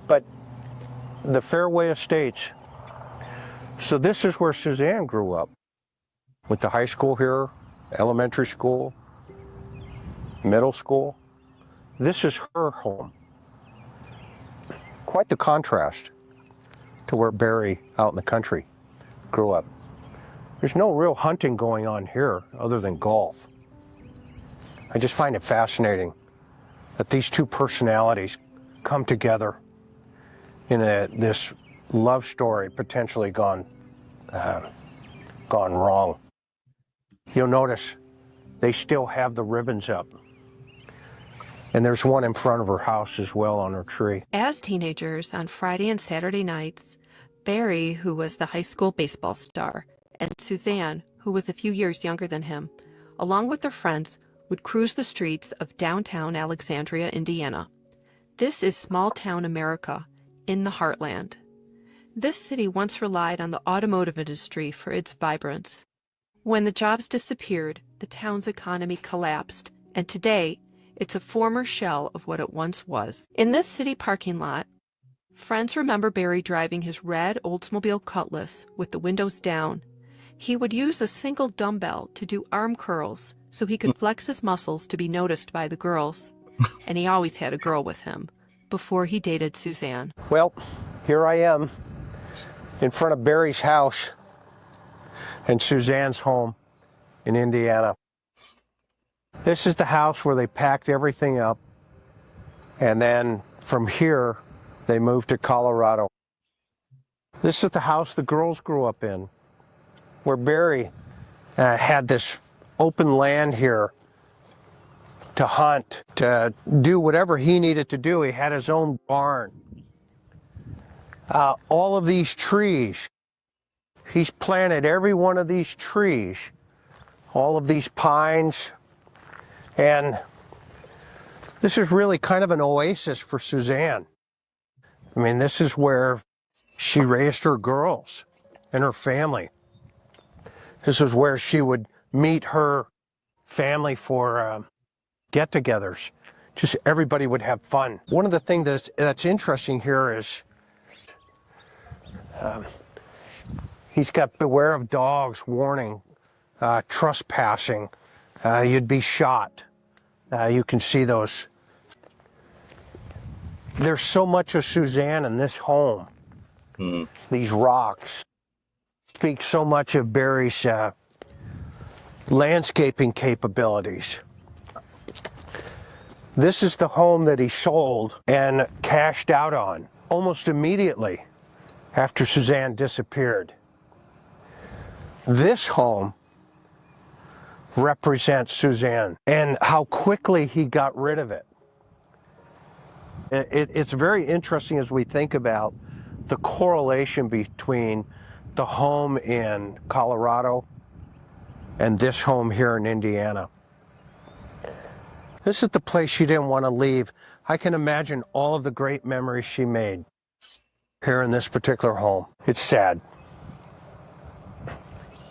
But the Fairway Estates, so this is where Suzanne grew up, with the high school here, elementary school, middle school. This is her home. Quite the contrast to where Barry out in the country grew up. There's no real hunting going on here other than golf. I just find it fascinating that these two personalities come together in this love story potentially gone wrong. You'll notice they still have the ribbons up. And there's one in front of her house as well on her tree. As teenagers, on Friday and Saturday nights, Barry, who was the high school baseball star, and Suzanne, who was a few years younger than him, along with their friends, would cruise the streets of downtown Alexandria, Indiana. This is small-town America, in the heartland. This city once relied on the automotive industry for its vibrance. When the jobs disappeared, the town's economy collapsed, and today, it's a former shell of what it once was. In this city parking lot, friends remember Barry driving his red Oldsmobile Cutlass with the windows down. He would use a single dumbbell to do arm curls so he could flex his muscles to be noticed by the girls. And he always had a girl with him before he dated Suzanne. Well, here I am in front of Barry's house and Suzanne's home in Indiana. This is the house where they packed everything up, and then from here they moved to Colorado. This is the house the girls grew up in, where Barry had this open land here to hunt, to do whatever he needed to do. He had his own barn. All of these trees, he's planted every one of these trees, all of these pines, and this is really kind of an oasis for Suzanne. I mean, this is where she raised her girls and her family. This is where she would meet her family for get-togethers. Just everybody would have fun. One of the things that's interesting here is he's got beware of dogs warning, trespassing, you'd be shot. You can see those. There's so much of Suzanne in this home. These rocks speak so much of Barry's landscaping capabilities. This is the home that he sold and cashed out on almost immediately after Suzanne disappeared. This home represents Suzanne and how quickly he got rid of it. It's very interesting as we think about the correlation between the home in Colorado and this home here in Indiana. This is the place she didn't want to leave. I can imagine all of the great memories she made here in this particular home. It's sad.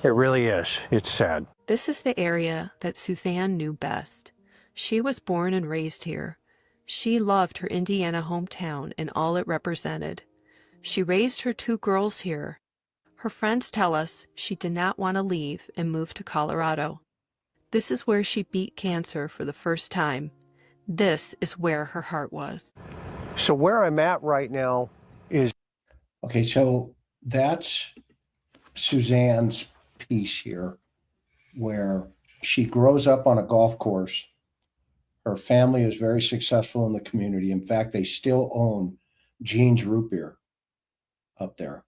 It really is. It's sad. This is the area that Suzanne knew best. She was born and raised here. She loved her Indiana hometown and all it represented. She raised her two girls here. Her friends tell us she did not want to leave and move to Colorado. This is where she beat cancer for the first time. This is where her heart was. So where I'm at right now is... Okay, so that's Suzanne's piece here, where she grows up on a golf course. Her family is very successful in the community. In fact, they still own Gene's Root Beer up there.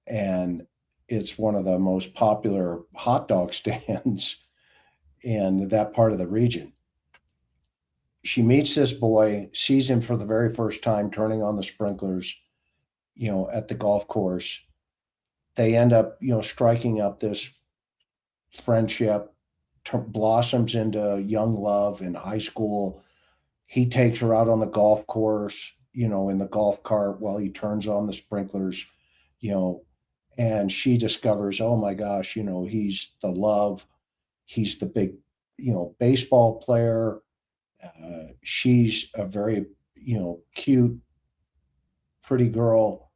And it's one of the most popular hot dog stands in that part of the region. She meets this boy, sees him for the very first time, turning on the sprinklers, at the golf course. They end up, striking up this friendship, blossoms into young love in high school. He takes her out on the golf course, in the golf cart while he turns on the sprinklers, and she discovers, oh my gosh, he's the love. He's the big, baseball player. She's a very, cute, pretty girl.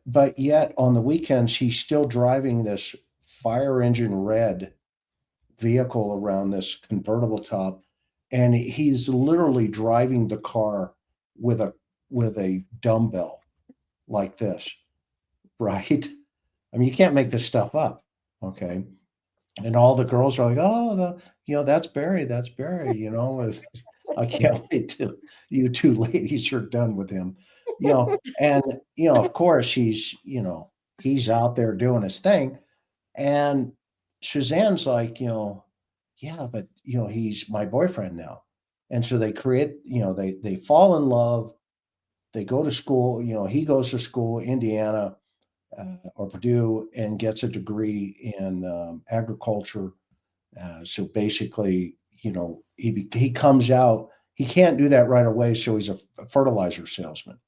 But yet on the weekends, he's still driving this fire engine red vehicle around this convertible top. And he's literally driving the car with a dumbbell like this, right? I mean, you can't make this stuff up. Okay. And all the girls are like, oh, that's Barry. That's Barry, I can't wait till you two ladies are done with him, and, of course he's out there doing his thing. And Suzanne's like, yeah, but, he's my boyfriend now. And so they create, they fall in love. They go to school, he goes to school, Indiana or Purdue, and gets a degree in agriculture. So basically, he comes out, he can't do that right away. So he's a fertilizer salesman.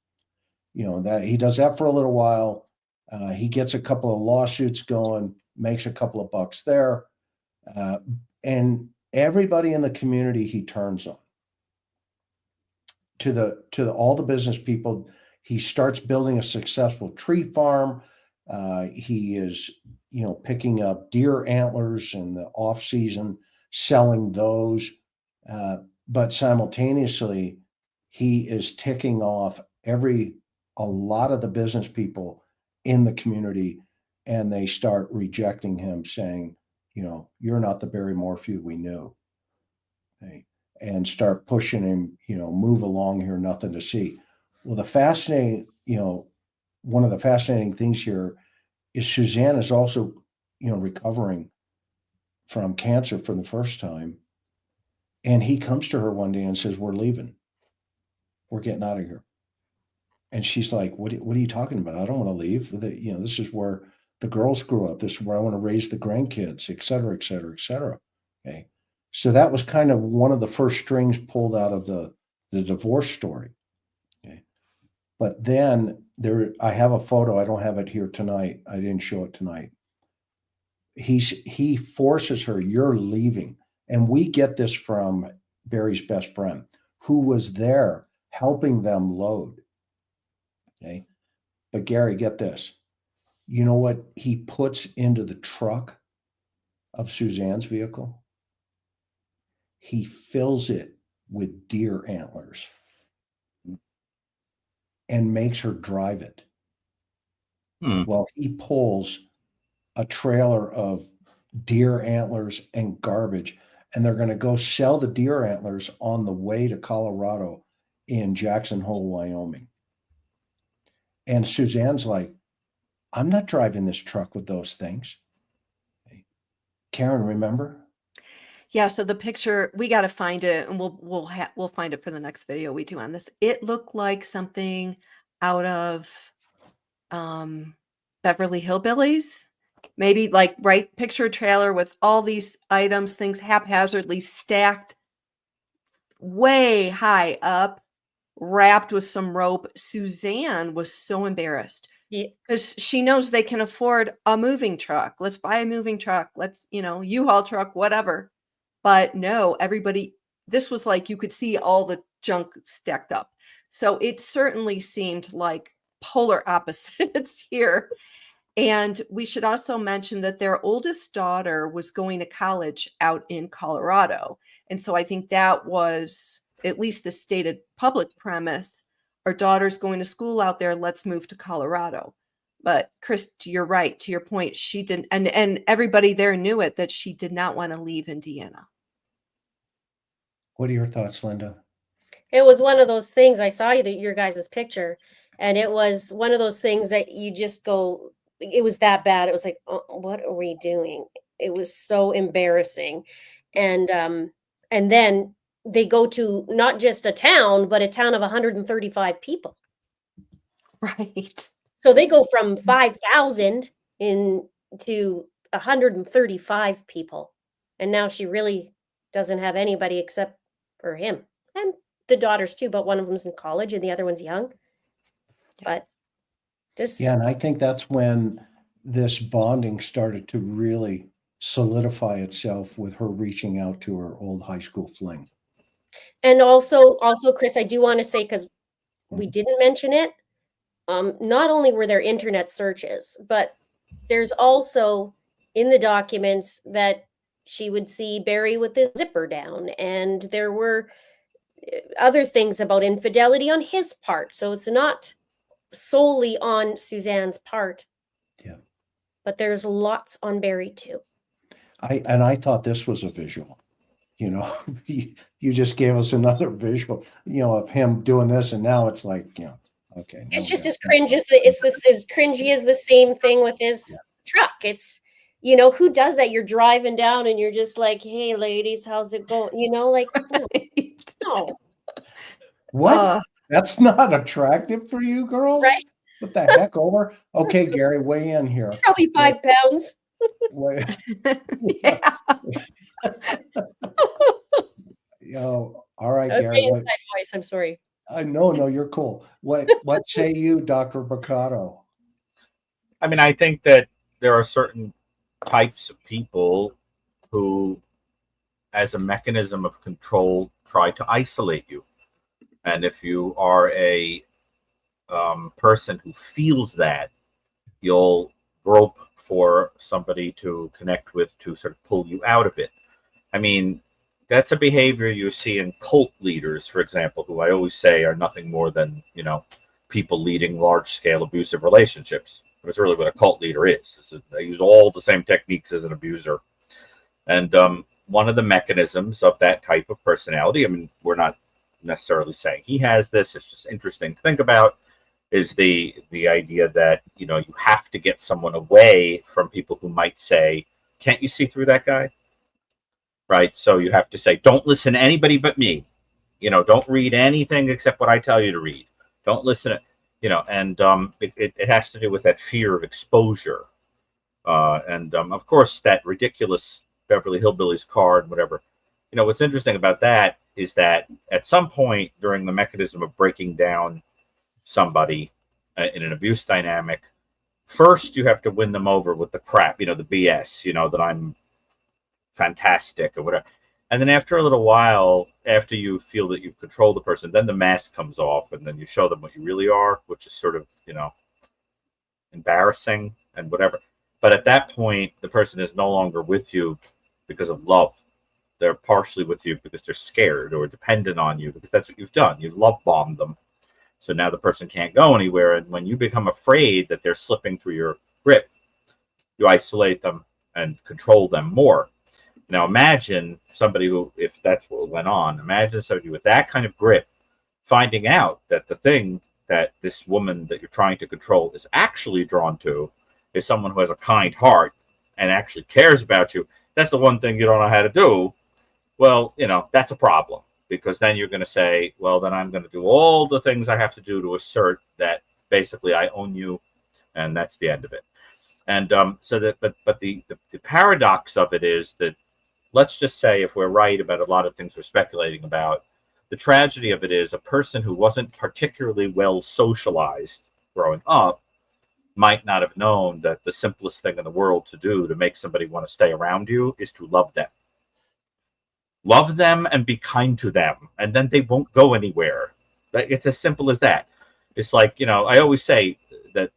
That he does that for a little while. He gets a couple of lawsuits going, makes a couple of bucks there. And everybody in the community he turns on. To all the business people, he starts building a successful tree farm. He is, picking up deer antlers in the off season, selling those. But simultaneously, he is ticking off a lot of the business people in the community, and they start rejecting him, saying, you're not the Barry Morphew we knew. Okay? And start pushing him, move along here, nothing to see. Well, one of the fascinating things here is Suzanne is also, recovering from cancer for the first time. And he comes to her one day and says, we're leaving. We're getting out of here. And she's like, what are you talking about? I don't want to leave. This is where the girls grew up. This is where I want to raise the grandkids, et cetera, et cetera, et cetera. Okay. So that was kind of one of the first strings pulled out of the divorce story. Okay. But then I have a photo. I don't have it here tonight. I didn't show it tonight. He forces her, you're leaving. And we get this from Barry's best friend, who was there helping them load. Okay. But Gary, get this. You know what he puts into the truck of Suzanne's vehicle? He fills it with deer antlers and makes her drive it. Well, he pulls a trailer of deer antlers and garbage, and they're going to go sell the deer antlers on the way to Colorado in Jackson Hole, Wyoming. And Suzanne's like, I'm not driving this truck with those things. Karen, remember? Yeah, so the picture, we got to find it, and we'll find it for the next video we do on this. It looked like something out of Beverly Hillbillies, maybe like picture trailer with all these items, things haphazardly stacked way high up, wrapped with some rope. Suzanne was so embarrassed because she knows they can afford a moving truck. Let's buy a moving truck. Let's, U-Haul truck, whatever. But no, this was like you could see all the junk stacked up. So it certainly seemed like polar opposites here. And we should also mention that their oldest daughter was going to college out in Colorado. And so I think that was at least the stated public premise. Our daughter's going to school out there. Let's move to Colorado. But Chris, you're right. To your point, she didn't, and everybody there knew it, that she did not want to leave Indiana. What are your thoughts, Linda? It was one of those things. I saw your guys' picture, and it was one of those things that you just go, it was that bad. It was like, oh, what are we doing? It was so embarrassing. And then they go to not just a town, but a town of 135 people. Right. So they go from 5,000 to 135 people. And now she really doesn't have anybody except for him and the daughters too, but one of them's in college and the other one's young. But and I think that's when this bonding started to really solidify itself, with her reaching out to her old high school fling. And also, Chris, I do want to say, because we didn't mention it, not only were there internet searches, but there's also in the documents that she would see Barry with the zipper down, and there were other things about infidelity on his part. So it's not solely on Suzanne's part. Yeah. But there's lots on Barry too. I thought this was a visual. You just gave us another visual, of him doing this, and now it's like, okay. It's just as cringe as as cringy as the same thing with his truck. It's, who does that? You're driving down and you're just like, hey ladies, how's it going? Like, right. No. What? That's not attractive for you girls? Right. What the heck over? Okay, Gary, weigh in here. Probably 5 pounds. Wait. Yeah. Yo, all right, That was Gary. my inside voice. I'm sorry. No, you're cool. What say you, Dr. Brucato? I mean, I think that there are certain types of people who, as a mechanism of control, try to isolate you. And if you are a person who feels that, you'll grope for somebody to connect with to sort of pull you out of it. I mean, that's a behavior you see in cult leaders, for example, who I always say are nothing more than, people leading large-scale abusive relationships. That's really what a cult leader is. They use all the same techniques as an abuser. And one of the mechanisms of that type of personality, I mean, we're not necessarily saying he has this, it's just interesting to think about, is the idea that, you have to get someone away from people who might say, can't you see through that guy? Right? So you have to say, don't listen to anybody but me. Don't read anything except what I tell you to read. Don't listen to, and it has to do with that fear of exposure. And of course, that ridiculous Beverly Hillbillies card, whatever. What's interesting about that is that at some point during the mechanism of breaking down somebody in an abuse dynamic, first you have to win them over with the crap, the BS, that I'm fantastic or whatever. And then after a little while, after you feel that you've controlled the person, then the mask comes off and then you show them what you really are, which is sort of, embarrassing and whatever. But at that point, the person is no longer with you because of love. They're partially with you because they're scared or dependent on you, because that's what you've done. You've love bombed them. So now the person can't go anywhere. And when you become afraid that they're slipping through your grip, you isolate them and control them more. Now imagine somebody who, if that's what went on, imagine somebody with that kind of grip finding out that the thing that this woman that you're trying to control is actually drawn to is someone who has a kind heart and actually cares about you. That's the one thing you don't know how to do. Well, that's a problem, because then you're going to say, well, then I'm going to do all the things I have to do to assert that basically I own you, and that's the end of it. And but the paradox of it is that, let's just say, if we're right about a lot of things we're speculating about, the tragedy of it is a person who wasn't particularly well socialized growing up might not have known that the simplest thing in the world to do to make somebody want to stay around you is to love them. Love them and be kind to them, and then they won't go anywhere. It's as simple as that. It's like, I always say that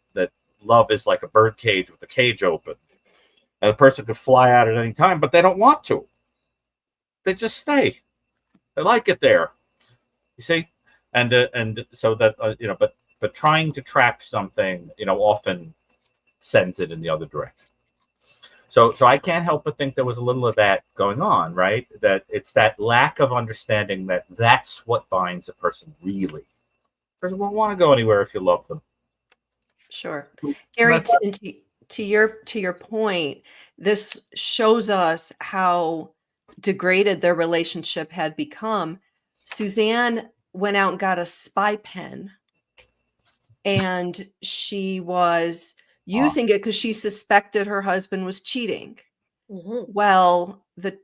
love is like a bird cage with the cage open. And the person could fly out at any time, but they don't want to. They just stay. They like it there. You see? And so that, but trying to trap something, often sends it in the other direction. So I can't help but think there was a little of that going on, right? That it's that lack of understanding that that's what binds a person really. A person won't want to go anywhere if you love them. Sure. Gary, to your point, this shows us how degraded their relationship had become. Suzanne went out and got a spy pen, and she was using it because she suspected her husband was cheating. Mm-hmm. Well, the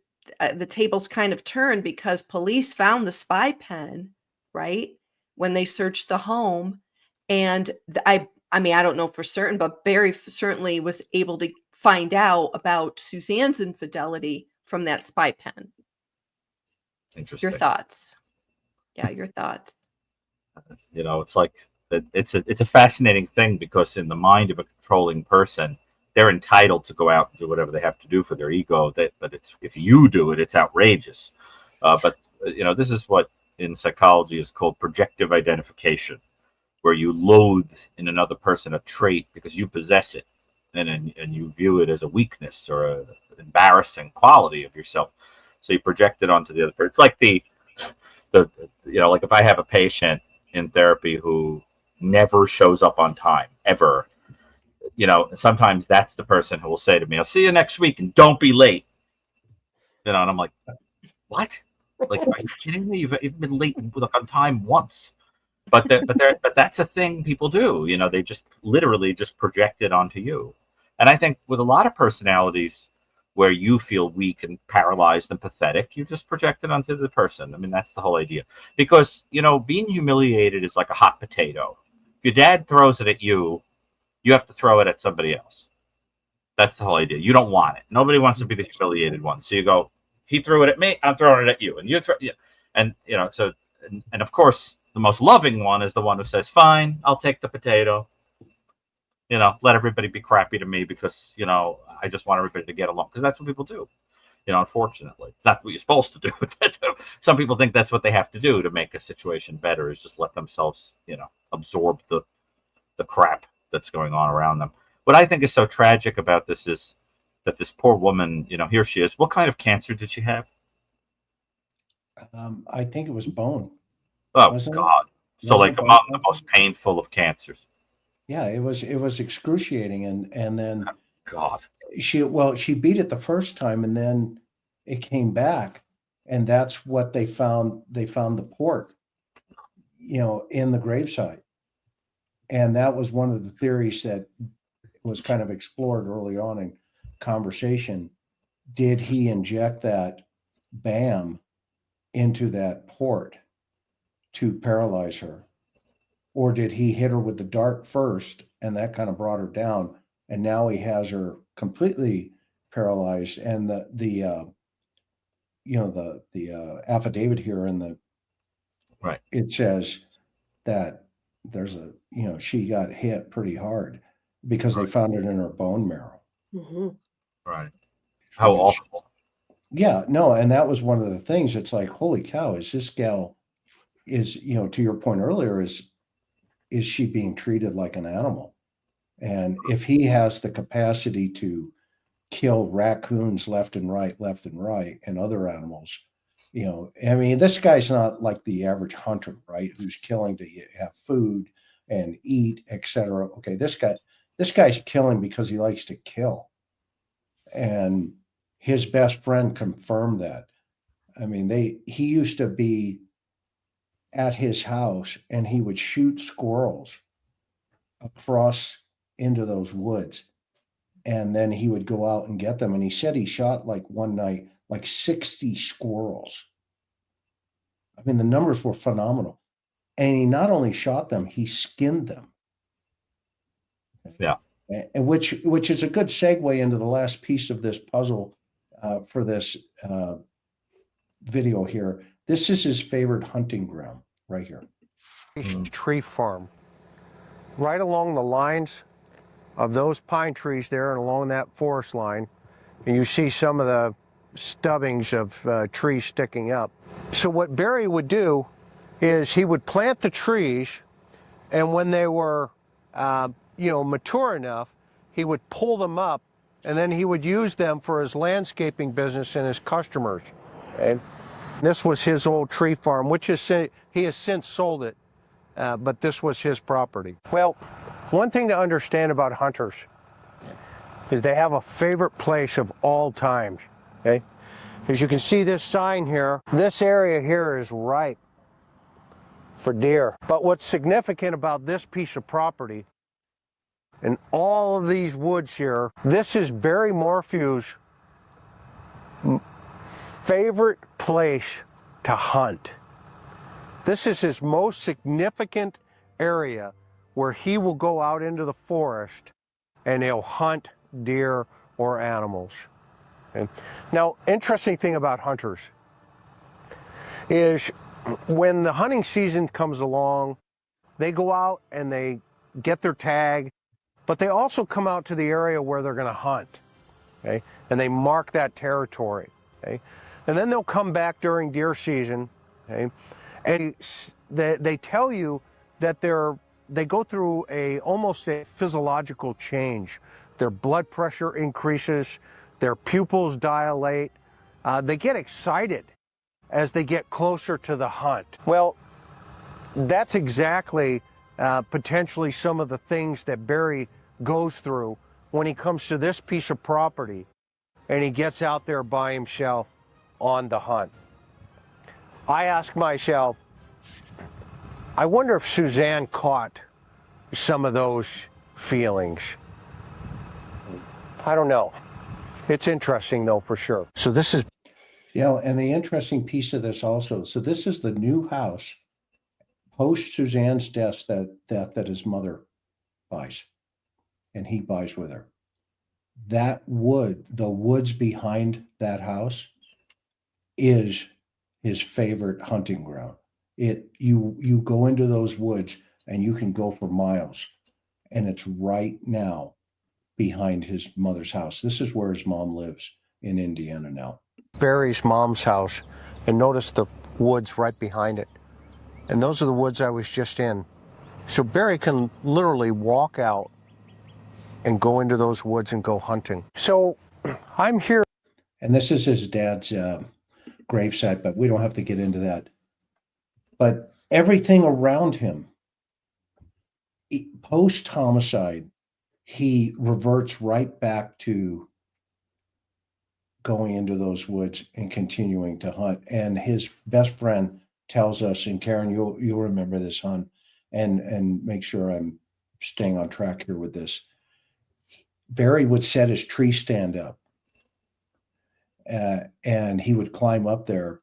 tables kind of turned because police found the spy pen, right, when they searched the home. And I mean, I don't know for certain, but Barry certainly was able to find out about Suzanne's infidelity from that spy pen. Interesting. Your thoughts? Yeah, your thoughts. It's like, it's a fascinating thing, because in the mind of a controlling person, they're entitled to go out and do whatever they have to do for their ego. But if you do it, it's outrageous. But this is what in psychology is called projective identification, where you loathe in another person a trait because you possess it, and you view it as a weakness or an embarrassing quality of yourself. So you project it onto the other person. It's like like if I have a patient in therapy who never shows up on time, ever, sometimes that's the person who will say to me, I'll see you next week and don't be late. And I'm like, what? Like, are you kidding me? You've been late like, on time once. But that's a thing people do. You know, they just literally just project it onto you. And I think with a lot of personalities where you feel weak and paralyzed and pathetic, you just project it onto the person. I mean, that's the whole idea. Because, you know, being humiliated is like a hot potato. If your dad throws it at you, you have to throw it at somebody else. That's the whole idea. You don't want it. Nobody wants to be the humiliated one. So you go, he threw it at me, I'm throwing it at you. And you throw, yeah. And, you know, so, and of course, the most loving one is the one who says, fine, I'll take the potato. You know, let everybody be crappy to me because, you know, I just want everybody to get along. Because that's what people do. You know, unfortunately. It's not what you're supposed to do. Some people think that's what they have to do to make a situation better, is just let themselves, you know, absorb the crap that's going on around them. What I think is so tragic about this is that this poor woman, you know, here she is. What kind of cancer did she have? I think it was bone. Oh, God. So, like, among the most painful of cancers. Yeah, it was excruciating. And then God. She beat it the first time, and then it came back, and that's what they found. They found the port, you know, in the gravesite. And that was one of the theories that was kind of explored early on in conversation. Did he inject that BAM into that port to paralyze her? Or did he hit her with the dart first, and that kind of brought her down, and now he has her completely paralyzed? And the affidavit here in the right, it says that there's a, you know, she got hit pretty hard because they found it in her bone marrow. Mm-hmm. Right. How awful. Yeah, no, and that was one of the things. It's like, holy cow, is this gal, is, you know, to your point earlier, is she being treated like an animal? And if he has the capacity to kill raccoons left and right, and other animals, you know, I mean, this guy's not like the average hunter, right? Who's killing to have food and eat, etc. Okay, this guy's killing because he likes to kill. And his best friend confirmed that. I mean, he used to be at his house and he would shoot squirrels across into those woods, and then he would go out and get them. And he said he shot, like, one night, like 60 squirrels. I mean, the numbers were phenomenal. And he not only shot them, he skinned them. Yeah. And which is a good segue into the last piece of this puzzle for this video here. This is his favorite hunting ground right here. Tree farm. Right along the lines of those pine trees there and along that forest line, and you see some of the stubbings of trees sticking up. So what Barry would do is he would plant the trees, and when they were mature enough, he would pull them up, and then he would use them for his landscaping business and his customers. Okay? This was his old tree farm, which is, he has since sold it, but this was his property. Well, one thing to understand about hunters is they have a favorite place of all times. Okay? As you can see this sign here, this area here is ripe for deer. But what's significant about this piece of property and all of these woods here, this is Barry Morphew's favorite place to hunt. This is his most significant area where he will go out into the forest and he'll hunt deer or animals. Okay? Now, interesting thing about hunters is when the hunting season comes along, they go out and they get their tag, but they also come out to the area where they're going to hunt, okay? And they mark that territory, okay? And then they'll come back during deer season, okay? And they tell you that they go through almost a physiological change. Their blood pressure increases, their pupils dilate, they get excited as they get closer to the hunt. Well, that's exactly potentially some of the things that Barry goes through when he comes to this piece of property and he gets out there by himself on the hunt. I ask myself, I wonder if Suzanne caught some of those feelings. I don't know. It's interesting though, for sure. So this is, And the interesting piece of this also, so this is the new house post Suzanne's death that his mother buys, and he buys with her. That wood, the woods behind that house, is his favorite hunting ground. You go into those woods and you can go for miles, and it's right now behind his mother's house. This is where his mom lives in Indiana now. Barry's mom's house, and notice the woods right behind it. And those are the woods I was just in. So Barry can literally walk out and go into those woods and go hunting. So I'm here. And this is his dad's gravesite, but we don't have to get into that. But everything around him, post-homicide, he reverts right back to going into those woods and continuing to hunt. And his best friend tells us, and Karen, you'll remember this, hon, and make sure I'm staying on track here with this. Barry would set his tree stand up, and he would climb up there,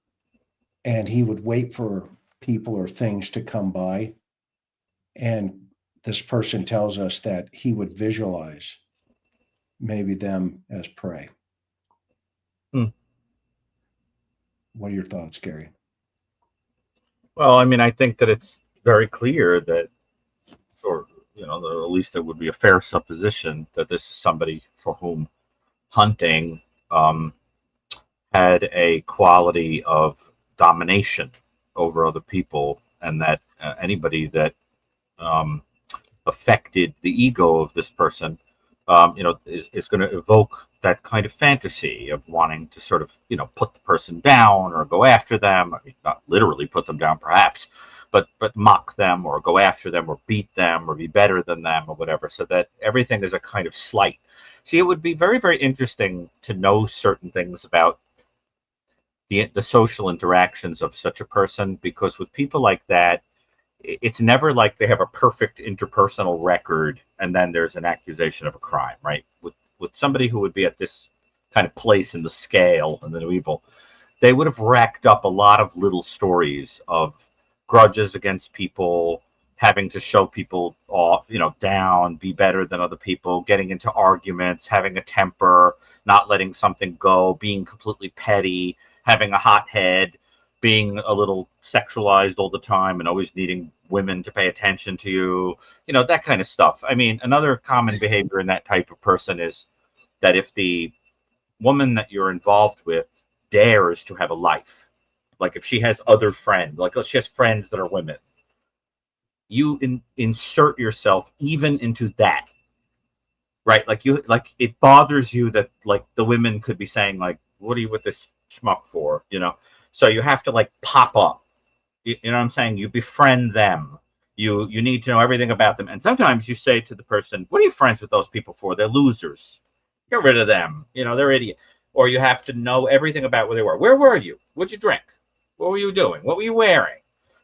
and he would wait for people or things to come by. And this person tells us that he would visualize maybe them as prey. What are your thoughts, Gary? Well, I mean, I think that it's very clear that, or at least it would be a fair supposition that this is somebody for whom hunting had a quality of domination over other people, and that anybody that affected the ego of this person, is going to evoke that kind of fantasy of wanting to sort of, put the person down or go after them. I mean, not literally put them down, perhaps, but mock them or go after them or beat them or be better than them or whatever, so that everything is a kind of slight. See, it would be very, very interesting to know certain things about the social interactions of such a person, because with people like that, it's never like they have a perfect interpersonal record and then there's an accusation of a crime, right? With somebody who would be at this kind of place in the scale and the evil, they would have racked up a lot of little stories of grudges against people, having to show people off, down, be better than other people, getting into arguments, having a temper, not letting something go, being completely petty, having a hot head, being a little sexualized all the time and always needing women to pay attention to you, that kind of stuff. I mean, another common behavior in that type of person is that if the woman that you're involved with dares to have a life, like if she has other friends, like she has friends that are women, you insert yourself even into that, right? Like it bothers you that like the women could be saying like, what are you with this schmuck for, So you have to like pop up. You know what I'm saying? You befriend them. You need to know everything about them. And sometimes you say to the person, what are you friends with those people for? They're losers. Get rid of them. They're idiots. Or you have to know everything about where they were. Where were you? What'd you drink? What were you doing? What were you wearing?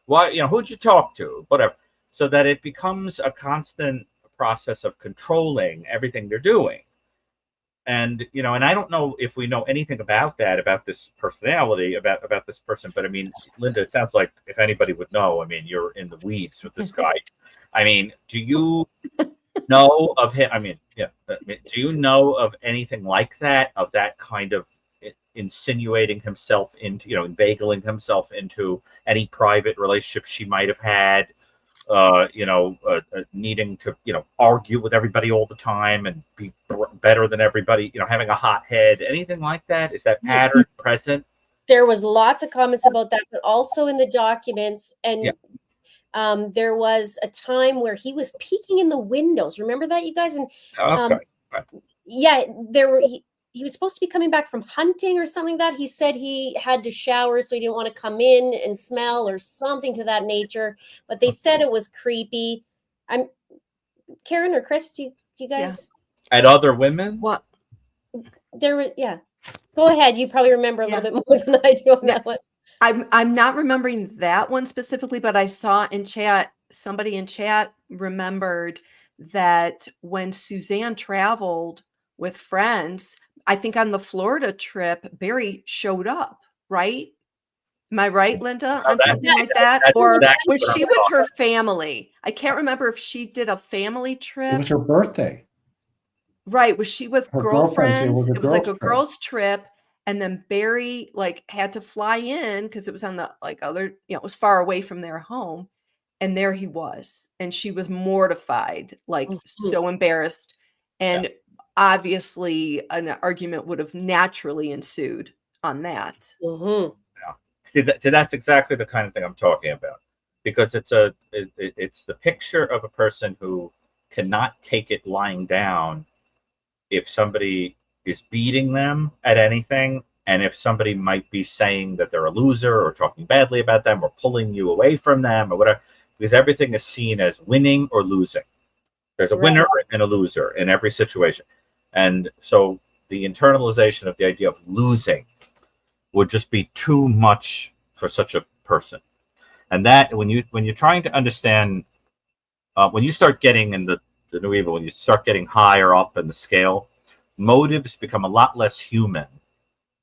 What, who'd you talk to? Whatever. So that it becomes a constant process of controlling everything they're doing. And, and I don't know if we know anything about that, about this personality, about this person. But I mean, Linda, it sounds like if anybody would know, I mean, you're in the weeds with this guy. I mean, do you know of him? I mean, yeah. Do you know of anything like that, of that kind of insinuating himself into, inveigling himself into any private relationship she might have had? Needing to, argue with everybody all the time and be better than everybody, having a hot head, anything like that? Is that pattern present? There was lots of comments about that, but also in the documents. And there was a time where he was peeking in the windows. Remember that, you guys? And he was supposed to be coming back from hunting or something like that. He said he had to shower, so he didn't want to come in and smell or something to that nature. But they said it was creepy. I'm Karen or Chris, do you guys? At other women? What? There were, Go ahead. You probably remember a little bit more than I do on that one. I'm not remembering that one specifically, but I saw in chat, somebody in chat remembered that when Suzanne traveled with friends, I think on the Florida trip, Barry showed up, right? Am I right, Linda, Now on something like that? that's Or exactly was what she I'm with talking her family? I can't remember if she did a family It trip. was her birthday. Right. Was she with Her girlfriends. It was girlfriends? a It was like girls' a trip. girls' trip. And then Barry like had to fly in because it was on the like other, it was far away from their home. And there he was. And she was mortified, like so embarrassed. And obviously an argument would have naturally ensued on that. Mhm. See, that's exactly the kind of thing I'm talking about, because it's the picture of a person who cannot take it lying down if somebody is beating them at anything, and if somebody might be saying that they're a loser or talking badly about them or pulling you away from them or whatever, because everything is seen as winning or losing. There's a winner and a loser in every situation. And so the internalization of the idea of losing would just be too much for such a person. And that when you're trying to understand, when you start getting in the new evil, when you start getting higher up in the scale, motives become a lot less human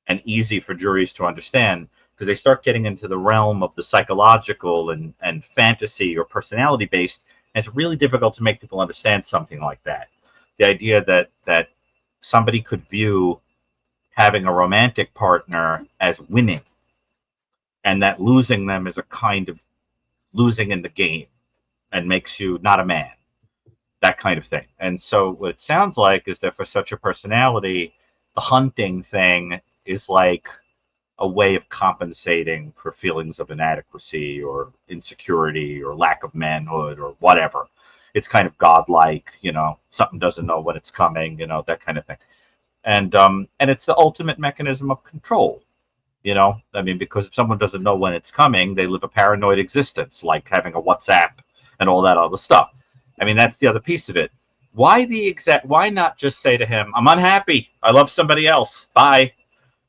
and easy for juries to understand, because they start getting into the realm of the psychological and fantasy or personality based, and it's really difficult to make people understand something like that. The idea that somebody could view having a romantic partner as winning, and that losing them is a kind of losing in the game and makes you not a man, that kind of thing. And so what it sounds like is that for such a personality, the hunting thing is like a way of compensating for feelings of inadequacy or insecurity or lack of manhood or whatever. It's kind of godlike, something doesn't know when it's coming, that kind of thing. And it's the ultimate mechanism of control. Because if someone doesn't know when it's coming, they live a paranoid existence, like having a WhatsApp and all that other stuff. That's the other piece of it. Why not just say to him, I'm unhappy, I love somebody else, bye.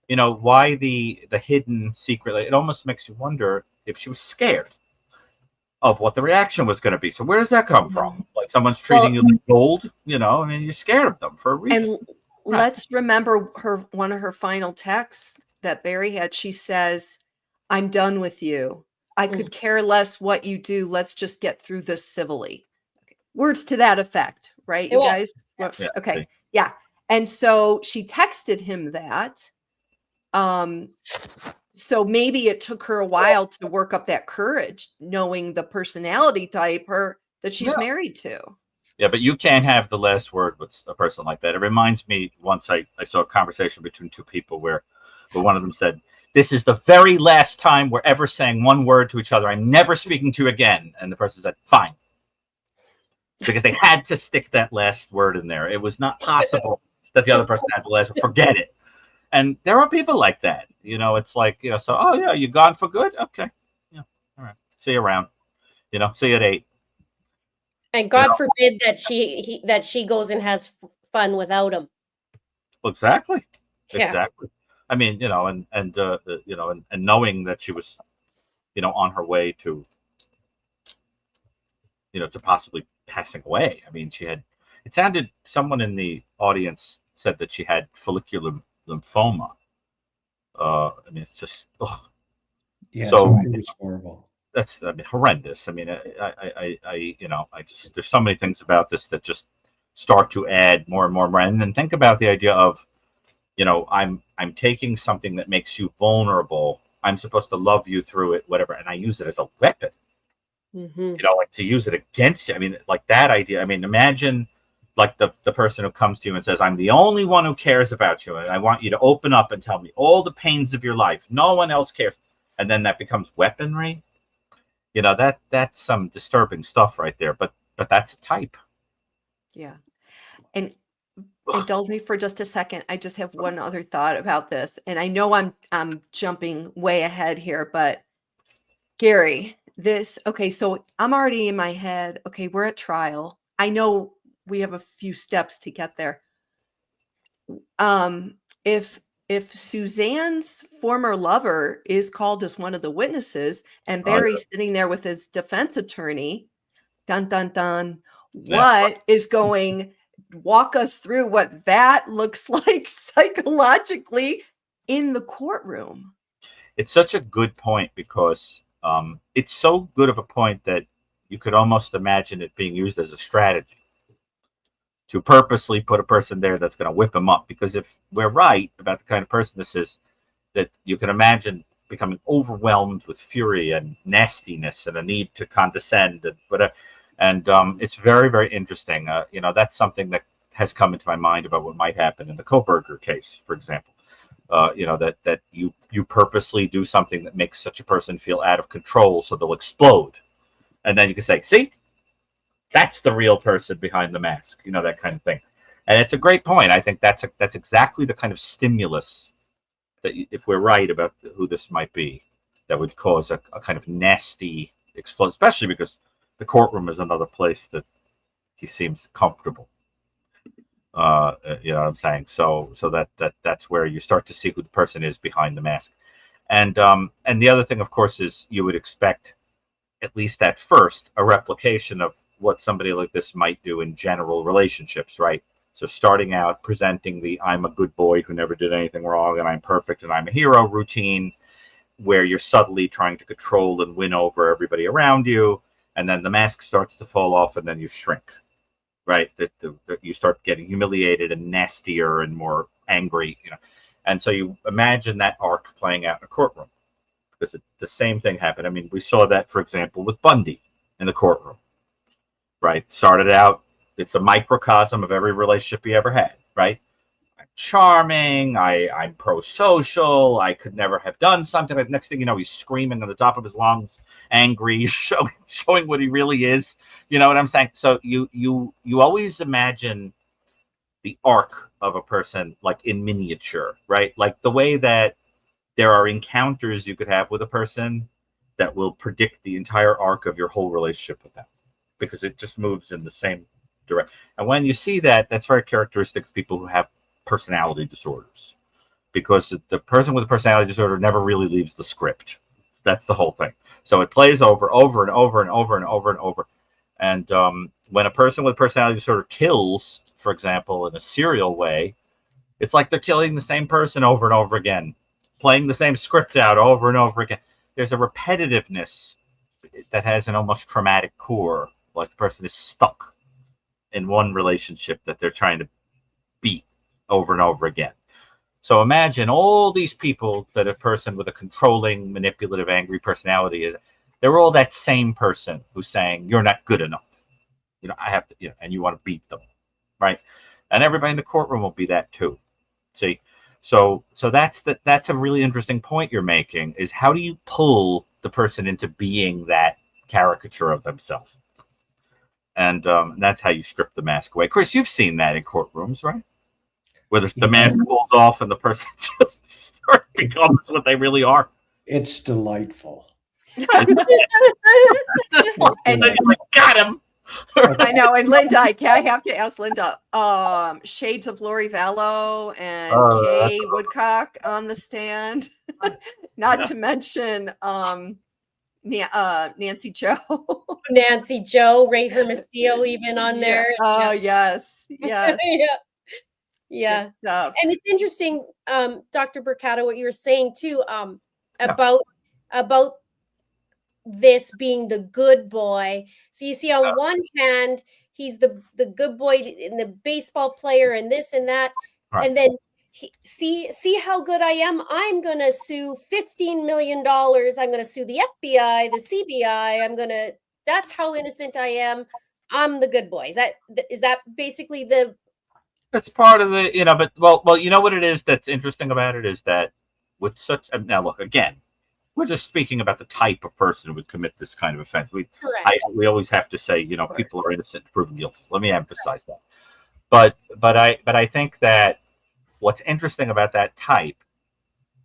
Why the hidden secret? It almost makes you wonder if she was scared of what the reaction was going to be. So where does that come from? Like someone's treating you like gold, you're scared of them for a reason. And let's remember one of her final texts that Barry had. She says, I'm done with you. I could care less what you do. Let's just get through this civilly. Words to that effect, right, you guys? Yeah, okay. Yeah. And so she texted him that. So maybe it took her a while to work up that courage, knowing the personality type that she's married to. Yeah, but you can't have the last word with a person like that. It reminds me, once I saw a conversation between two people where one of them said, this is the very last time we're ever saying one word to each other. I'm never speaking to you again. And the person said, fine. Because they had to stick that last word in there. It was not possible that the other person had the last word. Forget it. And there are people like that. It's like, so, oh, yeah, you gone for good? Okay. Yeah. All right. See you around. See you at 8. And God forbid that she goes and has fun without him. Exactly. Yeah. Exactly. And knowing that she was, on her way to, to possibly passing away. It sounded, someone in the audience said that she had follicular lymphoma. It's just, Yeah, so it was horrible. That's horrendous. There's so many things about this that just start to add more and more. And then think about the idea of, I'm taking something that makes you vulnerable. I'm supposed to love you through it, whatever, and I use it as a weapon. Like to use it against you. Like that idea. Imagine like the person who comes to you and says, I'm the only one who cares about you, and I want you to open up and tell me all the pains of your life. No one else cares. And then that becomes weaponry. That's some disturbing stuff right there. But that's a type. Yeah. And indulge me for just a second. I just have one other thought about this. And I know I'm jumping way ahead here, but Gary, so I'm already in my head. Okay, we're at trial. I know we have a few steps to get there. If if Suzanne's former lover is called as one of the witnesses and Oh, yeah. Barry's sitting there with his defense attorney, dun dun dun, Yeah. what is going, walk us through what that looks like psychologically in the courtroom. It's such a good point because it's so good of a point that you could almost imagine it being used as a strategy to purposely put a person there that's going to whip him up. Because if we're right about the kind of person this is, that you can imagine becoming overwhelmed with fury and nastiness and a need to condescend. And it's very, very interesting. You know, that's something that has come into my mind about what might happen in the Koberger case, for example. You know, that you purposely do something that makes such a person feel out of control so they'll explode. And then you can say, see, that's the real person behind the mask, you know, that kind of thing. And it's a great point. I think that's exactly the kind of stimulus that, if we're right about who this might be, that would cause a kind of nasty explosion, especially because the courtroom is another place that he seems comfortable. You know what I'm saying? So that's where you start to see who the person is behind the mask. And the other thing, of course, is you would expect, at least at first, a replication of what somebody like this might do in general relationships, right? So starting out presenting the I'm a good boy who never did anything wrong and I'm perfect and I'm a hero routine, where you're subtly trying to control and win over everybody around you, and then the mask starts to fall off and then you shrink, right? That you start getting humiliated and nastier and more angry, you know. And so you imagine that arc playing out in a courtroom, because the same thing happened. I mean, we saw that, for example, with Bundy in the courtroom, right? Started out, it's a microcosm of every relationship he ever had, right? I'm charming, I'm pro-social, I could never have done something. Like, next thing you know, he's screaming on the top of his lungs, angry, showing what he really is. You know what I'm saying? So you always imagine the arc of a person like in miniature, right? Like the way that there are encounters you could have with a person that will predict the entire arc of your whole relationship with them, because it just moves in the same direction. And when you see that, that's very characteristic of people who have personality disorders, because the person with a personality disorder never really leaves the script. That's the whole thing. So it plays over and over and over and over and over. And when a person with personality disorder kills, for example, in a serial way, it's like they're killing the same person over and over again, playing the same script out over and over again. There's a repetitiveness that has an almost traumatic core, like the person is stuck in one relationship that they're trying to beat over and over again. So imagine all these people that a person with a controlling, manipulative, angry personality is. They're all that same person who's saying, you're not good enough. You know, I have to, you know, and you want to beat them, right? And everybody in the courtroom will be that too. See? So that's a really interesting point you're making, is how do you pull the person into being that caricature of themselves? And that's how you strip the mask away. Chris, you've seen that in courtrooms, right? Where the mask falls off and the person just becomes what they really are. It's delightful. And then you're like, got him. I know. And Linda, I have to ask Linda, shades of Lori Vallow and Kay Woodcock on the stand, not to mention Nancy Joe. Nancy Joe, Ray Hermosillo even on there. Oh, yes. Yes. Yeah. Good stuff. And it's interesting, Dr. Brucato, what you were saying too, about this being the good boy. So you see, on one hand, he's the good boy and the baseball player and this and that, right. And then see how good I am. I'm gonna sue $15 million. I'm gonna sue the FBI, the CBI. That's how innocent I am. I'm the good boy. Is that basically the? That's part of the, you know, but well, you know what it is that's interesting about it is that with such, now look, again, we're just speaking about the type of person who would commit this kind of offense. We always have to say, you know, people are innocent proven guilty. Let me emphasize that. But I think that what's interesting about that type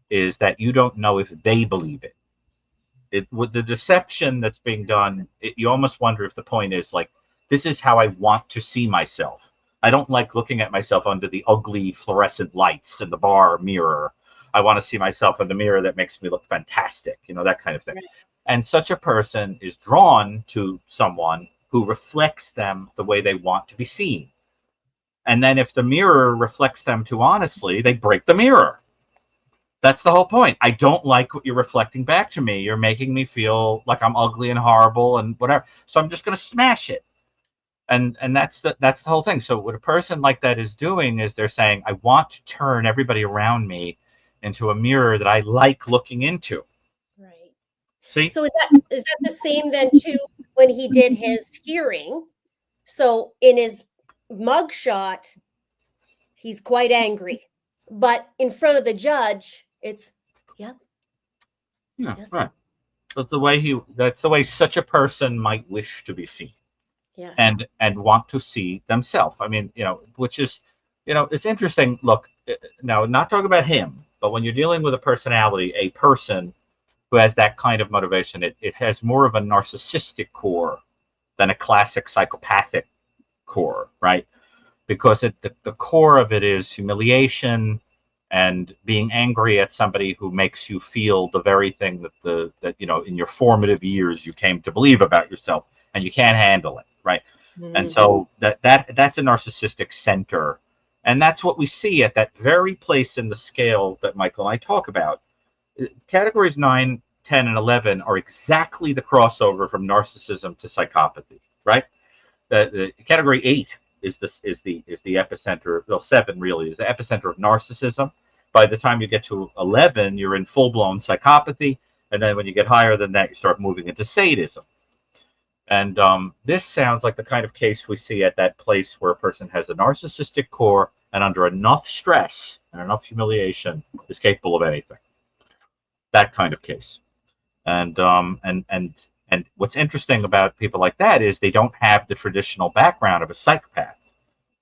is that you don't know if they believe it. With the deception that's being done, you almost wonder if the point is like, this is how I want to see myself. I don't like looking at myself under the ugly fluorescent lights in the bar mirror. I want to see myself in the mirror that makes me look fantastic, that kind of thing. Right. And such a person is drawn to someone who reflects them the way they want to be seen. And then if the mirror reflects them too honestly, they break the mirror. That's the whole point. I don't like what you're reflecting back to me. You're making me feel like I'm ugly and horrible and whatever. So I'm just going to smash it. And that's the whole thing. So what a person like that is doing is they're saying, I want to turn everybody around me into a mirror that I like looking into. Right. See? So is that the same then too when he did his hearing? So in his mugshot, he's quite angry, but in front of the judge, it's Yeah, yes. right. That's the way such a person might wish to be seen. Yeah. And want to see themselves. I mean, which is, it's interesting. Look, now, not talking about him, but when you're dealing with a personality, a person who has that kind of motivation, it has more of a narcissistic core than a classic psychopathic core, right? Because the core of it is humiliation and being angry at somebody who makes you feel the very thing that in your formative years you came to believe about yourself, and you can't handle it, right? Mm-hmm. And so that's a narcissistic center, and that's what we see at that very place in the scale that Michael and I talk about. Categories 9, 10, and 11 are exactly the crossover from narcissism to psychopathy, right? The category 8 is the epicenter. Well, 7 really is the epicenter of narcissism. By the time you get to 11, you're in full-blown psychopathy, and then when you get higher than that, you start moving into sadism. And this sounds like the kind of case we see at that place where a person has a narcissistic core and under enough stress and enough humiliation is capable of anything. That kind of case. And what's interesting about people like that is they don't have the traditional background of a psychopath.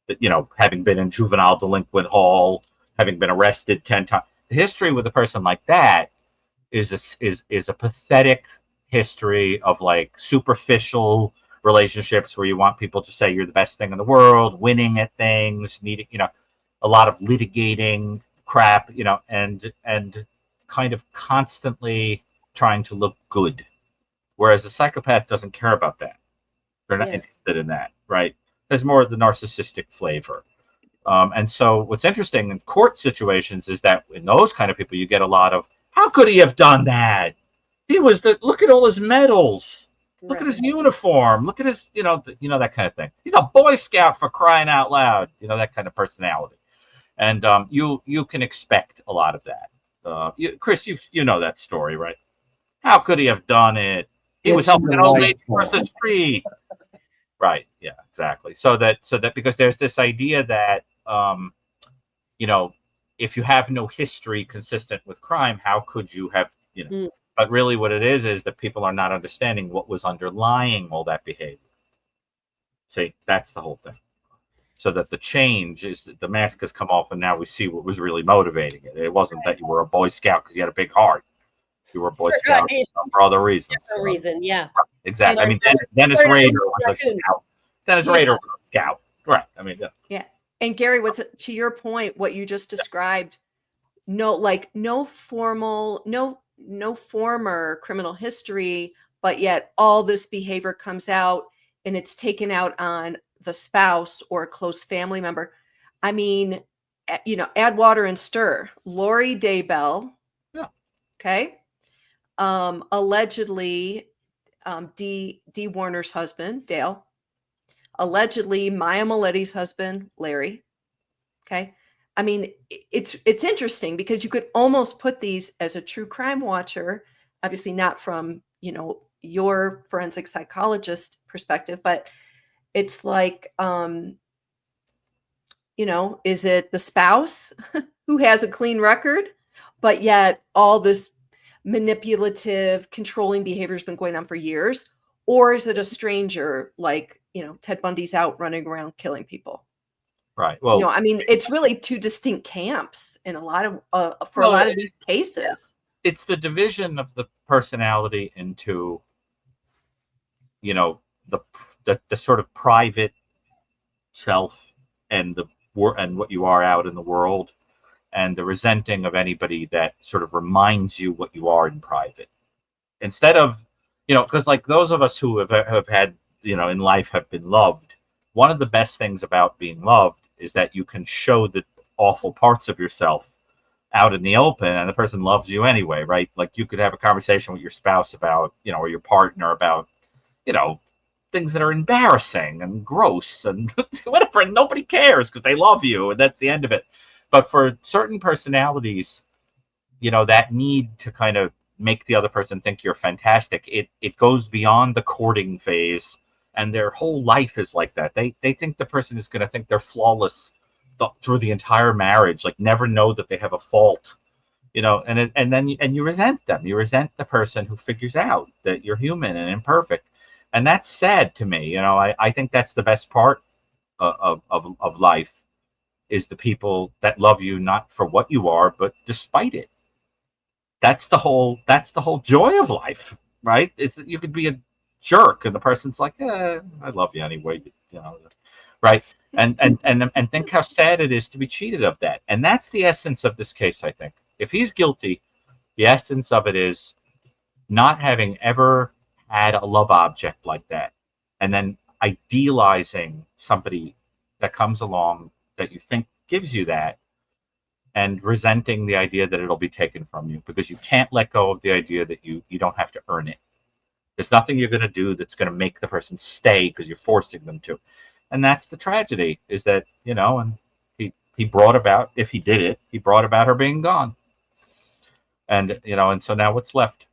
That, having been in juvenile delinquent hall, having been arrested 10 times. The history with a person like that is a pathetic history of like superficial relationships where you want people to say you're the best thing in the world, winning at things, needing, a lot of litigating crap, and kind of constantly trying to look good. Whereas a psychopath doesn't care about that. They're not interested in that, right? There's more of the narcissistic flavor. And so what's interesting in court situations is that in those kind of people, you get a lot of, how could he have done that? Look at all his medals. Look at his uniform. Look at his, that kind of thing. He's a Boy Scout, for crying out loud. That kind of personality. And you can expect a lot of that. Chris, you know that story, right? How could he have done it? He was helping an old lady cross the street. Right. Yeah, exactly. So that because there's this idea that, if you have no history consistent with crime, how could you have, But really what it is that people are not understanding what was underlying all that behavior. See, that's the whole thing. So that the change is that the mask has come off and now we see what was really motivating it. It wasn't that you were a Boy Scout because you had a big heart. You were a Boy Scout for other reasons. For a reason, yeah. Exactly. I mean, Dennis Rader was a scout. Dennis Rader was a scout. Right. I mean, yeah. And Gary, to your point, what you just described, no former criminal history, but yet all this behavior comes out and it's taken out on the spouse or a close family member. I mean, add water and stir. Lori Daybell. Yeah. Okay. Allegedly, Dee Warner's husband, Dale. Allegedly, Maya Miletti's husband, Larry. Okay. I mean, it's interesting because you could almost put these as a true crime watcher, obviously not from, your forensic psychologist perspective, but it's like, is it the spouse who has a clean record, but yet all this manipulative, controlling behavior has been going on for years? Or is it a stranger like, Ted Bundy's out running around killing people? Right. Well, I mean, it's really two distinct camps in a lot of a lot of these cases. It's the division of the personality into, the sort of private self and what you are out in the world, and the resenting of anybody that sort of reminds you what you are in private. Instead of, because like those of us who have had, in life have been loved, one of the best things about being loved is that you can show the awful parts of yourself out in the open, and the person loves you anyway, right? Like you could have a conversation with your spouse about, or your partner about, things that are embarrassing and gross and whatever, and nobody cares because they love you, and that's the end of it. But for certain personalities, that need to kind of make the other person think you're fantastic, it goes beyond the courting phase, and their whole life is like that. They think the person is going to think they're flawless through the entire marriage, like never know that they have a fault, and then you resent them. You resent the person who figures out that you're human and imperfect, and that's sad to me. I think that's the best part of life, is the people that love you not for what you are, but despite it. That's the whole joy of life, right? Is that you could be a jerk and the person's like, I love you anyway, right? And think how sad it is to be cheated of that. And that's the essence of this case, I think. If he's guilty, the essence of it is not having ever had a love object like that, and then idealizing somebody that comes along that you think gives you that, and resenting the idea that it'll be taken from you, because you can't let go of the idea that you don't have to earn it. There's nothing you're going to do that's going to make the person stay because you're forcing them to. And that's the tragedy, is that, and he brought about, if he did it, he brought about her being gone. And, and so now what's left?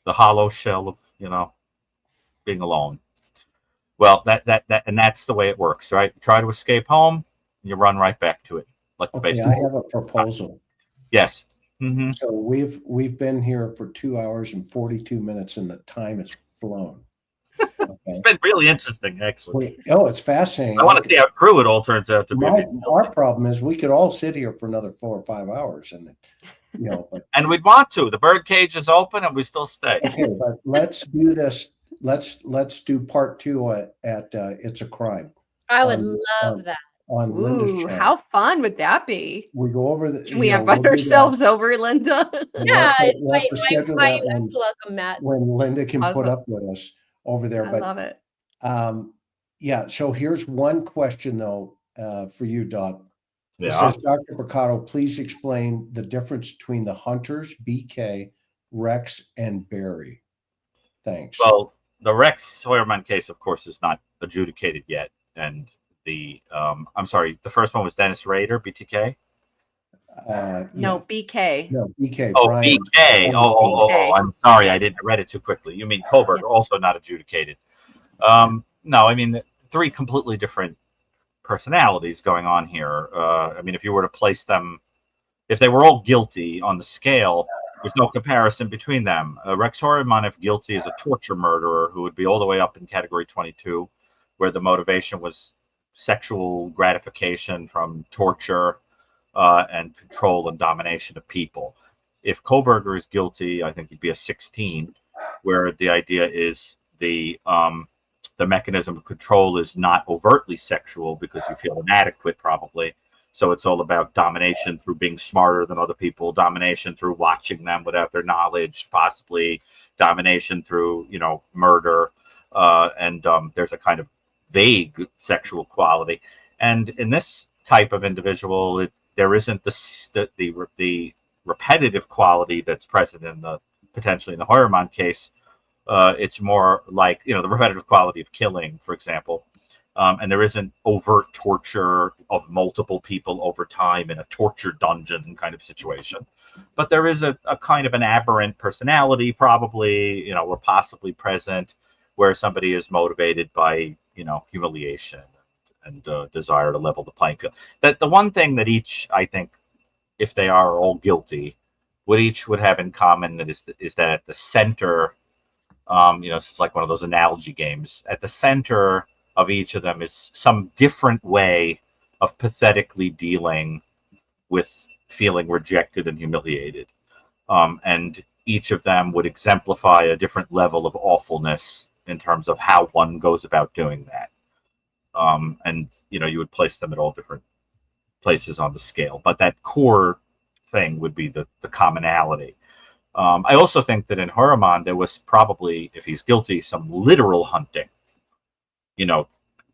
The hollow shell of, being alone. Well, and that's the way it works, right? You try to escape home, you run right back to it. Like the baseball. I have a proposal. Yes. Mm-hmm. So we've been here for 2 hours and 42 minutes, and the time has flown. Okay. It's been really interesting, actually. It's fascinating. I want to see how true it all turns out to be. Our problem is we could all sit here for another 4 or 5 hours, and but, and we'd want to. The birdcage is open, and we still stay. Okay, but let's do this. Let's do part 2 at It's a Crime. I would love that. On Linda's channel. How fun would that be? We go over the. Can we invite ourselves over, Linda? Yeah, we'll schedule that welcome, Matt. when Linda can put up with us over there. I love it. Yeah. So here's one question though for you, Doc. Yeah. It says, Dr. Brucato, please explain the difference between the Hunters, BK, Rex, and Barry. Thanks. Well, the Rex Hoyerman case, of course, is not adjudicated yet, and the I'm sorry, the first one was Dennis Rader, BTK. No, BK. No, BK. Oh, Brian. BK. Oh, I'm sorry, I read it too quickly. You mean Koberger, also not adjudicated. No, I mean, 3 completely different personalities going on here. I mean, if you were to place them, if they were all guilty on the scale, there's no comparison between them. Rex Hoyerman, if guilty, is a torture murderer who would be all the way up in category 22, where the motivation was sexual gratification from torture and control and domination of people. If Koberger is guilty, I think he'd be a 16, where the idea is the mechanism of control is not overtly sexual because you feel inadequate, probably. So it's all about domination through being smarter than other people, domination through watching them without their knowledge, possibly domination through, murder, and there's a kind of vague sexual quality. And in this type of individual, there isn't the repetitive quality that's present in potentially in the Hoyerman case. It's more like, the repetitive quality of killing, for example. And there isn't overt torture of multiple people over time in a torture dungeon kind of situation. But there is a kind of an aberrant personality, probably, or possibly present, where somebody is motivated by, humiliation and desire to level the playing field. That the one thing that each, I think, if they are all guilty, what each would have in common is that at the center, it's like one of those analogy games. At the center of each of them is some different way of pathetically dealing with feeling rejected and humiliated. And each of them would exemplify a different level of awfulness in terms of how one goes about doing that. And you would place them at all different places on the scale, but that core thing would be the commonality. I also think that in Haruman there was probably, if he's guilty, some literal hunting,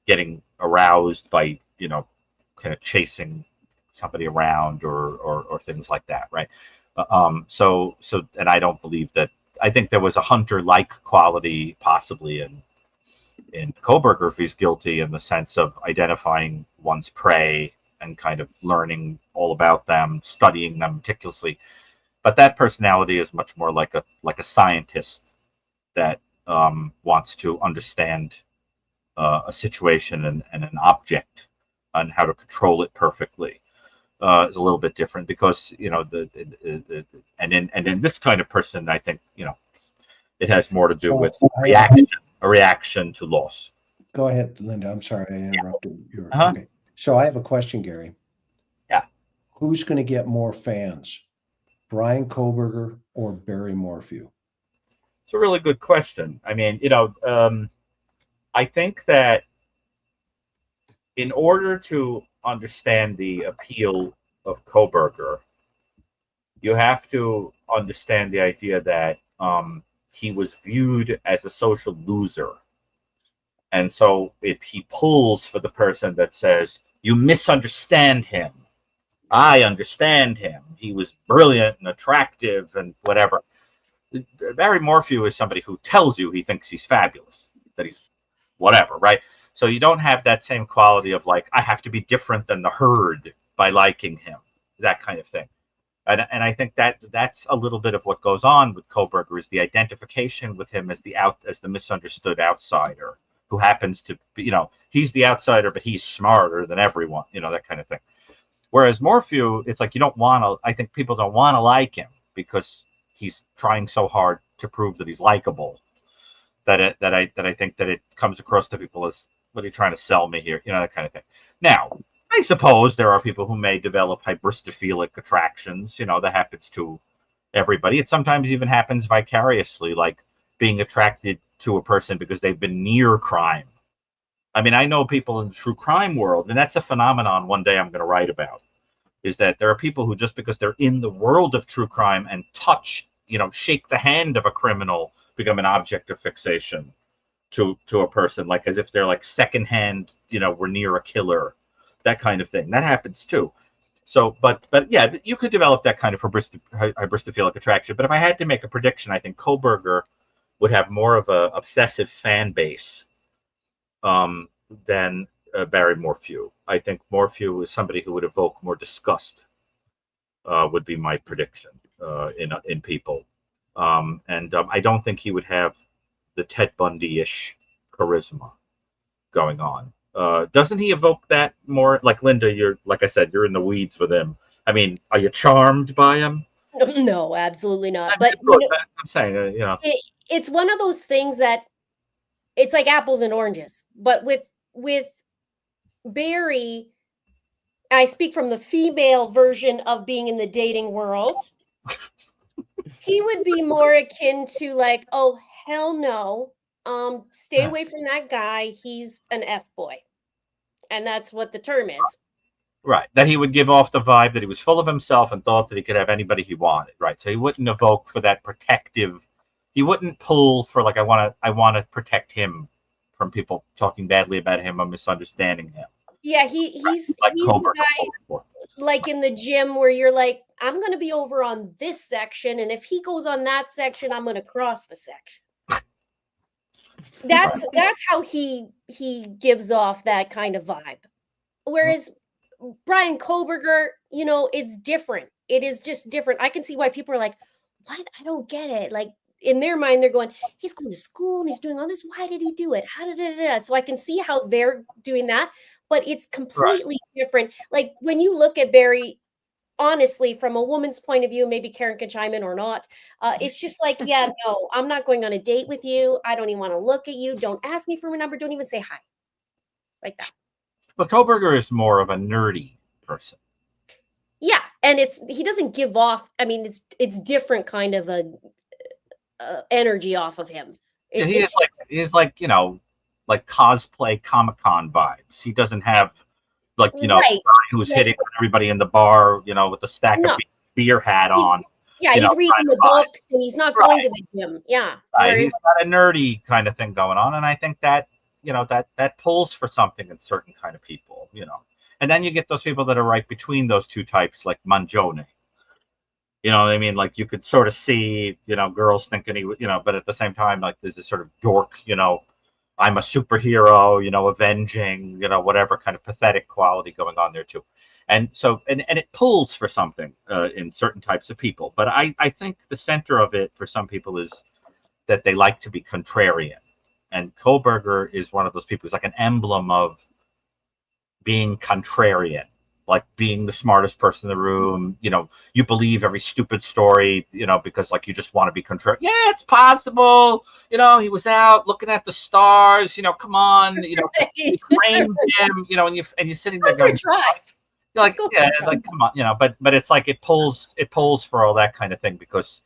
getting aroused by kind of chasing somebody around or things like that, right? So and I don't believe that. I think there was a hunter-like quality possibly in Koberger if he's guilty, in the sense of identifying one's prey and kind of learning all about them, studying them meticulously. But that personality is much more like a scientist that wants to understand a situation and an object and how to control it perfectly. Is a little bit different because and in this kind of person, I think it has more to do with a reaction to loss. Go ahead, Linda. I'm sorry I interrupted you. Uh-huh. Okay. So I have a question, Gary. Yeah. Who's going to get more fans, Brian Koberger or Barry Morphew? It's a really good question. I mean, I think that in order to understand the appeal of Koberger, you have to understand the idea that he was viewed as a social loser. And so he pulls for the person that says, you misunderstand him. I understand him. He was brilliant and attractive and whatever. Barry Morphew is somebody who tells you he thinks he's fabulous, that he's whatever, right? So you don't have that same quality of like, I have to be different than the herd by liking him, that kind of thing. And I think that's a little bit of what goes on with Koberger, is the identification with him as the misunderstood outsider who happens to be, he's the outsider, but he's smarter than everyone, that kind of thing. Whereas Morphew, it's like I think people don't want to like him because he's trying so hard to prove that he's likable that I think that it comes across to people as, what are you trying to sell me here? That kind of thing. Now, I suppose there are people who may develop hybristophilic attractions, that happens to everybody. It sometimes even happens vicariously, like being attracted to a person because they've been near crime. I mean, I know people in the true crime world, and that's a phenomenon one day I'm going to write about, is that there are people who, just because they're in the world of true crime and touch, shake the hand of a criminal, become an object of fixation to a person, like as if they're like secondhand, we're near a killer, that kind of thing. That happens too. So, but yeah, you could develop that kind of hybristophilic attraction. But if I had to make a prediction, I think Koberger would have more of a obsessive fan base than Barry Morphew. I think Morphew is somebody who would evoke more disgust. Would be my prediction in people, and I don't think he would have the Ted Bundy-ish charisma going on. Doesn't he evoke that more? Like Linda, like I said, you're in the weeds with him. I mean, are you charmed by him? No, absolutely not. I mean, But of course, I'm saying, it's one of those things that it's like apples and oranges. But with Barry, I speak from the female version of being in the dating world. He would be more akin to like, oh hell no, stay away from that guy. He's an F-boy. And that's what the term is. Right. That he would give off the vibe that he was full of himself and thought that he could have anybody he wanted. Right. So he wouldn't evoke for that protective. He wouldn't pull for like, I want to protect him from people talking badly about him or misunderstanding him. Yeah, he's like the guy, like in the gym where you're like, I'm going to be over on this section, and if he goes on that section, I'm going to cross the section. That's how he gives off that kind of vibe. Whereas Brian Koberger, is different. It is just different. I can see why people are like, what? I don't get it. Like in their mind, they're going, he's going to school and he's doing all this. Why did he do it? How did it? So I can see how they're doing that, but it's completely different. Like when you look at Barry, honestly, from a woman's point of view, maybe Karen can chime in or not. It's just like, yeah, no, I'm not going on a date with you. I don't even want to look at you. Don't ask me for my number. Don't even say hi. Like that. But Koberger is more of a nerdy person. Yeah, and he doesn't give off. I mean, it's different kind of a energy off of him. He's like like cosplay Comic-Con vibes. He doesn't have like, you know, Right. who's Like- hitting everybody in the bar, you know, with the stack No. of beer hat He's- on. Yeah, you he's know, reading kind the of vibe. books and he's not going to the gym. Yeah. Whereas, He's got a nerdy kind of thing going on, and I think that, you know, that pulls for something in certain kind of people, you know. And then you get those people that are right between those two types, like Mangione. You know what I mean? Like you could sort of see, you know, girls thinking he would, you know, but at the same time, like there's this sort of dork, you know, I'm a superhero, you know, avenging, you know, whatever kind of pathetic quality going on there too. And so, and it pulls for something in certain types of people. But I think the center of it for some people is that they like to be contrarian. And Kohlberger is one of those people who's like an emblem of being contrarian, like being the smartest person in the room. You know, you believe every stupid story, you know, because like you just want to be contrarian. Yeah, it's possible. You know, he was out looking at the stars. You know, come on. You know, he framed him. You know, and you're sitting there going, like, yeah, like come on. You know, but it's like it pulls for all that kind of thing because,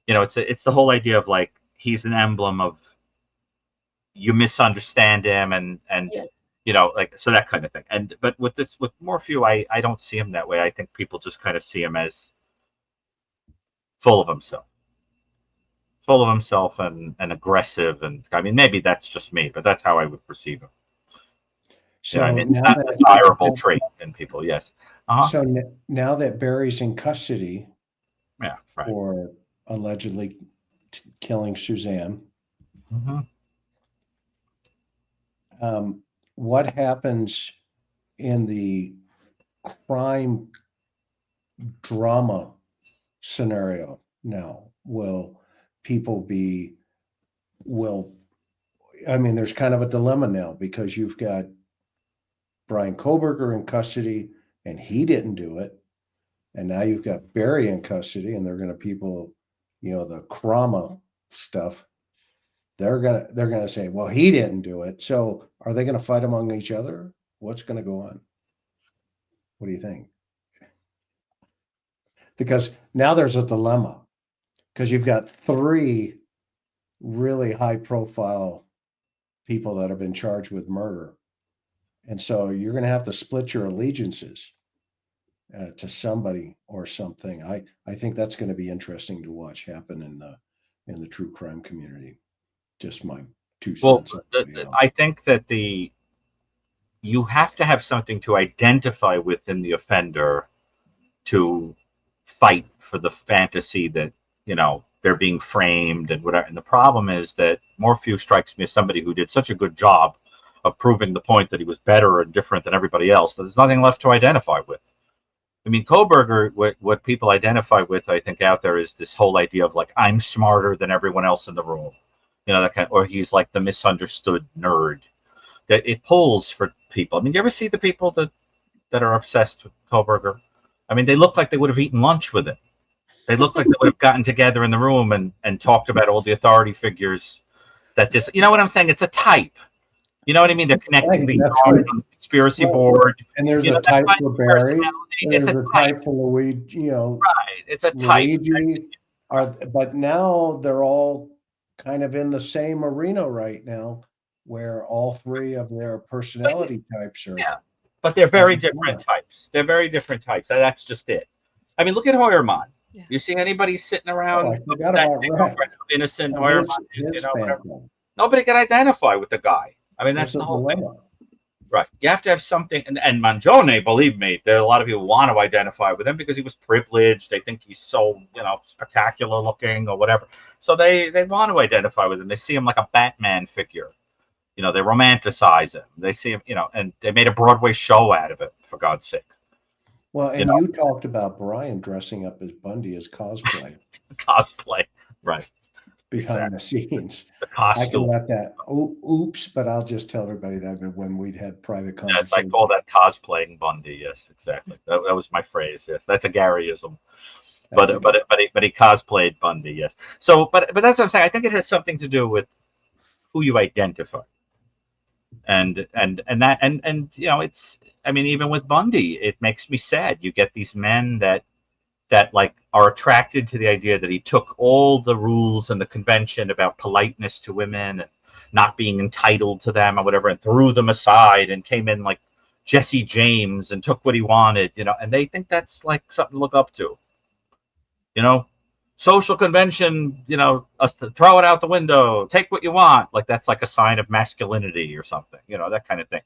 you know, it's the whole idea of like he's an emblem of you misunderstand him and yeah. You know, like, so that kind of thing. And but with Morphew, I don't see him that way. I think people just kind of see him as full of himself and aggressive. And I mean, maybe that's just me, but that's how I would perceive him. So you know, I mean, not a desirable trait in people. Yes. So now that Barry's in custody, yeah, right, for allegedly killing Suzanne, what happens in the crime drama scenario now? Will people I mean, there's kind of a dilemma now because you've got Brian Kohlberger in custody and he didn't do it. And now you've got Barry in custody and they're going to people, you know, the Krama stuff. They're going to say, well, he didn't do it. So are they going to fight among each other? What's going to go on? What do you think? Because now there's a dilemma because you've got 3 really high profile people that have been charged with murder. And so you're going to have to split your allegiances to somebody or something. I think that's going to be interesting to watch happen in the true crime community. Just my 2 cents. Well, I think that you have to have something to identify with in the offender to fight for the fantasy that, you know, they're being framed and whatever. And the problem is that Morphew strikes me as somebody who did such a good job of proving the point that he was better and different than everybody else that there's nothing left to identify with. I mean, Kohlberger, what people identify with, I think, out there is this whole idea of like, I'm smarter than everyone else in the room. You know, that kind of, or he's like the misunderstood nerd. That it pulls for people. I mean, you ever see the people that are obsessed with Kohlberger? I mean, they look like they would have eaten lunch with him. They look like they would have gotten together in the room and talked about all the authority figures that just, you know what I'm saying? It's a type. You know what I mean? They're connecting the on the conspiracy board. And there's a type for Barry. There's a type for Luigi, you know. Right. It's a type. Luigi but now they're all kind of in the same arena right now where all 3 of their personality types are. Yeah, but they're very different types. They're very different types. That's just it. I mean, look at Heuermann. Yeah. You see anybody sitting around innocent Heuermann? You know, whatever. Nobody can identify with the guy. I mean, that's the whole thing. Right. You have to have something. And Mangione, believe me, there are a lot of people who want to identify with him because he was privileged. They think he's so, you know, spectacular looking or whatever. So they want to identify with him. They see him like a Batman figure. You know, they romanticize him. They see him, you know, and they made a Broadway show out of it, for God's sake. Well, and you talked about Brian dressing up as Bundy as cosplay. Cosplay, right. Behind the scenes. The costume. I can let that, oops, but I'll just tell everybody that when we'd had private conversations. Yes, I call that cosplaying Bundy. Yes, exactly. That was my phrase. Yes, that's a Garyism. But he cosplayed Bundy. Yes. So, but that's what I'm saying. I think it has something to do with who you identify. And you know, it's, I mean, even with Bundy, it makes me sad. You get these men that like are attracted to the idea that he took all the rules and the convention about politeness to women and not being entitled to them or whatever, and threw them aside and came in like Jesse James and took what he wanted, and they think that's like something to look up to. Social convention, us to throw it out the window, take what you want. Like that's like a sign of masculinity or something, that kind of thing.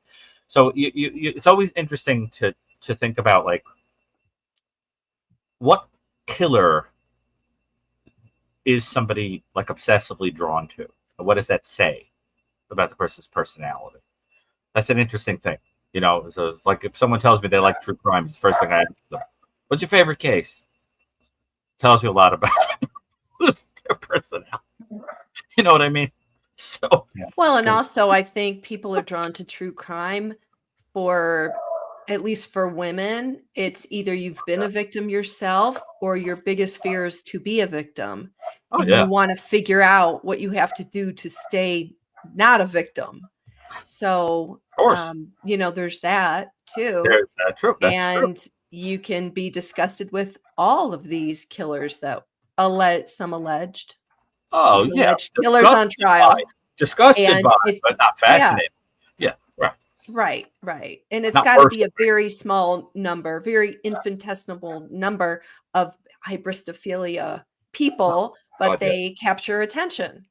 So it's always interesting to think about, like, what killer is somebody like obsessively drawn to? What does that say about the person's personality? That's an interesting thing. So it's like if someone tells me they like true crime, it's the first thing I ask them, what's your favorite case? Tells you a lot about their personality. You know what I mean? So Well, and also I think people are drawn to true crime at least for women, it's either you've been a victim yourself or your biggest fear is to be a victim. Oh, and yeah. you want to figure out what you have to do to stay not a victim. So, of course, there's that too. there's that. True. That's true. And you can be disgusted with all of these killers that some alleged. Oh, these yeah. alleged killers on trial. Disgusted And by it, but not fascinated. Yeah, right. Right. And it's Not got to be a worship. very small number, very infinitesimal number of hybristophilia people, but yeah. they capture attention.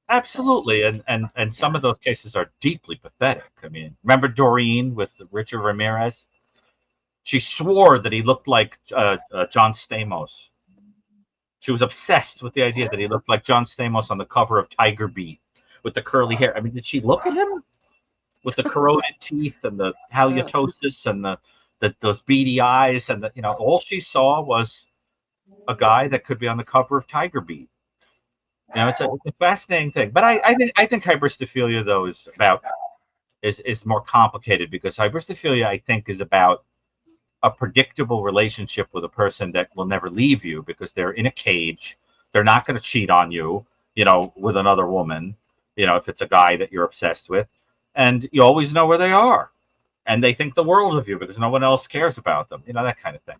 Absolutely. And some of those cases are deeply pathetic. I mean, remember Doreen with Richard Ramirez? She swore that he looked like John Stamos. She was obsessed with the idea that he looked like John Stamos on the cover of Tiger Beat with the curly hair. I mean, did she look at him with the corroded teeth and the halitosis and those beady eyes and all she saw was a guy that could be on the cover of Tiger Beat. It's a fascinating thing. But I think hybristophilia though is more complicated, because hybristophilia I think is about a predictable relationship with a person that will never leave you because they're in a cage. They're not going to cheat on you, with another woman, if it's a guy that you're obsessed with, and you always know where they are, and they think the world of you because no one else cares about them, that kind of thing.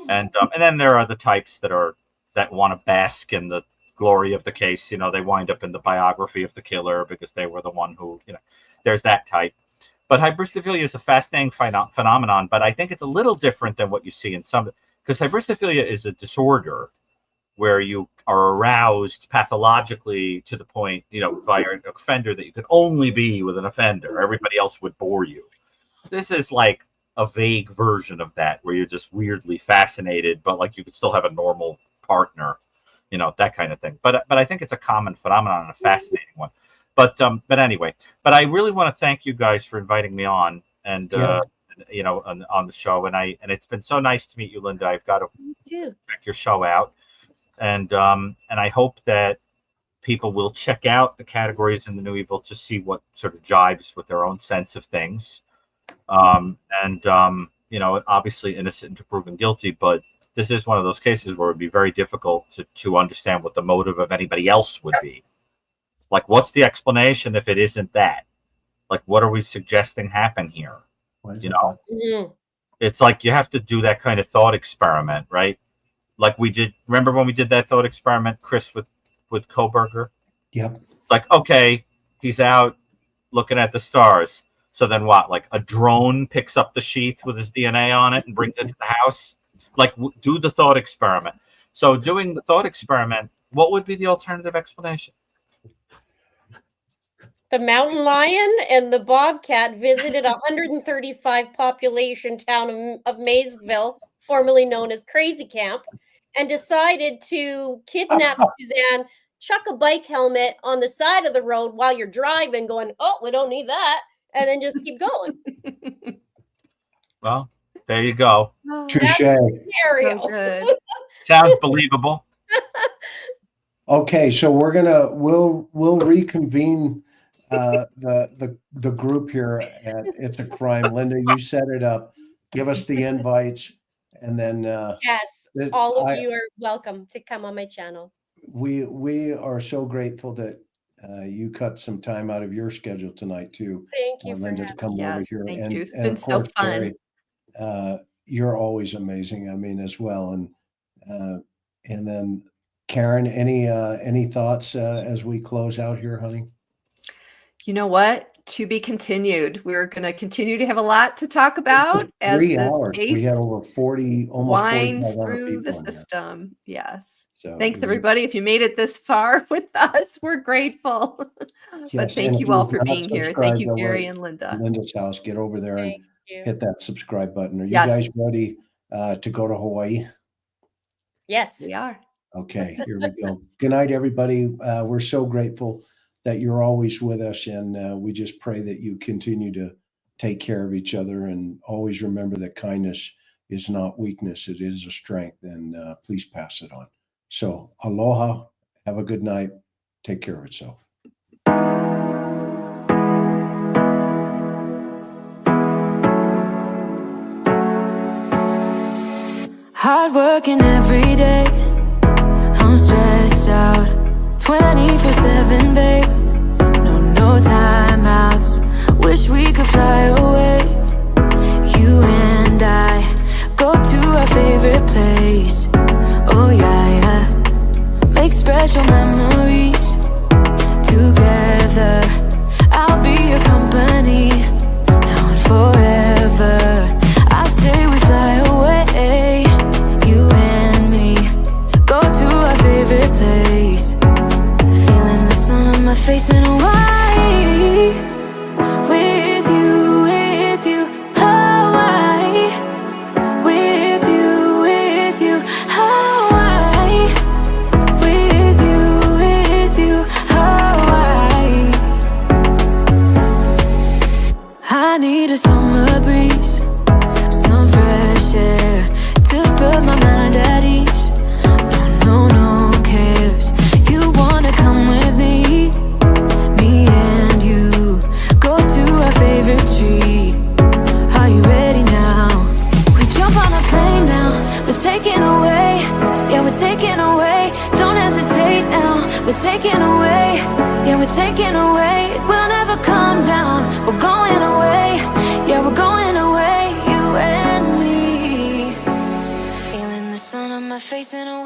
And then there are the types that want to bask in the glory of the case. They wind up in the biography of the killer because they were the one who, there's that type. But hybristophilia is a fascinating phenomenon, but I think it's a little different than what you see in some, because hybristophilia is a disorder where you are aroused pathologically to the point, by an offender that you could only be with an offender. Everybody else would bore you. This is like a vague version of that, where you're just weirdly fascinated, but like you could still have a normal partner, that kind of thing. But I think it's a common phenomenon and a fascinating one. But anyway, but I really want to thank you guys for inviting me on and on the show. And it's been so nice to meet you, Linda. I've got to check your show out, and I hope that people will check out the categories in the New Evil to see what sort of jives with their own sense of things. Obviously innocent until proven guilty, but this is one of those cases where it would be very difficult to understand what the motive of anybody else would be. Like, what's the explanation if it isn't that? Like, what are we suggesting happen here? It's like you have to do that kind of thought experiment, right? Like we did. Remember when we did that thought experiment, Chris, with Koberger? Yep. It's like, okay, he's out looking at the stars. So then what? Like a drone picks up the sheath with his DNA on it and brings it to the house? Like, do the thought experiment. So doing the thought experiment, what would be the alternative explanation? The mountain lion and the bobcat visited a 135 population town of Maysville, formerly known as Crazy Camp, and decided to kidnap Suzanne, chuck a bike helmet on the side of the road while you're driving, going, oh, we don't need that, and then just keep going. Well, there you go. Touche. So good. Sounds believable. Okay, so we'll reconvene the group here at It's a Crime. Linda, you set it up. Give us the invites, and then yes, all of you are welcome to come on my channel. We are so grateful that you cut some time out of your schedule tonight too. Thank you, Linda, to come over here. Thank and you. It's and been of so course, fun. Barry, you're always amazing. I mean, as well. And then Karen, any thoughts as we close out here, honey? You know what? To be continued. We're going to continue to have a lot to talk about as 3 this hours. We case had over 40, almost winds 45 through the people in here. system. Yes. So Thanks, it was- everybody. If you made it this far with us, we're grateful. But Yes, thank and if you all you've for not being here. Thank subscribed you, over Gary at and Linda. Linda's house, get over there and Thank you. hit that subscribe button. Are you Yes. guys ready to go to Hawaii? Yes. We are. Okay, here we go. Good night, everybody. We're so grateful that you're always with us, and we just pray that you continue to take care of each other, and always remember that kindness is not weakness, it is a strength, and please pass it on. So aloha, have a good night, take care of yourself. Hard working every day, I'm stressed out 24/7, babe. No timeouts, wish we could fly away. You and I go to our favorite place. Oh yeah, make special memories together. I'll be your company now and forever. I say we fly away, you and me, go to our favorite place. Feeling the sun on my face in Hawaii. With you, Hawaii. With you, Hawaii. With you, Hawaii. I need a summer breeze, some fresh air to put my mind at ease. No cares. You wanna come with me? Me and you go to our favorite tree. Are you ready now? We jump on a plane now. We're taking away. Yeah, we're taking away. Don't hesitate now. We're taking away. Yeah, we're taking away. We'll never come down. We're going away. Yeah, we're going away. You and me. Feeling the sun on my face in a